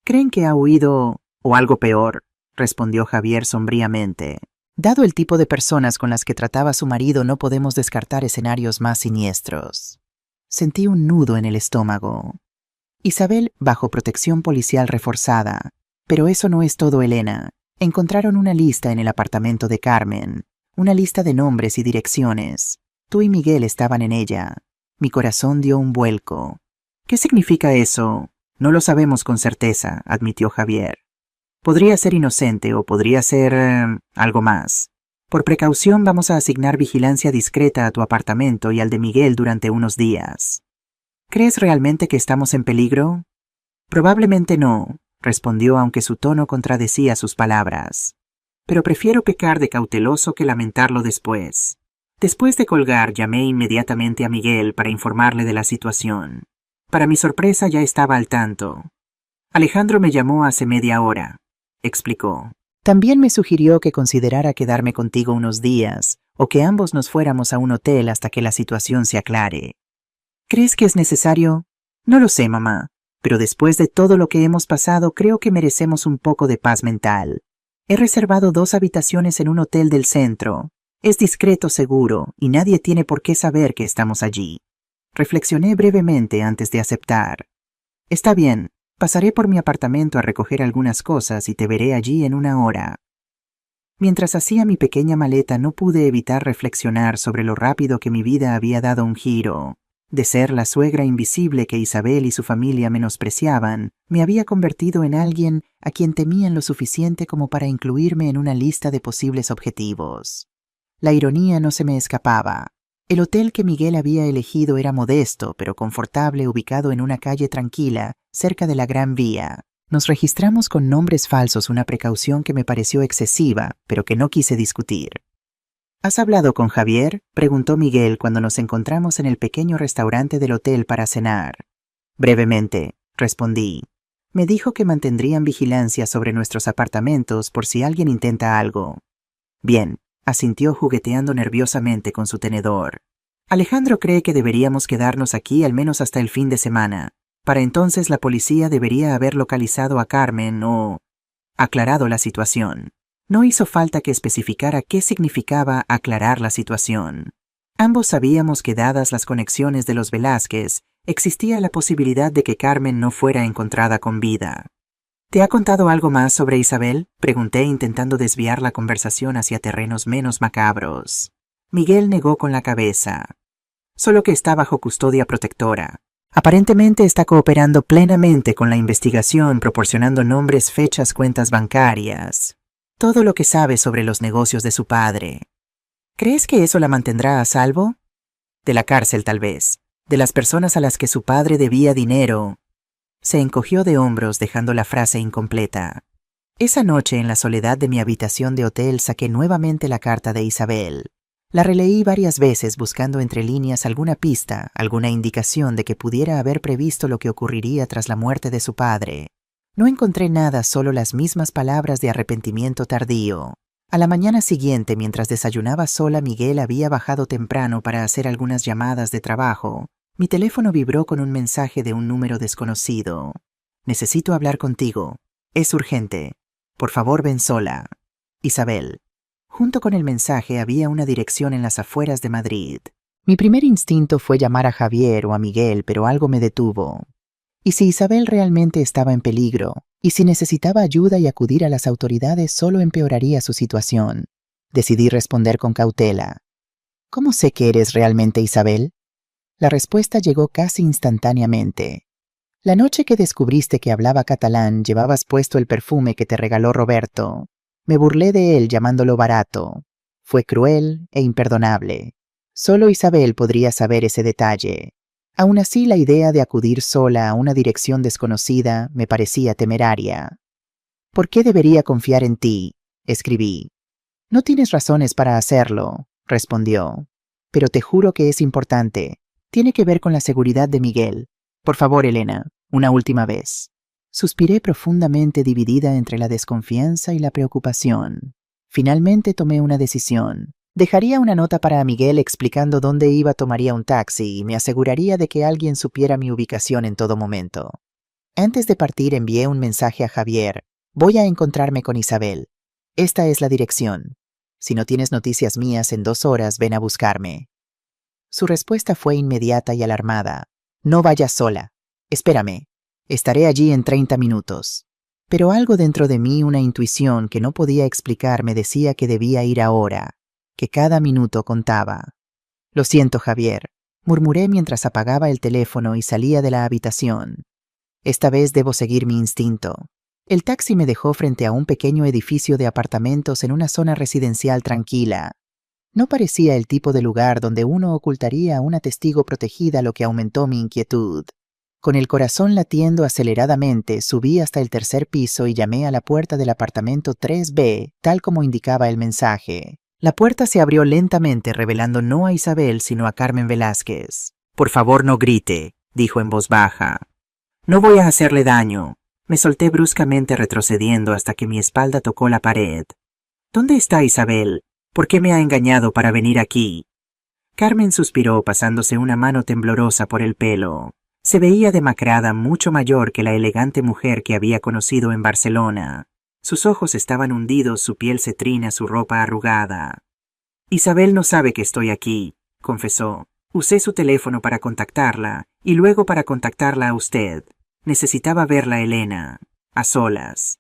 «¿Creen que ha huido o algo peor?», respondió Javier sombríamente. «Dado el tipo de personas con las que trataba su marido, no podemos descartar escenarios más siniestros». Sentí un nudo en el estómago. Isabel bajo protección policial reforzada. Pero eso no es todo, Elena. Encontraron una lista en el apartamento de Carmen. Una lista de nombres y direcciones. Tú y Miguel estaban en ella. Mi corazón dio un vuelco. ¿Qué significa eso? No lo sabemos con certeza, admitió Javier. Podría ser inocente o podría ser algo más. Por precaución vamos a asignar vigilancia discreta a tu apartamento y al de Miguel durante unos días. ¿Crees realmente que estamos en peligro? Probablemente no, respondió aunque su tono contradecía sus palabras. Pero prefiero pecar de cauteloso que lamentarlo después. Después de colgar, llamé inmediatamente a Miguel para informarle de la situación. Para mi sorpresa ya estaba al tanto. Alejandro me llamó hace media hora, explicó. También me sugirió que considerara quedarme contigo unos días, o que ambos nos fuéramos a un hotel hasta que la situación se aclare. ¿Crees que es necesario? No lo sé, mamá, pero después de todo lo que hemos pasado creo que merecemos un poco de paz mental. He reservado 2 habitaciones en un hotel del centro. Es discreto, seguro, y nadie tiene por qué saber que estamos allí. Reflexioné brevemente antes de aceptar. Está bien, pasaré por mi apartamento a recoger algunas cosas y te veré allí en 1 hora. Mientras hacía mi pequeña maleta no pude evitar reflexionar sobre lo rápido que mi vida había dado un giro. De ser la suegra invisible que Isabel y su familia menospreciaban, me había convertido en alguien a quien temían lo suficiente como para incluirme en una lista de posibles objetivos. La ironía no se me escapaba. El hotel que Miguel había elegido era modesto, pero confortable, ubicado en una calle tranquila, cerca de la Gran Vía. Nos registramos con nombres falsos, una precaución que me pareció excesiva, pero que no quise discutir. ¿Has hablado con Javier?, preguntó Miguel cuando nos encontramos en el pequeño restaurante del hotel para cenar. Brevemente, respondí. Me dijo que mantendrían vigilancia sobre nuestros apartamentos por si alguien intenta algo. Bien, asintió jugueteando nerviosamente con su tenedor. Alejandro cree que deberíamos quedarnos aquí al menos hasta el fin de semana. Para entonces la policía debería haber localizado a Carmen o aclarado la situación. No hizo falta que especificara qué significaba aclarar la situación. Ambos sabíamos que dadas las conexiones de los Velázquez, existía la posibilidad de que Carmen no fuera encontrada con vida. ¿Te ha contado algo más sobre Isabel?, pregunté intentando desviar la conversación hacia terrenos menos macabros. Miguel negó con la cabeza. Solo que está bajo custodia protectora. Aparentemente está cooperando plenamente con la investigación, proporcionando nombres, fechas, cuentas bancarias. Todo lo que sabe sobre los negocios de su padre. ¿Crees que eso la mantendrá a salvo? De la cárcel, tal vez. De las personas a las que su padre debía dinero. Se encogió de hombros dejando la frase incompleta. Esa noche, en la soledad de mi habitación de hotel, saqué nuevamente la carta de Isabel. La releí varias veces buscando entre líneas alguna pista, alguna indicación de que pudiera haber previsto lo que ocurriría tras la muerte de su padre. No encontré nada, solo las mismas palabras de arrepentimiento tardío. A la mañana siguiente, mientras desayunaba sola, Miguel había bajado temprano para hacer algunas llamadas de trabajo. Mi teléfono vibró con un mensaje de un número desconocido. Necesito hablar contigo. Es urgente. Por favor, ven sola. Isabel. Junto con el mensaje había una dirección en las afueras de Madrid. Mi primer instinto fue llamar a Javier o a Miguel, pero algo me detuvo. ¿Y si Isabel realmente estaba en peligro? ¿Y si necesitaba ayuda y acudir a las autoridades solo empeoraría su situación? Decidí responder con cautela. ¿Cómo sé que eres realmente Isabel? La respuesta llegó casi instantáneamente. La noche que descubriste que hablaba catalán, llevabas puesto el perfume que te regaló Roberto. Me burlé de él llamándolo barato. Fue cruel e imperdonable. Solo Isabel podría saber ese detalle. Aún así, la idea de acudir sola a una dirección desconocida me parecía temeraria. ¿Por qué debería confiar en ti?, escribí. No tienes razones para hacerlo, respondió. Pero te juro que es importante. Tiene que ver con la seguridad de Miguel. Por favor, Elena, una última vez. Suspiré profundamente, dividida entre la desconfianza y la preocupación. Finalmente tomé una decisión. Dejaría una nota para Miguel explicando dónde iba, tomaría un taxi y me aseguraría de que alguien supiera mi ubicación en todo momento. Antes de partir envié un mensaje a Javier. Voy a encontrarme con Isabel. Esta es la dirección. Si no tienes noticias mías en 2 horas, ven a buscarme. Su respuesta fue inmediata y alarmada. No vayas sola. Espérame. Estaré allí en 30 minutos. Pero algo dentro de mí, una intuición que no podía explicar, me decía que debía ir ahora, que cada minuto contaba. Lo siento, Javier. murmuré mientras apagaba el teléfono y salía de la habitación. Esta vez debo seguir mi instinto. El taxi me dejó frente a un pequeño edificio de apartamentos en una zona residencial tranquila. No parecía el tipo de lugar donde uno ocultaría a una testigo protegida, lo que aumentó mi inquietud. Con el corazón latiendo aceleradamente, subí hasta el tercer piso y llamé a la puerta del apartamento 3B, tal como indicaba el mensaje. La puerta se abrió lentamente, revelando no a Isabel, sino a Carmen Velázquez. «Por favor, no grite», dijo en voz baja. «No voy a hacerle daño». Me solté bruscamente, retrocediendo hasta que mi espalda tocó la pared. «¿Dónde está Isabel? ¿Por qué me ha engañado para venir aquí?» Carmen suspiró, pasándose una mano temblorosa por el pelo. Se veía demacrada, mucho mayor que la elegante mujer que había conocido en Barcelona. Sus ojos estaban hundidos, su piel cetrina, su ropa arrugada. «Isabel no sabe que estoy aquí», confesó. «Usé su teléfono para contactarla, y luego para contactarla a usted. Necesitaba verla, Elena, a solas».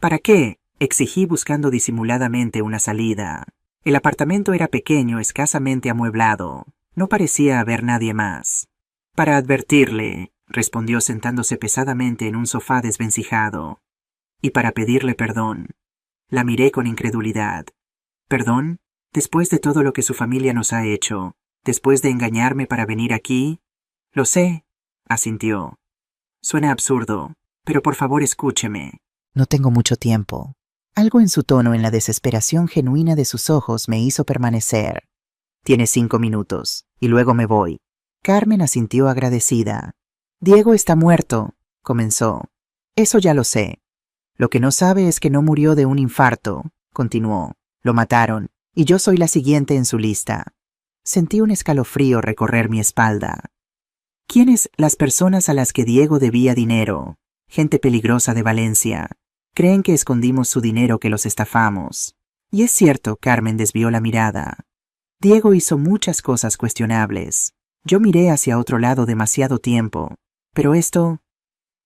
«¿Para qué?», exigí, buscando disimuladamente una salida. El apartamento era pequeño, escasamente amueblado. No parecía haber nadie más. «Para advertirle», respondió sentándose pesadamente en un sofá desvencijado. «Y para pedirle perdón». La miré con incredulidad. «¿Perdón? Después de todo lo que su familia nos ha hecho, después de engañarme para venir aquí?» «Lo sé», asintió. «Suena absurdo, pero por favor escúcheme». «No tengo mucho tiempo». Algo en su tono, en la desesperación genuina de sus ojos, me hizo permanecer. «Tienes 5 minutos, y luego me voy». Carmen asintió agradecida. «Diego está muerto», comenzó. «Eso ya lo sé. Lo que no sabe es que no murió de un infarto», continuó. «Lo mataron, y yo soy la siguiente en su lista». Sentí un escalofrío recorrer mi espalda. «¿Quiénes las personas a las que Diego debía dinero? Gente peligrosa de Valencia. Creen que escondimos su dinero, que los estafamos». Y es cierto, Carmen desvió la mirada. «Diego hizo muchas cosas cuestionables. Yo miré hacia otro lado demasiado tiempo. Pero esto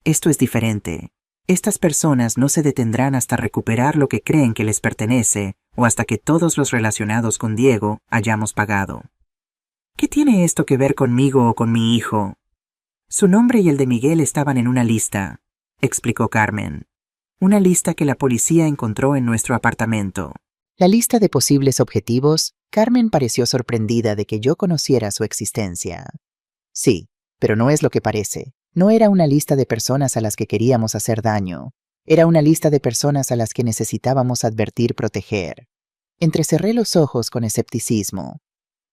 es diferente. Estas personas no se detendrán hasta recuperar lo que creen que les pertenece, o hasta que todos los relacionados con Diego hayamos pagado». «¿Qué tiene esto que ver conmigo o con mi hijo?» «Su nombre y el de Miguel estaban en una lista», explicó Carmen. «Una lista que la policía encontró en nuestro apartamento». La lista de posibles objetivos. Carmen pareció sorprendida de que yo conociera su existencia. «Sí, pero no es lo que parece. No era una lista de personas a las que queríamos hacer daño. Era una lista de personas a las que necesitábamos advertir, proteger». Entrecerré los ojos con escepticismo.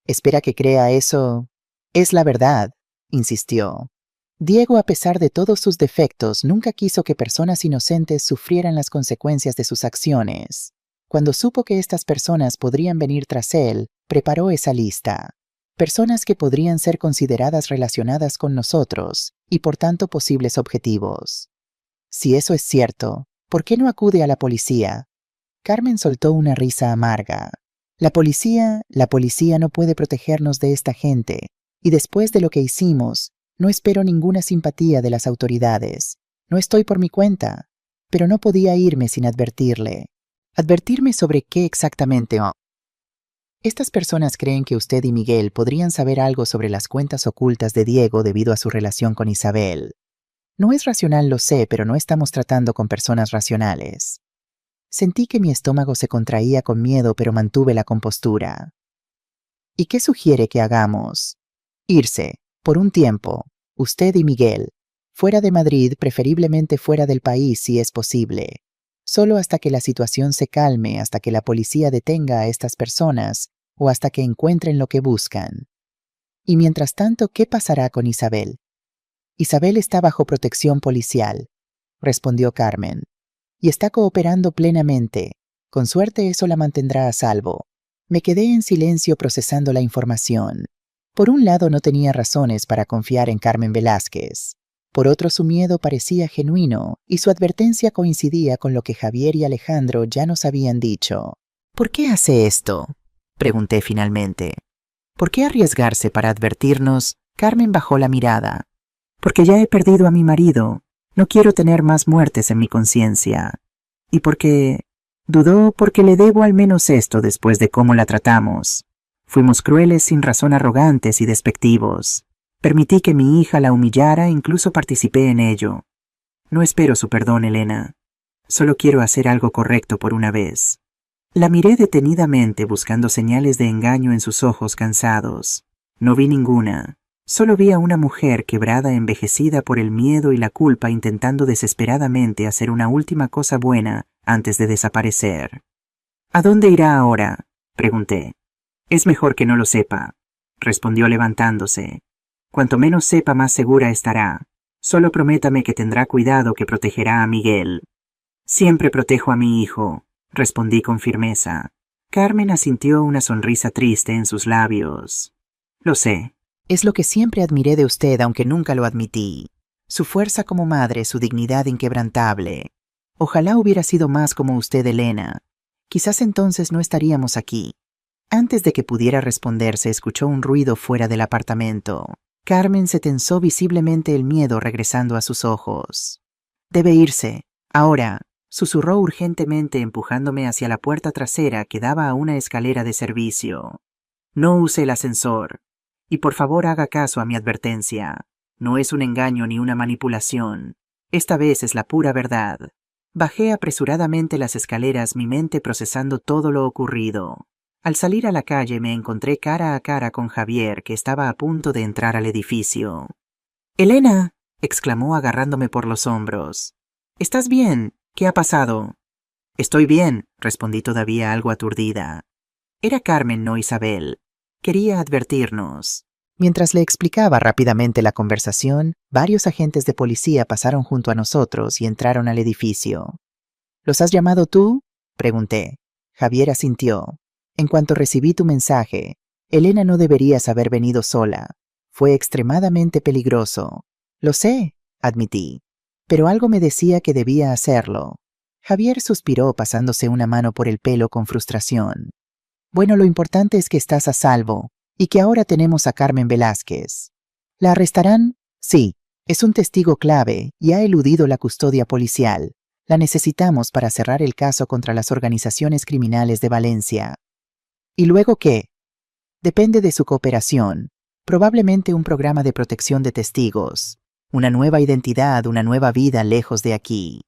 «¿Espera que crea eso?» «Es la verdad», insistió. «Diego, a pesar de todos sus defectos, nunca quiso que personas inocentes sufrieran las consecuencias de sus acciones. Cuando supo que estas personas podrían venir tras él, preparó esa lista. Personas que podrían ser consideradas relacionadas con nosotros, y por tanto posibles objetivos. Si eso es cierto, ¿por qué no acude a la policía?» Carmen soltó una risa amarga. La policía no puede protegernos de esta gente, y después de lo que hicimos, no espero ninguna simpatía de las autoridades. No estoy por mi cuenta, pero no podía irme sin advertirle». «¿Advertirme sobre qué exactamente?» «Estas personas creen que usted y Miguel podrían saber algo sobre las cuentas ocultas de Diego debido a su relación con Isabel. No es racional, lo sé, pero no estamos tratando con personas racionales». Sentí que mi estómago se contraía con miedo, pero mantuve la compostura. «¿Y qué sugiere que hagamos?» «Irse, por un tiempo, usted y Miguel, fuera de Madrid, preferiblemente fuera del país si es posible. Solo hasta que la situación se calme, hasta que la policía detenga a estas personas o hasta que encuentren lo que buscan. Y mientras tanto, ¿qué pasará con Isabel?» «Isabel está bajo protección policial», respondió Carmen, «y está cooperando plenamente. Con suerte eso la mantendrá a salvo». Me quedé en silencio procesando la información. Por un lado, no tenía razones para confiar en Carmen Velázquez. Por otro, su miedo parecía genuino y su advertencia coincidía con lo que Javier y Alejandro ya nos habían dicho. «¿Por qué hace esto?», pregunté finalmente. «¿Por qué arriesgarse para advertirnos?». Carmen bajó la mirada. «Porque ya he perdido a mi marido. No quiero tener más muertes en mi conciencia. Y porque... dudó, porque le debo al menos esto después de cómo la tratamos. Fuimos crueles, sin razón, arrogantes y despectivos. Permití que mi hija la humillara, incluso participé en ello. No espero su perdón, Elena. Solo quiero hacer algo correcto por una vez. La miré detenidamente, buscando señales de engaño en sus ojos cansados. No vi ninguna. Solo vi a una mujer quebrada, envejecida por el miedo y la culpa, intentando desesperadamente hacer una última cosa buena antes de desaparecer. ¿A dónde irá ahora?, pregunté. Es mejor que no lo sepa, respondió levantándose. Cuanto menos sepa, más segura estará. Solo prométame que tendrá cuidado, que protegerá a Miguel. Siempre protejo a mi hijo, respondí con firmeza. Carmen asintió, una sonrisa triste en sus labios. Lo sé. Es lo que siempre admiré de usted, aunque nunca lo admití. Su fuerza como madre, su dignidad inquebrantable. Ojalá hubiera sido más como usted, Elena. Quizás entonces no estaríamos aquí. Antes de que pudiera responder, se escuchó un ruido fuera del apartamento. Carmen se tensó visiblemente, el miedo regresando a sus ojos. Debe irse. Ahora, susurró urgentemente, empujándome hacia la puerta trasera que daba a una escalera de servicio. No use el ascensor. Y por favor haga caso a mi advertencia. No es un engaño ni una manipulación. Esta vez es la pura verdad. Bajé apresuradamente las escaleras, mi mente procesando todo lo ocurrido. Al salir a la calle me encontré cara a cara con Javier, que estaba a punto de entrar al edificio. «¡Elena!», exclamó agarrándome por los hombros. «¿Estás bien? ¿Qué ha pasado?». «Estoy bien», respondí todavía algo aturdida. Era Carmen, no Isabel. Quería advertirnos. Mientras le explicaba rápidamente la conversación, varios agentes de policía pasaron junto a nosotros y entraron al edificio. «¿Los has llamado tú?», pregunté. Javier asintió. «En cuanto recibí tu mensaje, Elena, no deberías haber venido sola. Fue extremadamente peligroso». «Lo sé», admití. «Pero algo me decía que debía hacerlo». Javier suspiró, pasándose una mano por el pelo con frustración. «Bueno, lo importante es que estás a salvo y que ahora tenemos a Carmen Velázquez. ¿La arrestarán? Sí, es un testigo clave y ha eludido la custodia policial. La necesitamos para cerrar el caso contra las organizaciones criminales de Valencia». «¿Y luego qué?». «Depende de su cooperación. Probablemente un programa de protección de testigos. Una nueva identidad, una nueva vida lejos de aquí».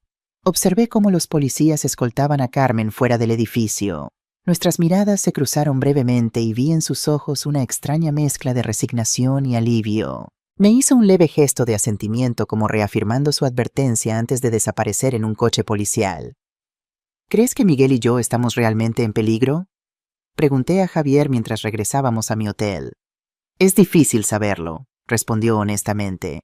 Observé cómo los policías escoltaban a Carmen fuera del edificio. Nuestras miradas se cruzaron brevemente y vi en sus ojos una extraña mezcla de resignación y alivio. Me hizo un leve gesto de asentimiento, como reafirmando su advertencia antes de desaparecer en un coche policial. «¿Crees que Miguel y yo estamos realmente en peligro?», pregunté a Javier mientras regresábamos a mi hotel. «Es difícil saberlo», respondió honestamente.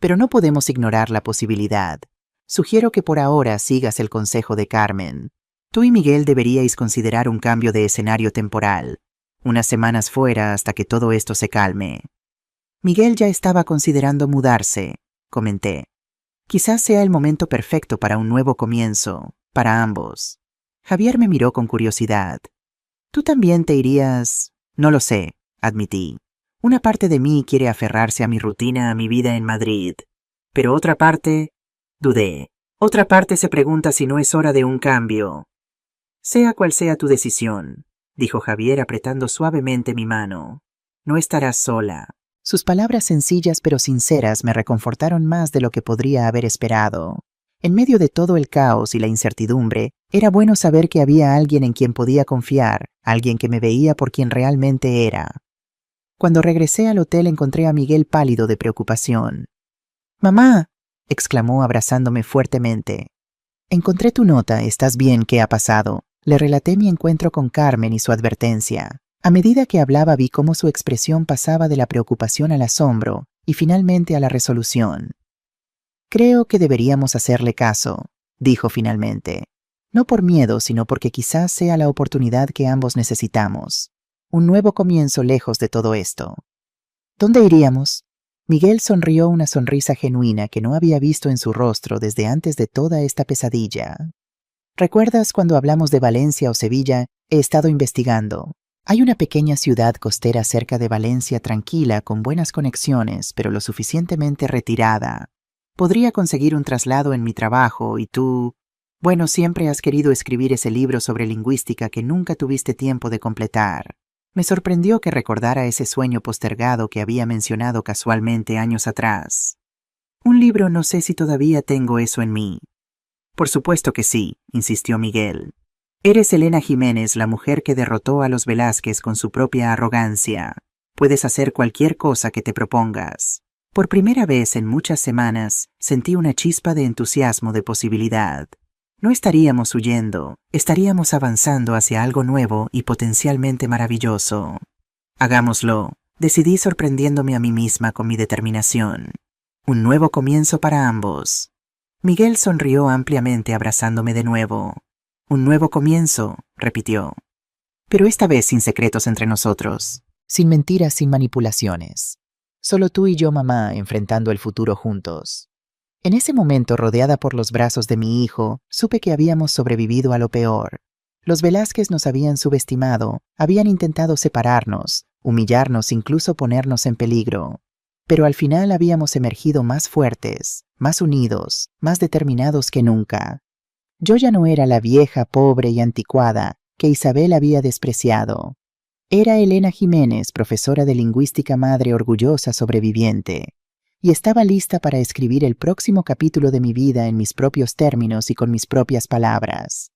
«Pero no podemos ignorar la posibilidad. Sugiero que por ahora sigas el consejo de Carmen. Tú y Miguel deberíais considerar un cambio de escenario temporal. Unas semanas fuera hasta que todo esto se calme». «Miguel ya estaba considerando mudarse», comenté. «Quizás sea el momento perfecto para un nuevo comienzo, para ambos». Javier me miró con curiosidad. «¿Tú también te irías?». «No lo sé», admití. «Una parte de mí quiere aferrarse a mi rutina, a mi vida en Madrid. Pero otra parte…». Dudé. «Otra parte se pregunta si no es hora de un cambio». «Sea cual sea tu decisión», dijo Javier apretando suavemente mi mano. «No estarás sola». Sus palabras sencillas pero sinceras me reconfortaron más de lo que podría haber esperado. En medio de todo el caos y la incertidumbre, era bueno saber que había alguien en quien podía confiar, alguien que me veía por quien realmente era. Cuando regresé al hotel encontré a Miguel pálido de preocupación. «¡Mamá!», exclamó abrazándome fuertemente. «Encontré tu nota, ¿estás bien? ¿Qué ha pasado?». Le relaté mi encuentro con Carmen y su advertencia. A medida que hablaba vi cómo su expresión pasaba de la preocupación al asombro y finalmente a la resolución. «Creo que deberíamos hacerle caso», dijo finalmente. «No por miedo, sino porque quizás sea la oportunidad que ambos necesitamos. Un nuevo comienzo lejos de todo esto». «¿Dónde iríamos?». Miguel sonrió, una sonrisa genuina que no había visto en su rostro desde antes de toda esta pesadilla. «¿Recuerdas cuando hablamos de Valencia o Sevilla? He estado investigando. Hay una pequeña ciudad costera cerca de Valencia, tranquila, con buenas conexiones, pero lo suficientemente retirada. Podría conseguir un traslado en mi trabajo y tú… Bueno, siempre has querido escribir ese libro sobre lingüística que nunca tuviste tiempo de completar. Me sorprendió que recordara ese sueño postergado que había mencionado casualmente años atrás. Un libro, no sé si todavía tengo eso en mí. Por supuesto que sí, insistió Miguel. Eres Elena Jiménez, la mujer que derrotó a los Velázquez con su propia arrogancia. Puedes hacer cualquier cosa que te propongas. Por primera vez en muchas semanas, sentí una chispa de entusiasmo de posibilidad. No estaríamos huyendo, estaríamos avanzando hacia algo nuevo y potencialmente maravilloso. Hagámoslo, decidí sorprendiéndome a mí misma con mi determinación. Un nuevo comienzo para ambos. Miguel sonrió ampliamente abrazándome de nuevo. Un nuevo comienzo, repitió. Pero esta vez sin secretos entre nosotros. Sin mentiras, sin manipulaciones. Solo tú y yo, mamá, enfrentando el futuro juntos. En ese momento, rodeada por los brazos de mi hijo, supe que habíamos sobrevivido a lo peor. Los Velázquez nos habían subestimado, habían intentado separarnos, humillarnos, incluso ponernos en peligro. Pero al final habíamos emergido más fuertes, más unidos, más determinados que nunca. Yo ya no era la vieja, pobre y anticuada que Isabel había despreciado. Era Elena Jiménez, profesora de lingüística, madre orgullosa, sobreviviente. Y estaba lista para escribir el próximo capítulo de mi vida en mis propios términos y con mis propias palabras.